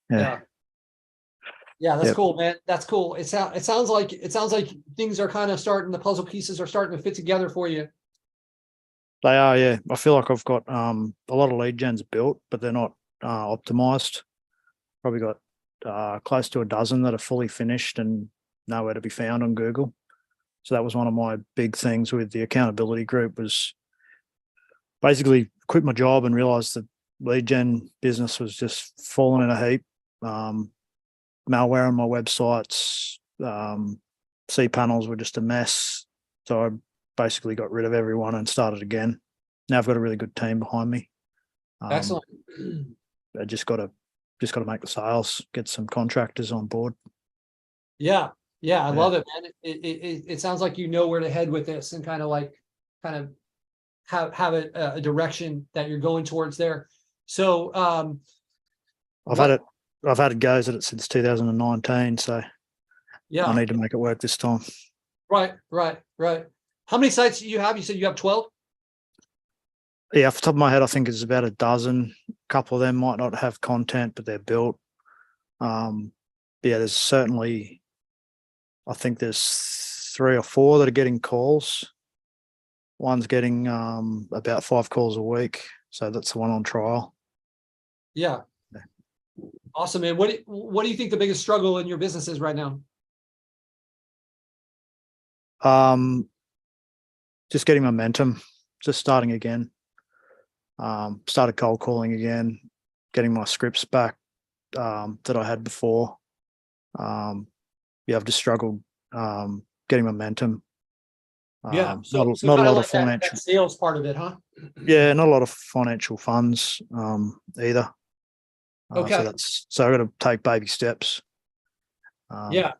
Yeah. Yeah, that's Yep. cool, man. That's cool. It sounds like things are kind of starting, the puzzle pieces are starting to fit together for you. They are, yeah. I feel like I've got a lot of lead gens built, but they're not optimized. Probably got close to a dozen that are fully finished and nowhere to be found on Google. So that was one of my big things with the accountability group, was basically quit my job and realized that lead gen business was just falling in a heap. Malware on my websites, cPanels were just a mess. So I basically got rid of everyone and started again. Now I've got a really good team behind me. Excellent. I just got to make the sales, get some contractors on board. Yeah. Yeah. I love it, man. It sounds like you know where to head with this and kind of have a direction that you're going towards there. So, I've had goes at it since 2019. So yeah, I need to make it work this time. Right. How many sites do you have? You said you have 12? Yeah, off the top of my head, I think it's about a dozen. A couple of them might not have content, but they're built. Yeah, there's certainly, I think there's 3 or 4 that are getting calls. One's getting about 5 calls a week. So that's the one on trial. Yeah. Awesome, man. What do you think the biggest struggle in your business is right now? Just getting momentum, just starting again. Started cold calling again, getting my scripts back that I had before. Yeah, I've just struggled getting momentum. Yeah. So not a kind lot of of like financial. that sales part of it, huh? Yeah, not a lot of financial funds either. Okay. So I got to take baby steps. Yeah.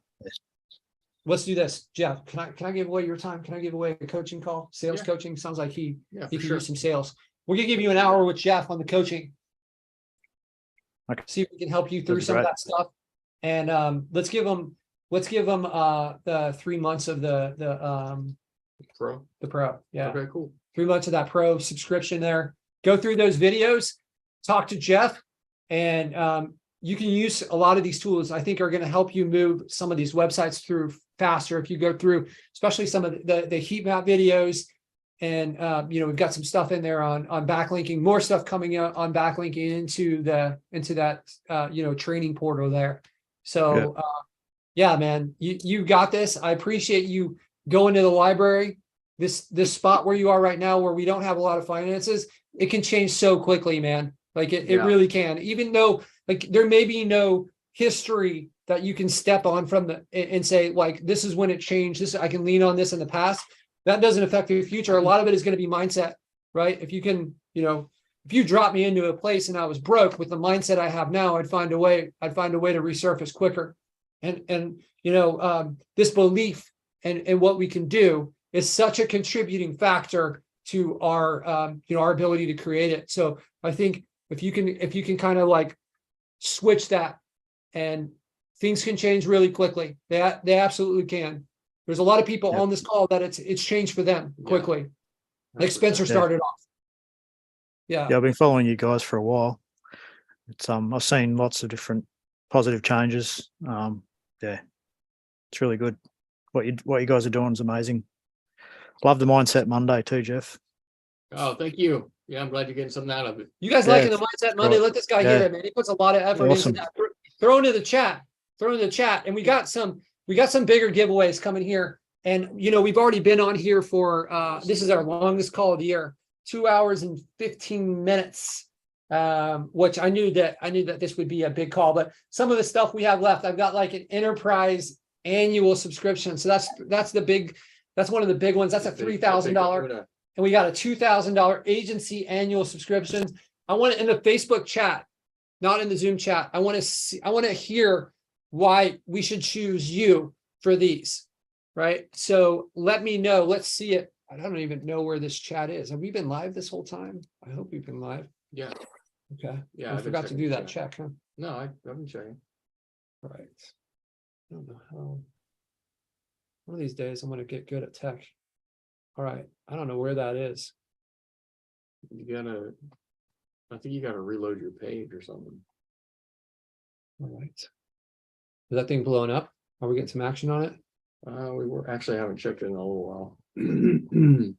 Let's do this, Jeff. Can I give away your time? Can I give away a coaching call? Sales coaching sounds like he can use some sales. We're gonna give you an hour with Jeff on the coaching. Okay. See if we can help you through That'd be some of great. that stuff. And let's give them the 3 months of the pro. Yeah. Okay, cool. 3 months of that pro subscription there. Go through those videos, talk to Jeff, and you can use a lot of these tools. I think are going to help you move some of these websites through faster if you go through, especially some of the heat map videos. And we've got some stuff in there on backlinking, more stuff coming out on backlinking into that training portal there. So yeah, man, you got this. I appreciate you going to the library. This spot where you are right now, where we don't have a lot of finances, it can change so quickly, man. Like it really can. Even though like there may be no history that you can step on from and say like this is when it changed. This I can lean on this in the past. That doesn't affect the future. A lot of it is going to be mindset, right? If you can, if you drop me into a place and I was broke with the mindset I have now, I'd find a way to resurface quicker. And this belief and what we can do is such a contributing factor to our our ability to create it. So I think if you can kind of like switch that, and things can change really quickly. They absolutely can. There's a lot of people on this call that it's changed for them quickly. Like Spencer started off. Yeah. Yeah, I've been following you guys for a while. It's I've seen lots of different positive changes. Yeah, it's really good. What you guys are doing is amazing. Love the Mindset Monday too, Jeff. Oh, thank you. Yeah, I'm glad you're getting something out of it. You guys liking the Mindset Monday? Let this guy hear it, man. He puts a lot of effort into that. Throw into the chat. And we got some bigger giveaways coming here. And we've already been on here for this is our longest call of the year, 2 hours and 15 minutes. Which I knew that this would be a big call, but some of the stuff we have left, I've got like an enterprise annual subscription. So that's one of the big ones. That's a $3,000. And we got a $2,000 agency annual subscription. I want it in the Facebook chat, not in the Zoom chat. I want to hear why we should choose you for these, right? So let me know. Let's see it. I don't even know where this chat is. Have we been live this whole time? I hope we've been live. Yeah. Okay. Yeah. I forgot to do that check, huh? No, I've been checking. All right. I don't know how. One of these days I'm going to get good at tech. All right. I don't know where that is. I think you gotta reload your page or something. All right. Is that thing blowing up? Are we getting some action on it? We were actually haven't checked it in a little while.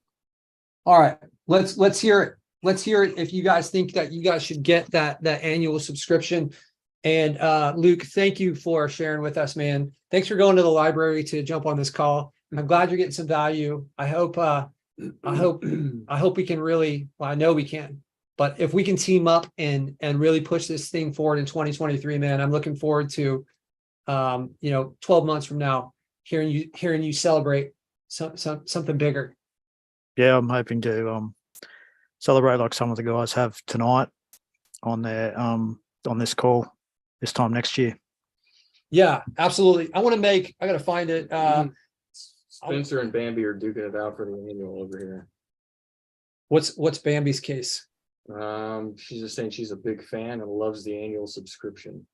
All right, let's hear it. Let's hear it if you guys think that you guys should get that annual subscription. And Luke, thank you for sharing with us, man. Thanks for going to the library to jump on this call. I'm glad you're getting some value. I hope we can really, well, I know we can, but if we can team up and really push this thing forward in 2023, man, I'm looking forward to 12 months from now, hearing you celebrate something bigger. Yeah, I'm hoping to celebrate like some of the guys have tonight on their on this call this time next year. Yeah, absolutely. I gotta find it. Spencer and Bambi are duking it out for the annual over here. What's Bambi's case? She's just saying she's a big fan and loves the annual subscription,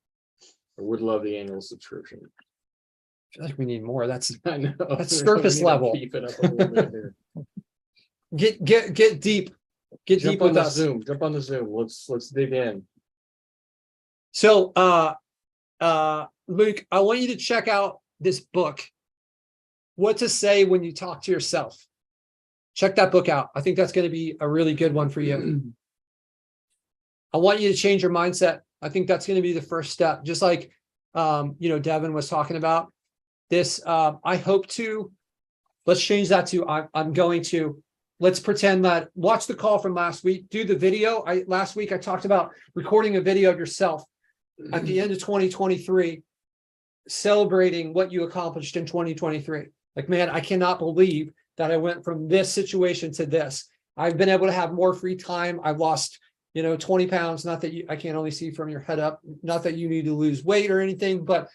or would love the annual subscription. I feel like we need more. That's I know that's surface level. Beef it up a little bit here. Get deep. Get Jump deep on with the us. Zoom. Jump on the Zoom. Let's dig in. So Luke, I want you to check out this book. What to Say When You Talk to Yourself. Check that book out. I think that's going to be a really good one for you. I want you to change your mindset. I think that's going to be the first step. Just like Devin was talking about this. I hope to. Let's change that to I'm going to. Let's pretend that, watch the call from last week, do the video. Last week I talked about recording a video of yourself at the end of 2023, celebrating what you accomplished in 2023. Like, man, I cannot believe that I went from this situation to this. I've been able to have more free time. I've lost, 20 pounds. Not that I can't only see from your head up, not that you need to lose weight or anything, but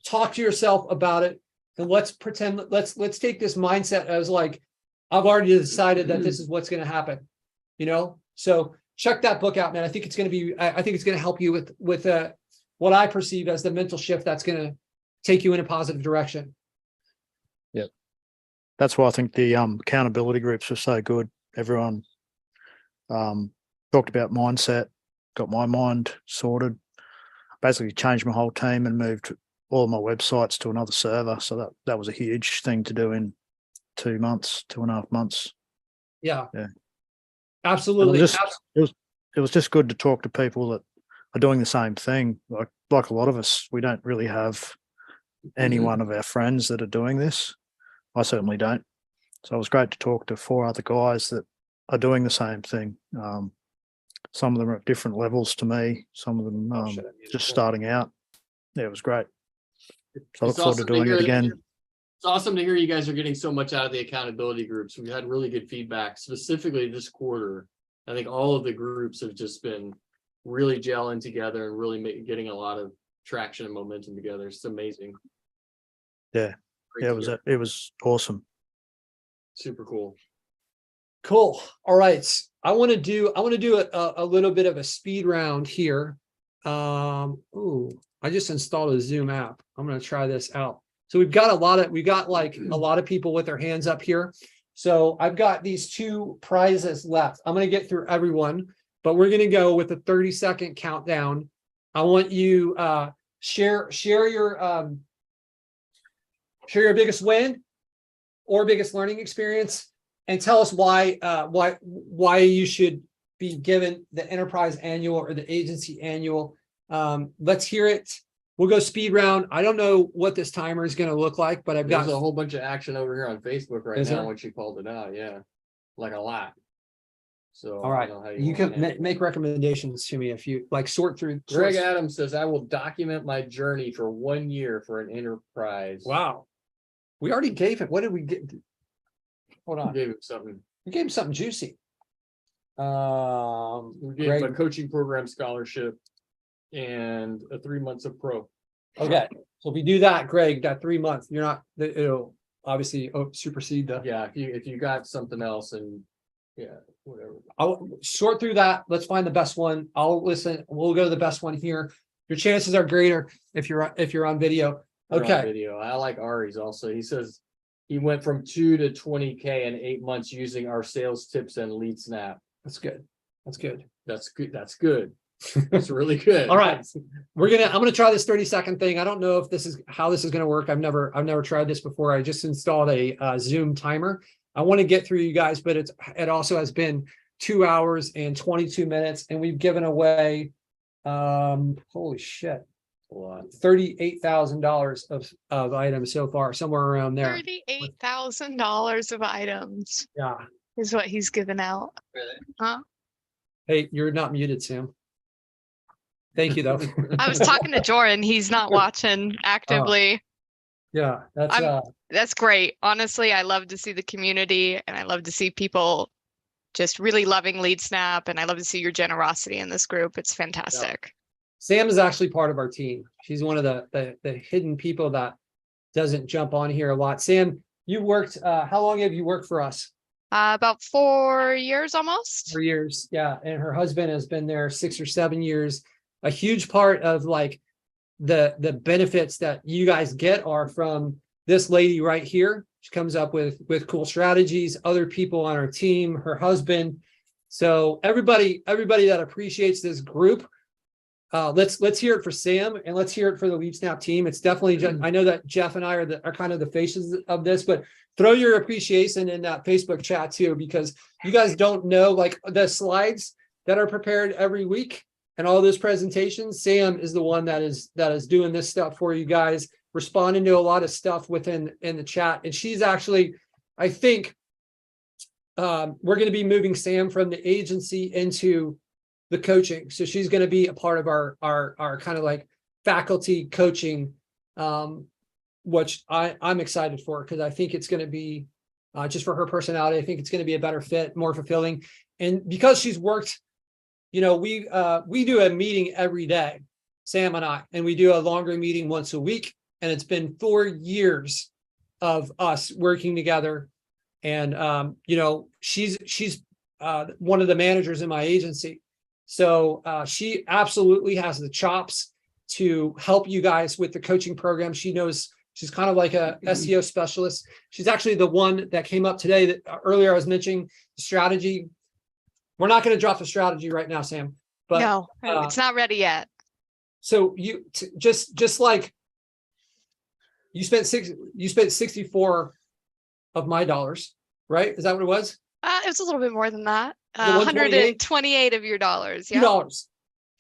talk to yourself about it. And let's pretend, let's take this mindset as like, I've already decided that this is what's going to happen, So check that book out, man. I think it's going to help you with what I perceive as the mental shift that's going to take you in a positive direction. Yeah. That's why I think the accountability groups are so good. Everyone talked about mindset, got my mind sorted, basically changed my whole team and moved all of my websites to another server. So that was a huge thing to do in 2.5 months. Yeah. Yeah. Absolutely. It was just good to talk to people that are doing the same thing. Like a lot of us, we don't really have any one of our friends that are doing this. I certainly don't. So it was great to talk to 4 other guys that are doing the same thing. Some of them are at different levels to me. Some of them just starting out. Yeah, it was great. So I look forward to doing it again. It's awesome to hear you guys are getting so much out of the accountability groups. We've had really good feedback, specifically this quarter. I think all of the groups have just been really gelling together and really getting a lot of traction and momentum together. It's amazing. Yeah. Great It was awesome. Super cool. Cool. All right. I want to do a little bit of a speed round here. I just installed a Zoom app. I'm going to try this out. So we've got a lot of people with their hands up here. So I've got these 2 prizes left. I'm going to get through everyone, but we're going to go with a 30-second countdown. I want you share your biggest win or biggest learning experience, and tell us why you should be given the enterprise annual or the agency annual. Let's hear it. We'll go speed round. I don't know what this timer is going to look like, but There's a whole bunch of action over here on Facebook right Is now there? when she called it out. Yeah, like a lot. So all right, I don't know how you can make recommendations to me if you like sort through. Greg Adams says, I will document my journey for 1 year for an enterprise. Wow. We already gave it. What did we get? Hold on. We gave him something. We gave him something juicy. We gave him a coaching program scholarship and a 3 months of pro. Okay. So if we do that, Greg, that 3 months, it'll obviously supersede the. Yeah. If you got something else and whatever. I'll sort through that. Let's find the best one. I'll listen. We'll go to the best one here. Your chances are greater if you're on video. Okay. On video. I like Ari's also. He says he went from 2 to 20K in 8 months using our sales tips and LeadSnap. That's good. That's good. That's good. That's good. That's really good. All right. I'm gonna try this 30-second thing. I don't know if this is how this is gonna work. I've never tried this before. I just installed a Zoom timer. I want to get through you guys, but it also has been 2 hours and 22 minutes, and we've given away holy shit, $38,000 of items so far, somewhere around there. $38,000 of items. Yeah. Is what he's given out. Really? Huh? Hey, you're not muted, Sam. Thank you, though. I was talking to Jordan. He's not watching actively. Yeah, that's great. Honestly, I love to see the community, and I love to see people just really loving LeadSnap, and I love to see your generosity in this group. It's fantastic. Yeah. Sam is actually part of our team. She's one of the hidden people that doesn't jump on here a lot. Sam, you worked, how long have you worked for us? About 4 years almost. 4 years, yeah. And her husband has been there 6 or 7 years. A huge part of like the benefits that you guys get are from this lady right here. She comes up with cool strategies, other people on our team, her husband. So everybody that appreciates this group, let's hear it for Sam, and let's hear it for the LeadSnap team. It's definitely, I know that Jeff and I are kind of the faces of this, but throw your appreciation in that Facebook chat too, because you guys don't know, like the slides that are prepared every week and all those presentations. Sam is the one that is doing this stuff for you guys, responding to a lot of stuff in the chat. And she's actually, I think, we're going to be moving Sam from the agency into the coaching. So she's going to be a part of our kind of like faculty coaching, which I'm excited for, because I think it's going to be just for her personality. I think it's going to be a better fit, more fulfilling. And because she's worked, we do a meeting every day, Sam and I, and we do a longer meeting once a week. And it's been 4 years of us working together. And, she's one of the managers in my agency. So she absolutely has the chops to help you guys with the coaching program. She knows, she's kind of like a SEO specialist. She's actually the one that came up today that earlier I was mentioning the strategy. We're not going to drop the strategy right now, Sam, but no, it's not ready yet. So you just like you spent 64 of my dollars, right? Is that what it was? It was a little bit more than that. 128 of your dollars. Yeah.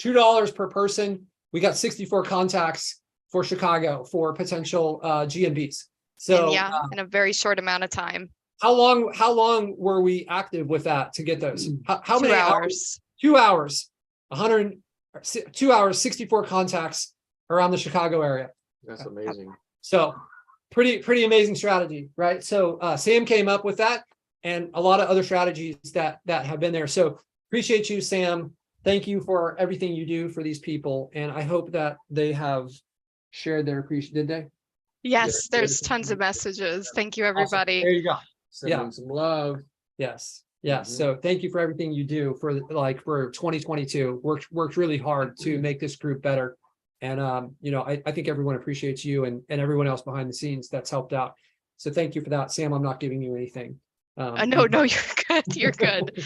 $2 per person. We got 64 contacts for Chicago for potential GMBs. So and in a very short amount of time. How long were we active with that to get those? How many hours? 2 hours. 2 hours, 64 contacts around the Chicago area. That's amazing. So pretty amazing strategy, right? So Sam came up with that, and a lot of other strategies that have been there. So appreciate you, Sam. Thank you for everything you do for these people. And I hope that they have shared their appreciation. Did they? Yes, there's tons of messages. Thank you, everybody. Awesome. There you go. Sending some love. Yes. So thank you for everything you do for 2022. Worked really hard to make this group better. And I think everyone appreciates you and everyone else behind the scenes that's helped out. So thank you for that, Sam. I'm not giving you anything. No, you're good. You're good.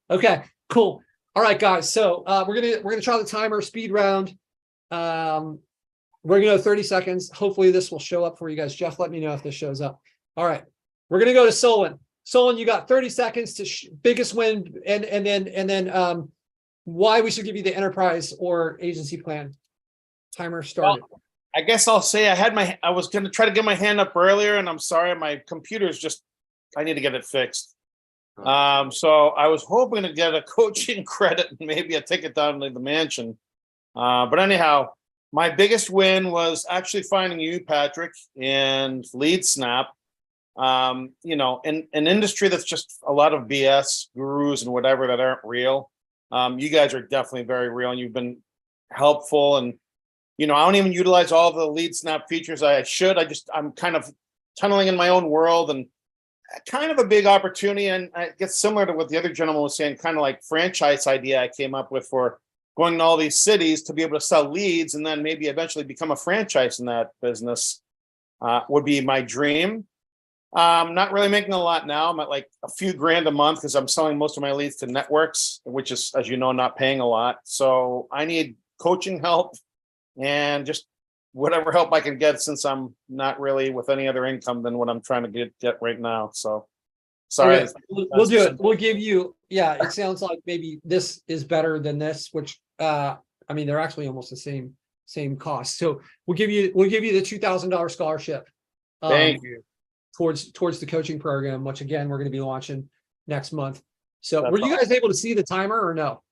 Okay, cool. All right, guys. So we're gonna try the timer speed round. We're gonna go 30 seconds. Hopefully this will show up for you guys. Jeff, let me know if this shows up. All right, we're gonna go to Solon. Solon, you got 30 seconds to biggest win, and then why we should give you the enterprise or agency plan. Timer started. Well, I guess I'll say I was going to try to get my hand up earlier, and I'm sorry, my computer's I need to get it fixed. So I was hoping to get a coaching credit and maybe a ticket down to the mansion. But anyhow, my biggest win was actually finding you, Patrick, and LeadSnap. In an industry that's just a lot of BS gurus and whatever that aren't real. You guys are definitely very real, and you've been helpful. And I don't even utilize all the LeadSnap features I should. I'm kind of tunneling in my own world, and kind of a big opportunity. And it gets similar to what the other gentleman was saying, kind of like franchise idea I came up with for going to all these cities to be able to sell leads and then maybe eventually become a franchise in that business would be my dream. Not really making a lot now. I'm at like a few grand a month because I'm selling most of my leads to networks, which is, as you know, not paying a lot. So I need coaching help and just whatever help I can get, since I'm not really with any other income than what I'm trying to get right now. So sorry. Okay, we'll do it. We'll give you, yeah, it sounds like maybe this is better than this, which I mean, they're actually almost the same cost. So we'll give you the $2,000 scholarship. Thank you. Towards the coaching program, which again, we're going to be launching next month. So That's were you guys able to see the timer or no?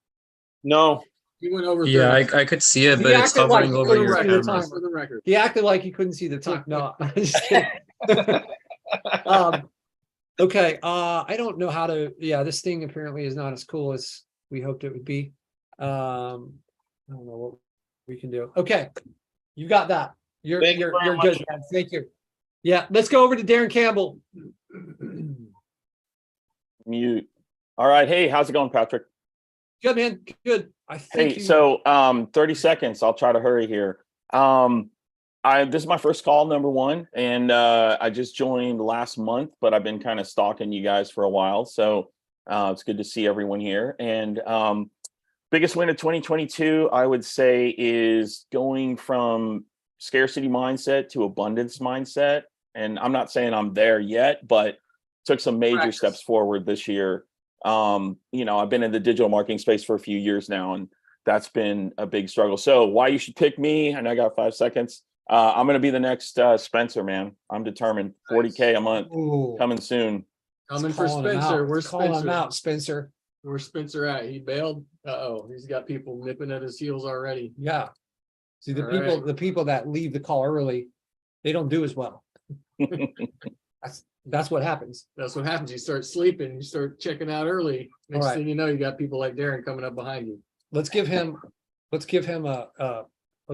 No. He went over. Yeah, I could see it, He but it's acted like hovering he over couldn't your see the camera. timer. For the record. He acted like he couldn't see the time. No, I'm just kidding. Okay. I don't know how to, yeah, this thing apparently is not as cool as we hoped it would be. I don't know what we can do. Okay. You got that. You're Thank you very good, much. man. Thank you. Yeah. Let's go over to Darren Campbell. Mute. All right. Hey, how's it going, Patrick? Good, man. Good. I think Hey, so 30 seconds. I'll try to hurry here. This is my first call, number one, and I just joined last month, but I've been kind of stalking you guys for a while. So it's good to see everyone here. And biggest win of 2022, I would say, is going from scarcity mindset to abundance mindset. And I'm not saying I'm there yet, but took some major steps forward this year. I've been in the digital marketing space for a few years now, and that's been a big struggle. So why you should pick me, and I got 5 seconds. I'm going to be the next Spencer, man. I'm determined. 40K a month coming soon. Coming for Spencer. Where's calling Spencer? him out, Spencer. Where's Spencer at? He bailed. He's got people nipping at his heels already. Yeah. See, All right. the people that leave the call early, they don't do as well. That's what happens. That's what happens. You start sleeping, you start checking out early. Next right. thing you know, you got people like Darren coming up behind you. Let's give him a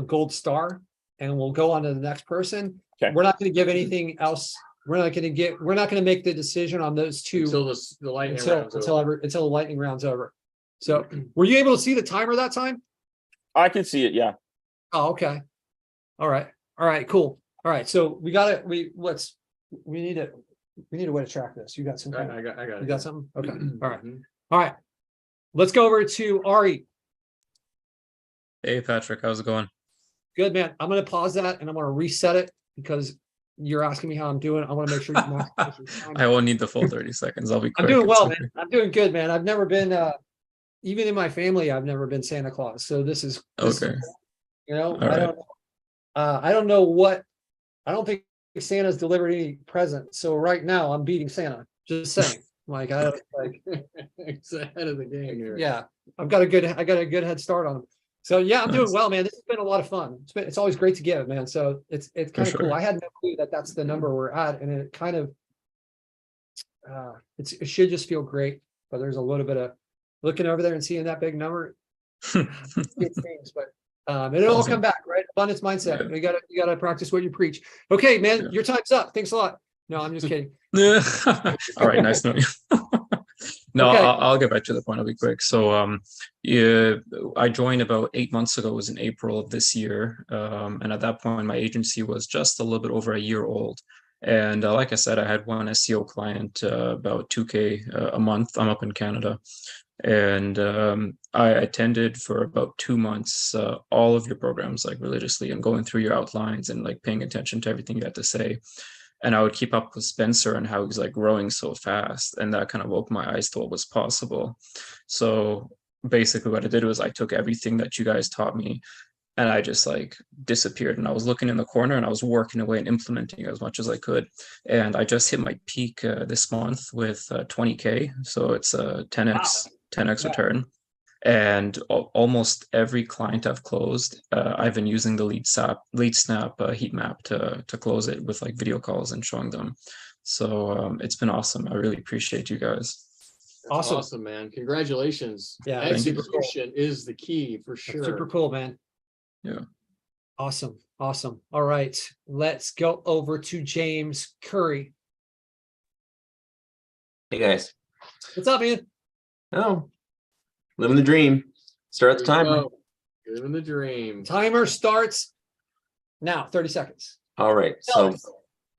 gold star, and we'll go on to the next person. Okay. We're not going to give anything else. We're not going to make the decision on those two Until the lightning round's over. until the lightning round's over. So were you able to see the timer that time? I can see it. Yeah. Oh, okay. All right. Cool. All right. So we need a way to track this. You got something? I got it. You got something? Okay. All right. All right. Let's go over to Ari. Hey, Patrick, how's it going? Good, man. I'm going to pause that and I'm going to reset it because you're asking me how I'm doing. I want to make sure you maximize I won't need the full 30 seconds. I'll be quick. I'm doing well, It's man. I'm doing good, man. I've never been, even in my family, I've never been Santa Claus. So this is okay. I don't know what, I don't think Santa's delivered any presents. So right now I'm beating Santa. Just saying. Like I don't like it's ahead of the game here. yeah. I got a good head start on him. So yeah, I'm doing well, man. This has been a lot of fun. It's always great to give, man. So it's kind of cool. I had no clue that that's the number we're at, and it kind of it should just feel great. But there's a little bit of looking over there and seeing that big number. It things, but it'll all come back, right? Abundance mindset. Yeah. You gotta practice what you preach. Okay, man, your time's up. Thanks a lot. No, I'm just kidding. all right, nice knowing you. No, okay. I'll get back to the point. I'll be quick. So yeah, I joined about 8 months ago. It was in April of this year. And at that point, my agency was just a little bit over a year old. And like I said, I had one SEO client, about 2K a month. I'm up in Canada. And I attended for about 2 months all of your programs, like religiously, and going through your outlines and like paying attention to everything you had to say. And I would keep up with Spencer and how he's like growing so fast. And that kind of opened my eyes to what was possible. So basically what I did was I took everything that you guys taught me and I just like disappeared. And I was looking in the corner and I was working away and implementing as much as I could. And I just hit my peak this month with 20K. So it's a 10x return. And almost every client I've closed, I've been using the LeadSnap heat map to close it with like video calls and showing them. So it's been awesome. I really appreciate you guys. That's awesome, man. Congratulations. Yeah, execution is the key for sure. That's super cool, man. Yeah. Awesome. All right, let's go over to James Curry. Hey guys. What's up, man? Oh, living the dream. Start the timer. Living the dream. Timer starts now. 30 seconds. All right. So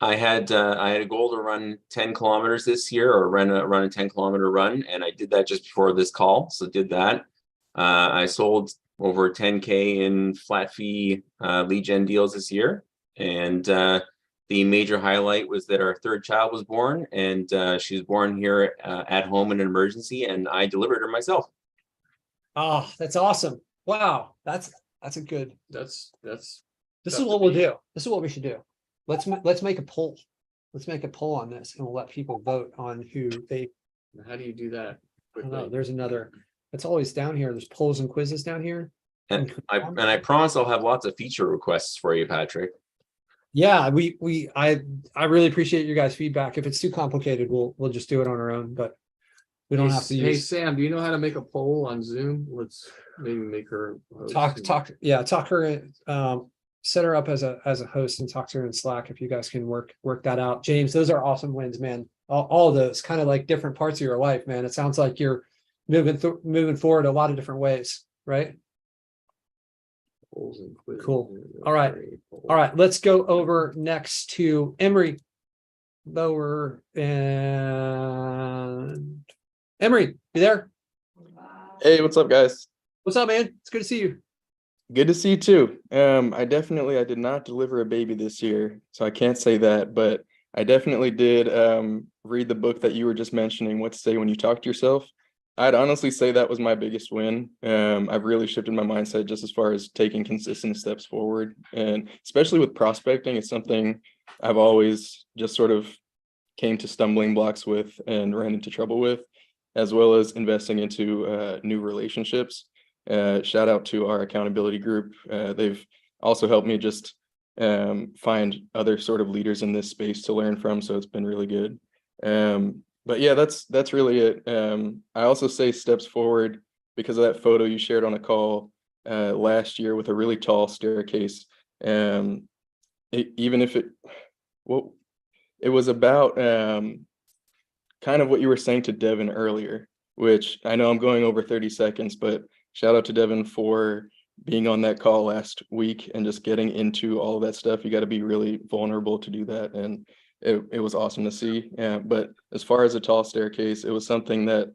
I had a goal to run 10 kilometers this year, or run a 10-kilometer run, and I did that just before this call. So did that. I sold over 10K in flat fee lead gen deals this year, and the major highlight was that our third child was born, and she was born here at home in an emergency, and I delivered her myself. Oh, that's awesome. Wow. That's a good, That's this is what we'll do. This is what we should do. Let's make a poll. Let's make a poll on this, and we'll let people vote on who they. How do you do that? I don't know. There's another, it's always down here. There's polls and quizzes down here. And I promise I'll have lots of feature requests for you, Patrick. Yeah, I really appreciate your guys' feedback. If it's too complicated, we'll just do it on our own, but we don't have to Hey, use. Sam, do you know how to make a poll on Zoom? Let's maybe make her host. talk her, set her up as a host and talk to her in Slack if you guys can work that out. James, those are awesome wins, man. All of those kind of like different parts of your life, man. It sounds like you're moving forward a lot of different ways, right? Cool. All right. Let's go over next to Emery Lower. And Emery, you there? Hey, what's up, guys? What's up, man? It's good to see you. Good to see you too. I did not deliver a baby this year, so I can't say that, but I definitely did read the book that you were just mentioning, What to Say When You Talk to Yourself. I'd honestly say that was my biggest win. I've really shifted my mindset just as far as taking consistent steps forward, and especially with prospecting, it's something I've always just sort of came to stumbling blocks with and ran into trouble with, as well as investing into new relationships. Shout out to our accountability group. They've also helped me just find other sort of leaders in this space to learn from. So it's been really good. But yeah, that's really it. I also say steps forward because of that photo you shared on a call last year with a really tall staircase. It was about kind of what you were saying to Devin earlier, which I know I'm going over 30 seconds, but shout out to Devin for being on that call last week and just getting into all of that stuff. You got to be really vulnerable to do that. And it was awesome to see. But as far as a tall staircase, it was something that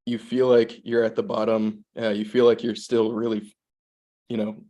you feel like you're at the bottom. You feel like you're still really,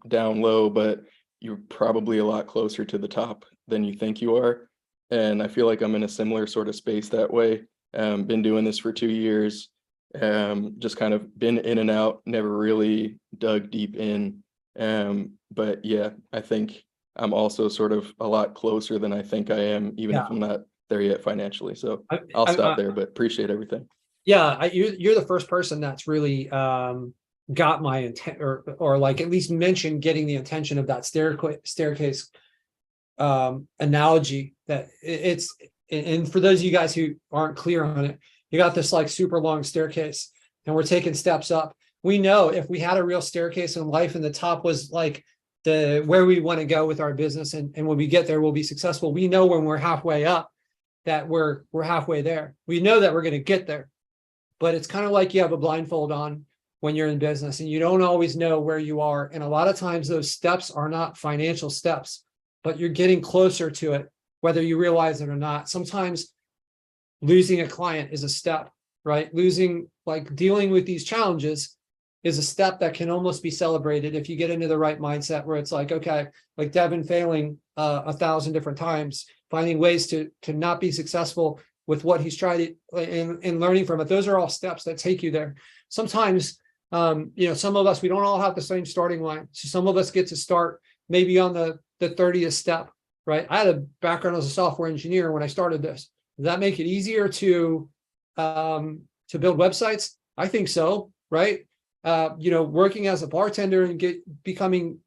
down low, but you're probably a lot closer to the top than you think you are. And I feel like I'm in a similar sort of space that way. Been doing this for 2 years. Just kind of been in and out, never really dug deep in. But yeah, I think I'm also sort of a lot closer than I think I am, even if I'm not there yet financially. So I'll stop there, but appreciate everything. Yeah, you're the first person that's really got my intent, or like at least mentioned getting the intention of that staircase analogy. That it's, and for those of you guys who aren't clear on it, you got this like super long staircase and we're taking steps up. We know if we had a real staircase in life and the top was like where we want to go with our business, and when we get there, we'll be successful. We know when we're halfway up that we're halfway there. We know that we're going to get there, but it's kind of like you have a blindfold on when you're in business and you don't always know where you are. And a lot of times those steps are not financial steps, but you're getting closer to it, whether you realize it or not. Sometimes losing a client is a step, right? Dealing with these challenges is a step that can almost be celebrated if you get into the right mindset, where it's like, okay, like Devin failing 1,000 different times, finding ways to not be successful with what he's tried and learning from it. Those are all steps that take you there. Sometimes, some of us, we don't all have the same starting line. So some of us get to start maybe on the 30th step, right? I had a background as a software engineer when I started this. Does that make it easier to build websites? I think so, right? Working as a bartender and becoming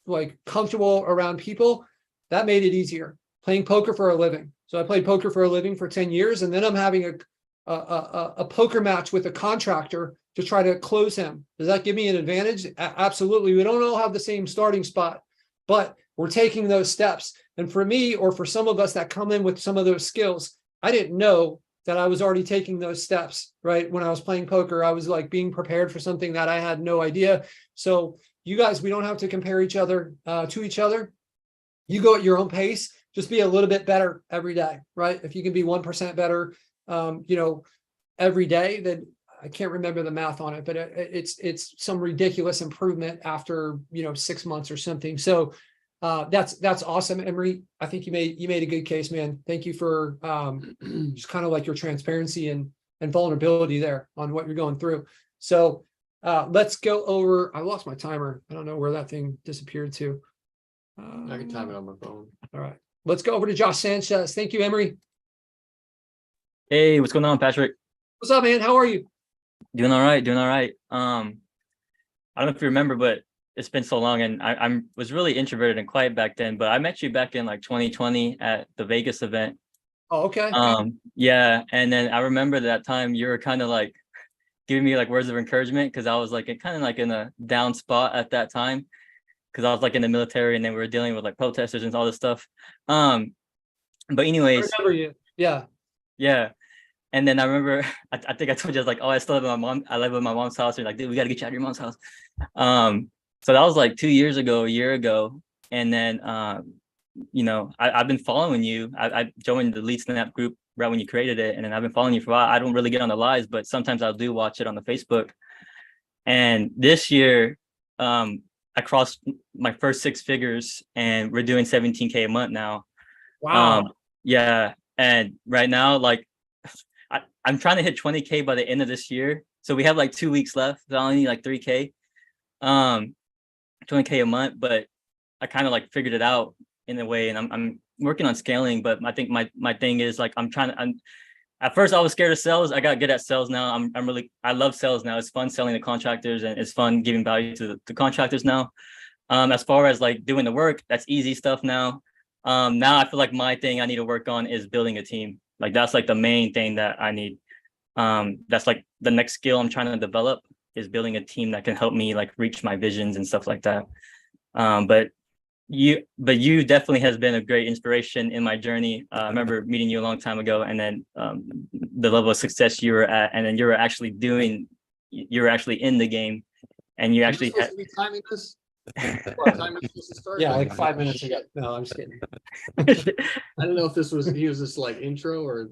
like comfortable around people, that made it easier. Playing poker for a living. So I played poker for a living for 10 years, and then I'm having a poker match with a contractor to try to close him. Does that give me an advantage? Absolutely. We don't all have the same starting spot, but we're taking those steps. And for me, or for some of us that come in with some of those skills, I didn't know that I was already taking those steps, right? When I was playing poker, I was like being prepared for something that I had no idea. So you guys, we don't have to compare each other to each other. You go at your own pace. just be a little bit better every day, right? If you can be 1% better, every day, then I can't remember the math on it, but it's some ridiculous improvement after 6 months or something. So that's awesome, Emery. I think you made a good case, man. Thank you for just kind of like your transparency and vulnerability there on what you're going through. So let's go over. I lost my timer. I don't know where that thing disappeared to. I can time it on my phone. All right, let's go over to Josh Sanchez. Thank you, Emery. Hey, what's going on, Patrick? What's up, man? How are you? Doing all right, doing all right. I don't know if you remember, but it's been so long, and I was really introverted and quiet back then, but I met you back in like 2020 at the Vegas event. Oh, okay. Yeah, and then I remember that time you were kind of like giving me like words of encouragement because I was like kind of like in a down spot at that time because I was like in the military and then we were dealing with like protesters and all this stuff. But anyways, I remember you. Yeah. Yeah. And then I remember, I think I told you, I was like, oh, I still live with my mom. I live with my mom's house. You're like, dude, we got to get you out of your mom's house. So that was like 2 years ago, a year ago. And then, I've been following you. I joined the LeadSnap group right when you created it. And then I've been following you for a while. I don't really get on the lives, but sometimes I do watch it on the Facebook. And this year, I crossed my first 6 figures and we're doing 17K a month now. Wow. Yeah. And right now, like, I'm trying to hit 20K by the end of this year. So we have like 2 weeks left. So I only need like 3K, 20K a month, but I kind of like figured it out in a way, and I'm working on scaling. But I think my thing is like, at first I was scared of sales. I got good at sales now. I love sales now. It's fun selling to contractors and it's fun giving value to the contractors now. As far as like doing the work, that's easy stuff now. Now I feel like my thing I need to work on is building a team. Like that's like the main thing that I need. That's like the next skill I'm trying to develop is building a team that can help me like reach my visions and stuff like that. But you definitely has been a great inspiration in my journey. I remember meeting you a long time ago, and then the level of success you were at, and then you were actually in the game, and you actually supposed to be timing this? What time is supposed to start? Yeah, like 5 minutes ago. No, I'm just kidding. I don't know if he was just like intro or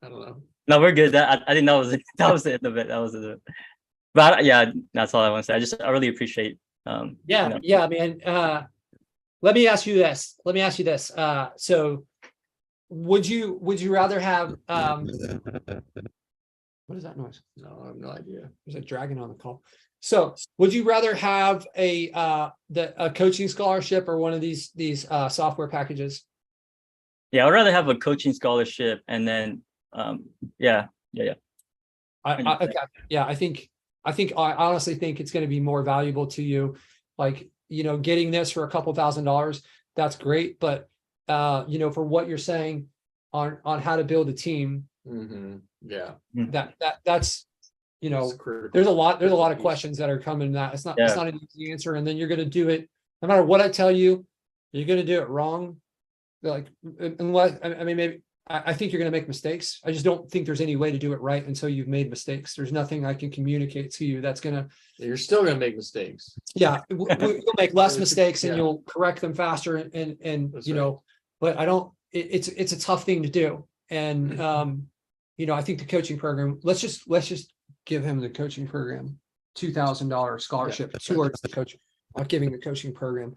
I don't know. No, we're good. I think that was it. That was the end of it. That was it. But yeah, that's all I want to say. I really appreciate. Yeah, man. Let me ask you this. So, would you rather have? What is that noise? No, I have no idea. There's a dragon on the call. So, would you rather have a coaching scholarship or one of these software packages? Yeah, I'd rather have a coaching scholarship, and then yeah. I honestly think it's going to be more valuable to you. Like, getting this for a couple $1,000s, that's great. But for what you're saying on how to build a team, yeah, that's there's a lot of questions that are coming. That it's not an easy answer, and then you're going to do it no matter what I tell you. You're going to do it wrong. Like, unless maybe. I think you're going to make mistakes. I just don't think there's any way to do it right until you've made mistakes. There's nothing I can communicate to you that's going to. You're still going to make mistakes. Yeah, you'll make less mistakes and you'll correct them faster. And but I don't. It's a tough thing to do. And I think the coaching program. Let's just give him the coaching program, $2,000 scholarship towards the coaching. Not giving the coaching program,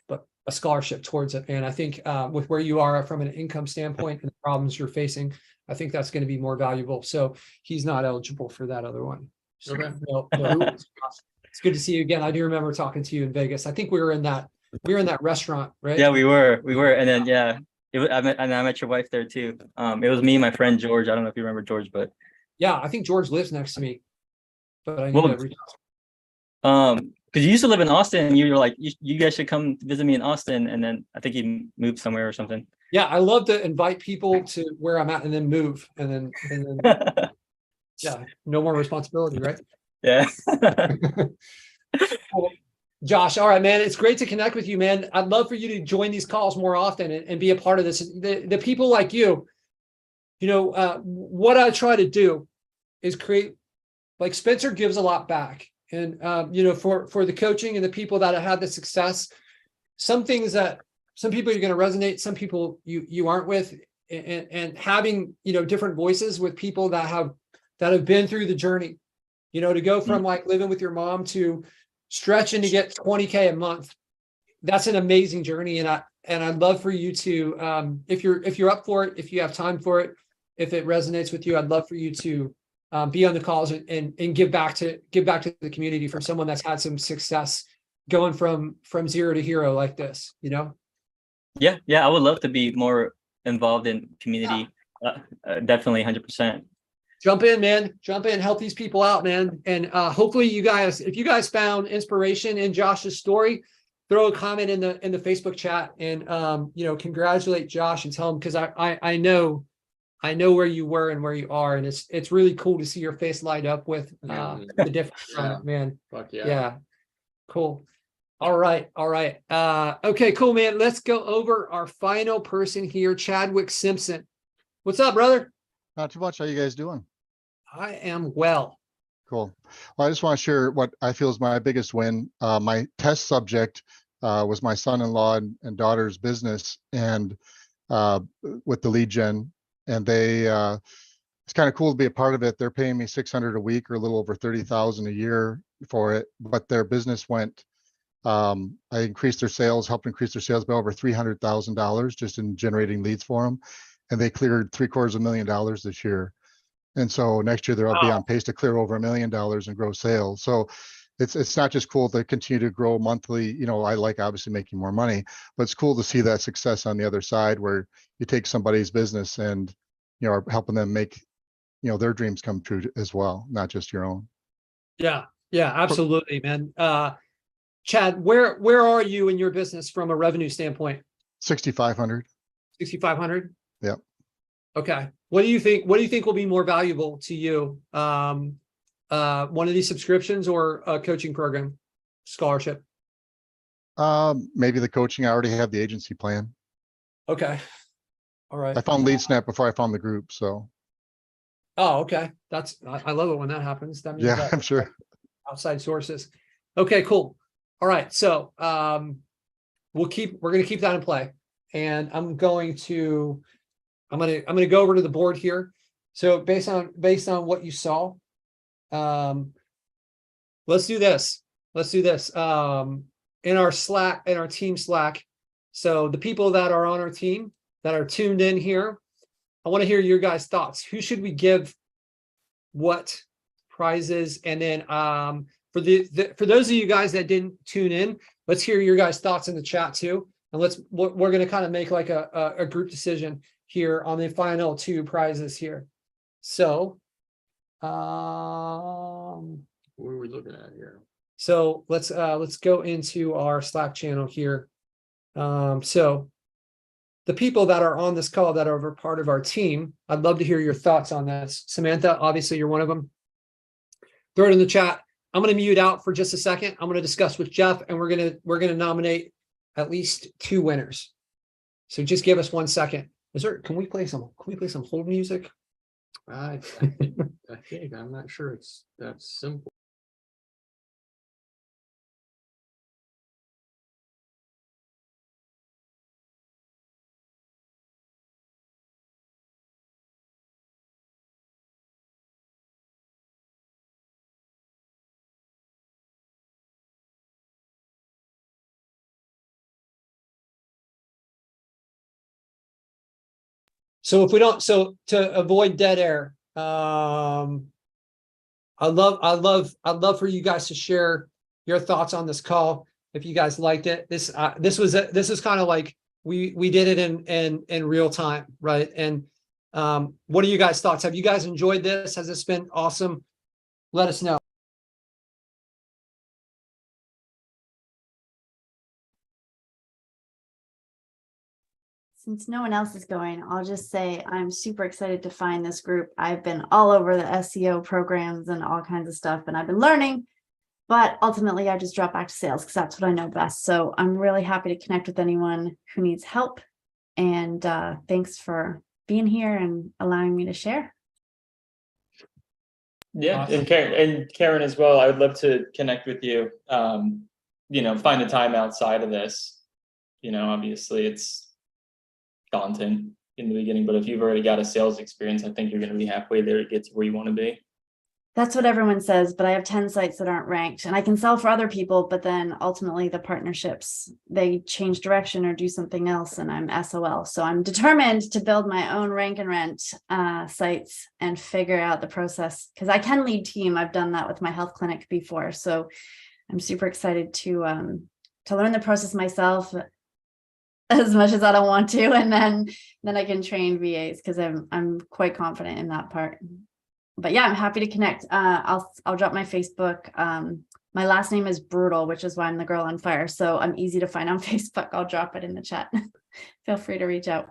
but a scholarship towards it. And I think with where you are from an income standpoint and the problems you're facing, I think that's going to be more valuable. So he's not eligible for that other one. Okay. No, it's good to see you again. I do remember talking to you in Vegas. I think we were in that restaurant, right? Yeah, we were. And then I met your wife there too. It was me and my friend George. I don't know if you remember George, but yeah, I think George lives next to me. But I need to reach out. Because you used to live in Austin, and you were like, you guys should come visit me in Austin, and then I think you moved somewhere or something. Yeah, I love to invite people to where I'm at and then move, and then yeah, no more responsibility, right? Yeah. Josh, all right, man, it's great to connect with you, man. I'd love for you to join these calls more often and be a part of this. The people like you, what I try to do is create, like Spencer gives a lot back. And, for the coaching and the people that have had the success, some things that some people you're going to resonate, some people you aren't with, and having, different voices with people that have been through the journey, to go from like living with your mom to stretching to get 20K a month. That's an amazing journey. And I'd love for you to, if you're up for it, if you have time for it, if it resonates with you, I'd love for you to be on the calls and give back to the community from someone that's had some success going from zero to hero like this, Yeah, I would love to be more involved in community. Definitely 100%. Jump in, man. Jump in, help these people out, man. And hopefully you guys, if you guys found inspiration in Josh's story, throw a comment in the Facebook chat and congratulate Josh and tell him, because I know where you were and where you are, and it's really cool to see your face light up with the difference, man. Fuck yeah. Yeah. Cool. All right. Okay, cool, man. Let's go over our final person here, Chadwick Simpson. What's up, brother? Not too much. How you guys doing? I am well. Cool. Well, I just want to share what I feel is my biggest win. My test subject was my son-in-law and daughter's business, and with the lead gen, and they it's kind of cool to be a part of it. They're paying me $600 a week, or a little over 30,000 a year for it, but their business went. I increased their sales, helped increase their sales by over $300,000 just in generating leads for them, and they cleared $750,000 this year. And so next year they'll be on pace to clear over $1 million in gross sales. So it's not just cool to continue to grow monthly. I like obviously making more money, but it's cool to see that success on the other side, where you take somebody's business and are helping them make their dreams come true as well, not just your own. Yeah, absolutely, man. Chad, where are you in your business from a revenue standpoint? 6,500. 6,500. Yep. Okay. What do you think will be more valuable to you? One of these subscriptions or a coaching program, scholarship? Maybe the coaching. I already have the agency plan. Okay. All right. I found LeadSnap before I found the group, so. Oh, okay. I love it when that happens. That means Yeah, I'm sure. Outside sources. Okay, cool. All right. So we're going to keep that in play, and I'm going to go over to the board here. So based on what you saw, let's do this. In our Slack, in our team Slack. So the people that are on our team that are tuned in here, I want to hear your guys' thoughts. Who should we give what prizes? And then for those of you guys that didn't tune in, let's hear your guys' thoughts in the chat too. And we're going to kind of make like a group decision here on the final 2 prizes here. So what are we looking at here? So let's go into our Slack channel here. So the people that are on this call that are part of our team, I'd love to hear your thoughts on this. Samantha, obviously you're one of them. Throw it in the chat. I'm going to mute out for just a second. I'm going to discuss with Jeff, and we're going to nominate at least 2 winners. So just give us 1 second. Can we play some hold music? I think I'm not sure it's that simple. So if we don't, to avoid dead air, I'd love for you guys to share your thoughts on this call. If you guys liked it, this is kind of like we did it in real time, right? And what are you guys' thoughts? Have you guys enjoyed this? Has this been awesome? Let us know. Since no one else is going, I'll just say I'm super excited to find this group. I've been all over the SEO programs and all kinds of stuff, and I've been learning, but ultimately I just drop back to sales because that's what I know best. So I'm really happy to connect with anyone who needs help. And thanks for being here and allowing me to share. Yeah, and Karen as well. I would love to connect with you. Find a time outside of this. obviously it's daunting in the beginning, but if you've already got a sales experience, I think you're going to be halfway there to get to where you want to be. That's what everyone says, but I have 10 sites that aren't ranked and I can sell for other people, but then ultimately the partnerships, they change direction or do something else and I'm SOL. So I'm determined to build my own rank and rent sites and figure out the process because I can lead team. I've done that with my health clinic before. So I'm super excited to learn the process myself as much as I don't want to. And then I can train VAs because I'm quite confident in that part. But yeah, I'm happy to connect. I'll drop my Facebook. My last name is Brutal, which is why I'm the girl on fire. So I'm easy to find on Facebook. I'll drop it in the chat. Feel free to reach out.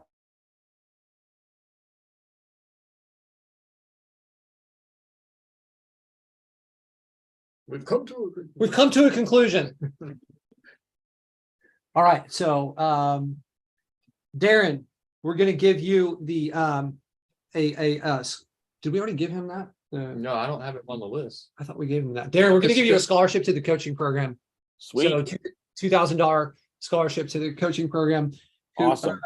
We've come to a conclusion. All right, so Darren, we're going to give you the did we already give him that? No, I don't have it on the list. I thought we gave him that. Darren, we're going to give you a scholarship to the coaching program. Sweet. So $2,000 scholarship to the coaching program. Awesome.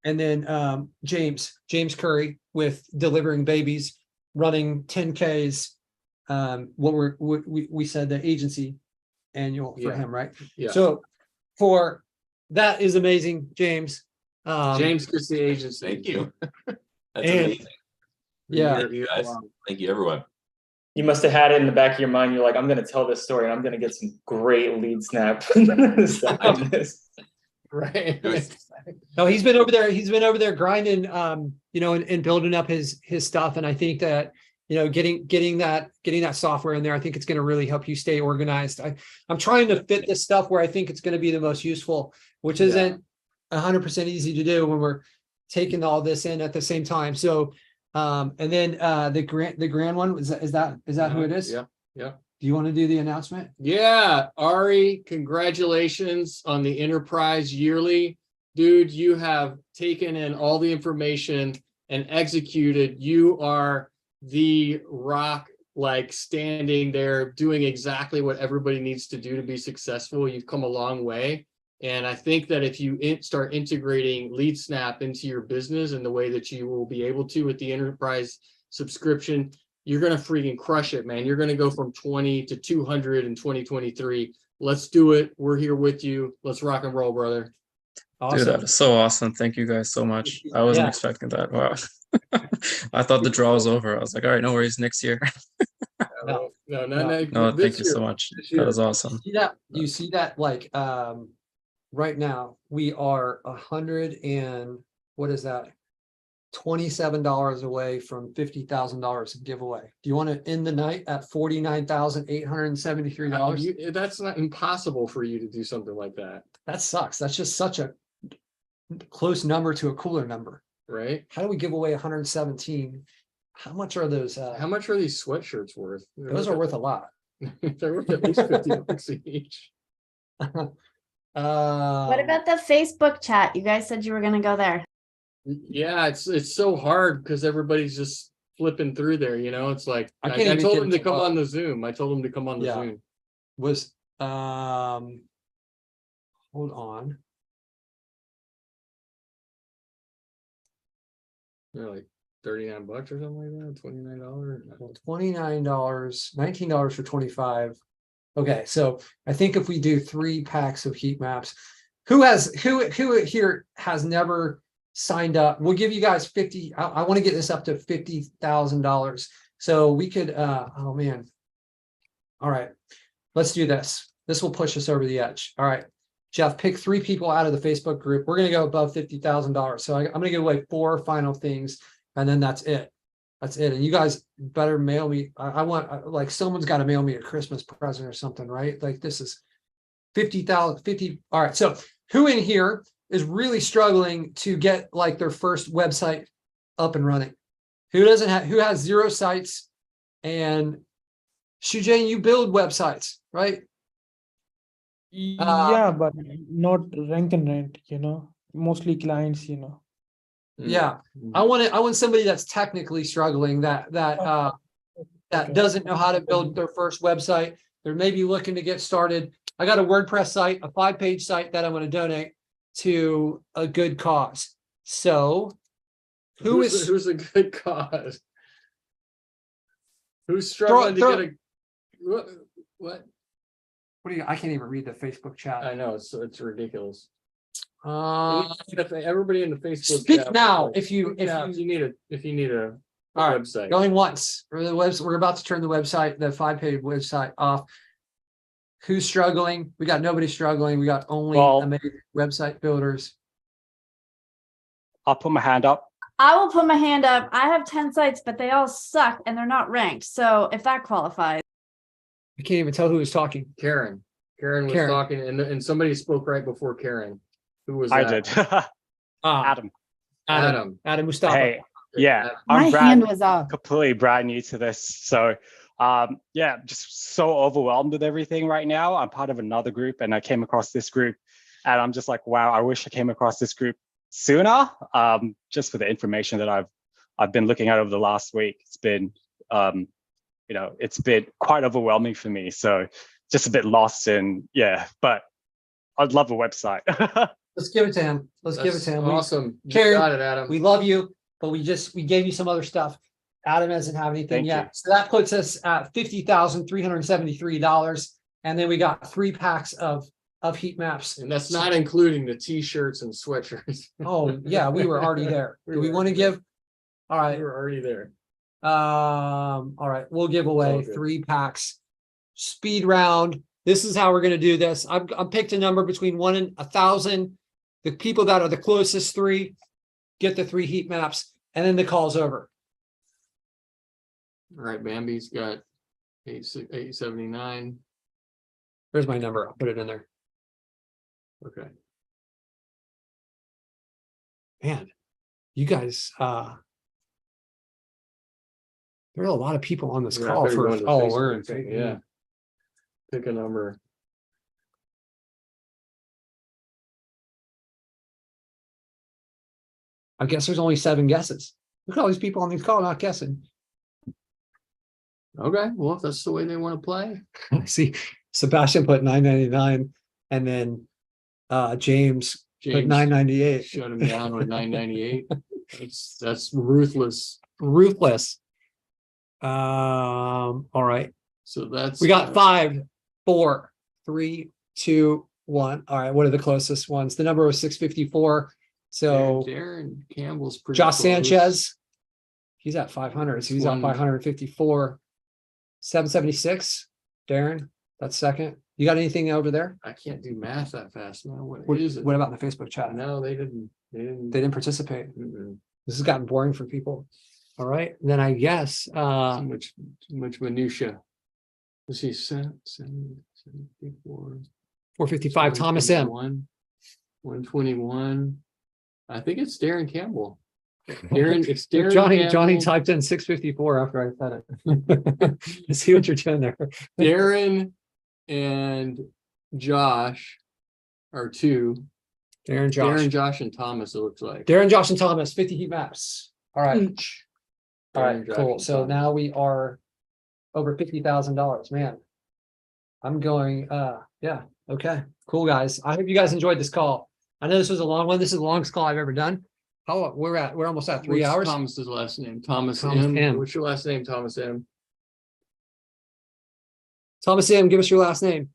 And then James Curry with delivering babies, running 10Ks. We said the agency annual for him, right? Yeah. So that is amazing, James. James gets the agency. Thank you. That's And- amazing. Yeah. Thank you guys. Thank you, everyone. You must have had it in the back of your mind. You're like, I'm going to tell this story and I'm going to get some great LeadSnap stuff on this. Right. No, he's been over there grinding, and building up his stuff. And I think that, getting that software in there, I think it's going to really help you stay organized. I'm trying to fit this stuff where I think it's going to be the most useful, which isn't 100% easy to do when we're taking all this in at the same time. So, and then the grand one, is that who it is? Yeah. Yeah. Do you want to do the announcement? Yeah, Ari, congratulations on the Enterprise Yearly. Dude, you have taken in all the information and executed. You are the rock, like standing there doing exactly what everybody needs to do to be successful. You've come a long way. And I think that if you start integrating LeadSnap into your business in the way that you will be able to with the Enterprise subscription, you're going to freaking crush it, man. You're going to go from 20 to 200 in 2023. Let's do it. We're here with you. Let's rock and roll, brother. Awesome. Dude, that is so awesome. Thank you guys so much. I wasn't expecting that. Wow. I thought the draw was over. I was like, all right, no worries, next year. No, Thank you so much. That was awesome. You see that like right now we are $27 away from $50,000 in giveaway. Do you want to end the night at $49,873? That's not impossible for you to do something like that. That sucks. That's just such a close number to a cooler number. Right? How do we give away 117? How much are those? How much are these sweatshirts worth? Those are worth a lot. They're worth at least $50 each. What about the Facebook chat? You guys said you were going to go there. Yeah, it's so hard because everybody's just flipping through there. It's like I can't told even him get to come to- on the Zoom. I told him to come on the Yeah. Zoom. Was hold on. They're like $39 or something like that. $29. $29, $19 for 25. Okay, so I think if we do 3 packs of heat maps, who here has never signed up? We'll give you guys 50. I want to get this up to $50,000. So we could oh man. All right, let's do this. This will push us over the edge. All right, Jeff, pick 3 people out of the Facebook group. We're going to go above $50,000. So I'm going to give away 4 final things, and then that's it. That's it. And you guys better mail me. I want like someone's got to mail me a Christmas present or something, right? Like this is 50,000, 50. All right. So who in here is really struggling to get like their first website up and running? Who has 0 sites? And Shujane, you build websites, right? Yeah, but not rank and rent, mostly clients, Yeah, I want somebody that's technically struggling that doesn't know how to build their first website. They're maybe looking to get started. I got a WordPress site, a 5-page site that I'm going to donate. to a good cause. So who's a good cause? Who's struggling to get a what? What do you? I can't even read the Facebook chat. I know it's ridiculous. Everybody in the Facebook speak chat, now. like, If you need a all right, website. going once. We're about to turn the website, the 5-page website off. Who's struggling? We got nobody struggling. We got only amazing website builders. I'll put my hand up. I will put my hand up. I have 10 sites, but they all suck and they're not ranked. So if that qualifies. I can't even tell who was talking. Karen was Karen. talking, and somebody spoke right before Karen. Who was I that? did. Adam Mustafa. Hey, yeah, My I'm hand was up. completely brand new to this. So yeah, just so overwhelmed with everything right now. I'm part of another group and I came across this group and I'm just like, wow, I wish I came across this group sooner. Just for the information that I've been looking at over the last week. It's been it's been quite overwhelming for me. So just a bit lost in, but I'd love a website. Let's give it to him. Give it to him. Awesome. You Karen, got it, Adam. We love you, but we gave you some other stuff. Adam doesn't have anything Thank yet. you. So that puts us at $50,373. And then we got 3 packs of heat maps. And that's not including the t-shirts and sweatshirts. Oh yeah, we were already there. Do we want to give? All right. We were already there. All right, we'll give away all good. 3 packs. Speed round. This is how we're going to do this. I've picked a number between 1 and 1,000. The people that are the closest 3 get the 3 heat maps, and then the call's over. All right, Bambi's got 879. There's my number. I'll put it in there. Okay. Man, you guys, there are a lot of people on this Yeah, I call better for go into we're Facebook thing, yeah. Pick a number. I guess there's only 7 guesses. Look at all these people on this call not guessing. Okay, well, if that's the way they want to play. See, Sebastian put 999, and then James put 998. Shut him down with 998. That's ruthless. Ruthless. All right. So that's We got 5, 4, 3, 2, 1. All right. What are the closest ones? The number was 654. So Darren Campbell's pretty Josh close. Sanchez, he's at 500. So he's at One. 554. 776. Darren, that's second. You got anything over there? I can't do math that fast now. What is it? What about the Facebook chat? No, they didn't. They didn't participate. Mm-mm. This has gotten boring for people. All right. Then I guess Too much minutia. Let's see, 754. 455 Thomas M. 121. I think it's Darren Campbell. It's Darren Johnny Campbell. typed in 654 after I said it. Let's see what you're doing there. Darren and Josh are 2. Darren, Josh. Darren, Josh, and Thomas, it looks like. Darren, Josh, and Thomas, 50 heat maps. All right. All right, Darren, Josh, cool. and So Thomas. now we are over $50,000. Man, I'm going, yeah. Okay, cool, guys. I hope you guys enjoyed this call. I know this was a long one. This is the longest call I've ever done. We're almost at 3 What's hours. Thomas's last name? Thomas Thomas M. M. What's your last name, Thomas M? Thomas M, give us your last name.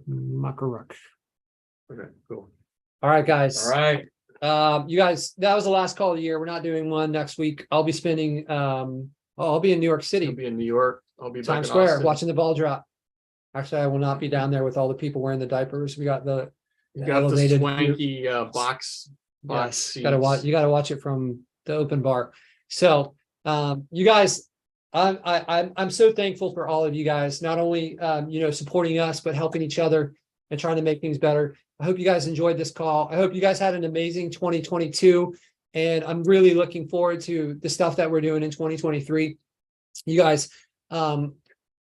Makaruk. Okay, cool. All right, guys. All right. You guys, that was the last call of the year. We're not doing one next week. I'll be spending I'll be in New York City. I'll be in New York. I'll be back Times in Square Austin. watching the ball drop. Actually, I will not be down there with all the people wearing the diapers. We got the You got the elevated swanky box Yes, seats. you gotta watch it from the open bar. So you guys, I'm so thankful for all of you guys, not only supporting us, but helping each other and trying to make things better. I hope you guys enjoyed this call. I hope you guys had an amazing 2022. And I'm really looking forward to the stuff that we're doing in 2023. You guys,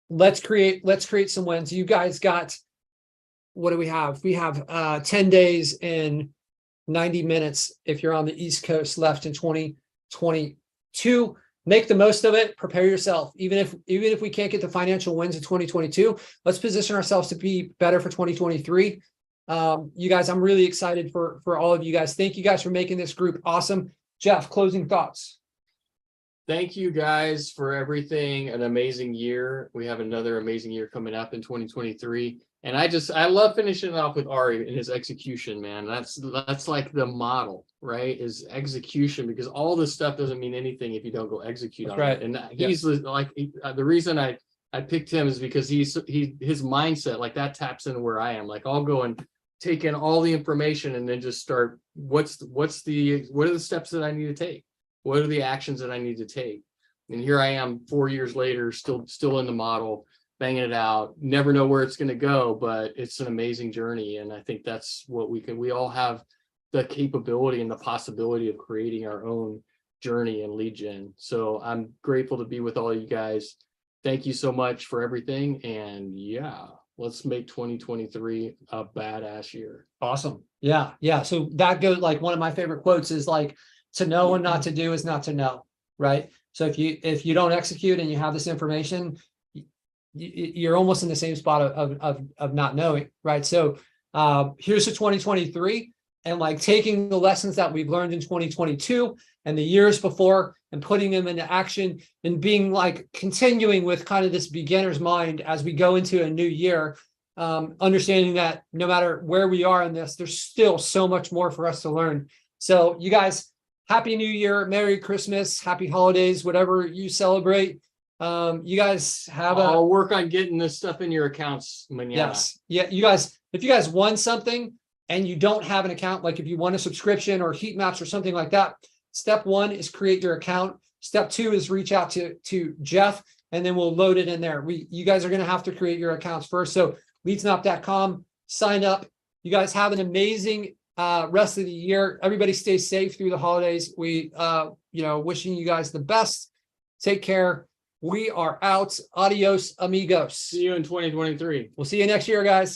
let's create some wins. You guys got, what do we have? We have 10 days and 90 minutes if you're on the East Coast left in 2022. make the most of it, prepare yourself. Even if we can't get the financial wins in 2022, let's position ourselves to be better for 2023. You guys, I'm really excited for all of you guys. Thank you guys for making this group awesome. Jeff, closing thoughts. Thank you guys for everything. An amazing year. We have another amazing year coming up in 2023. And I love finishing it off with Ari and his execution, man. That's like the model, right? Is execution, because all this stuff doesn't mean anything if you don't go execute on it. And he's like, the reason I picked him is because his mindset, like that taps into where I am. Like I'll go and take in all the information and then just start, what are the steps that I need to take? What are the actions that I need to take? And here I am 4 years later, still in the model, banging it out. Never know where it's going to go, but it's an amazing journey. And I think that's what we all have the capability and the possibility of creating our own journey in lead gen. So I'm grateful to be with all you guys. Thank you so much for everything. And yeah, let's make 2023 a badass year. Awesome. Yeah. So that goes, like, one of my favorite quotes is like, to know and not to do is not to know, right? So if you don't execute and you have this information, you're almost in the same spot of not knowing, right? So here's to 2023, and like taking the lessons that we've learned in 2022 and the years before and putting them into action, and being like continuing with kind of this beginner's mind as we go into a new year, understanding that no matter where we are in this, there's still so much more for us to learn. So you guys, Happy New Year, Merry Christmas, Happy Holidays, whatever you celebrate. You guys have I'll work on getting this stuff in your accounts. Yes. Yeah. You guys, if you guys won something and you don't have an account, like if you want a subscription or heat maps or something like that, step 1 is create your account. Step 2 is reach out to Jeff, and then we'll load it in there. You guys are going to have to create your accounts first. So LeadSnap.com, sign up. You guys have an amazing rest of the year. Everybody stay safe through the holidays. We wishing you guys the best. Take care. We are out. Adios, amigos. See you in 2023. We'll see you next year, guys.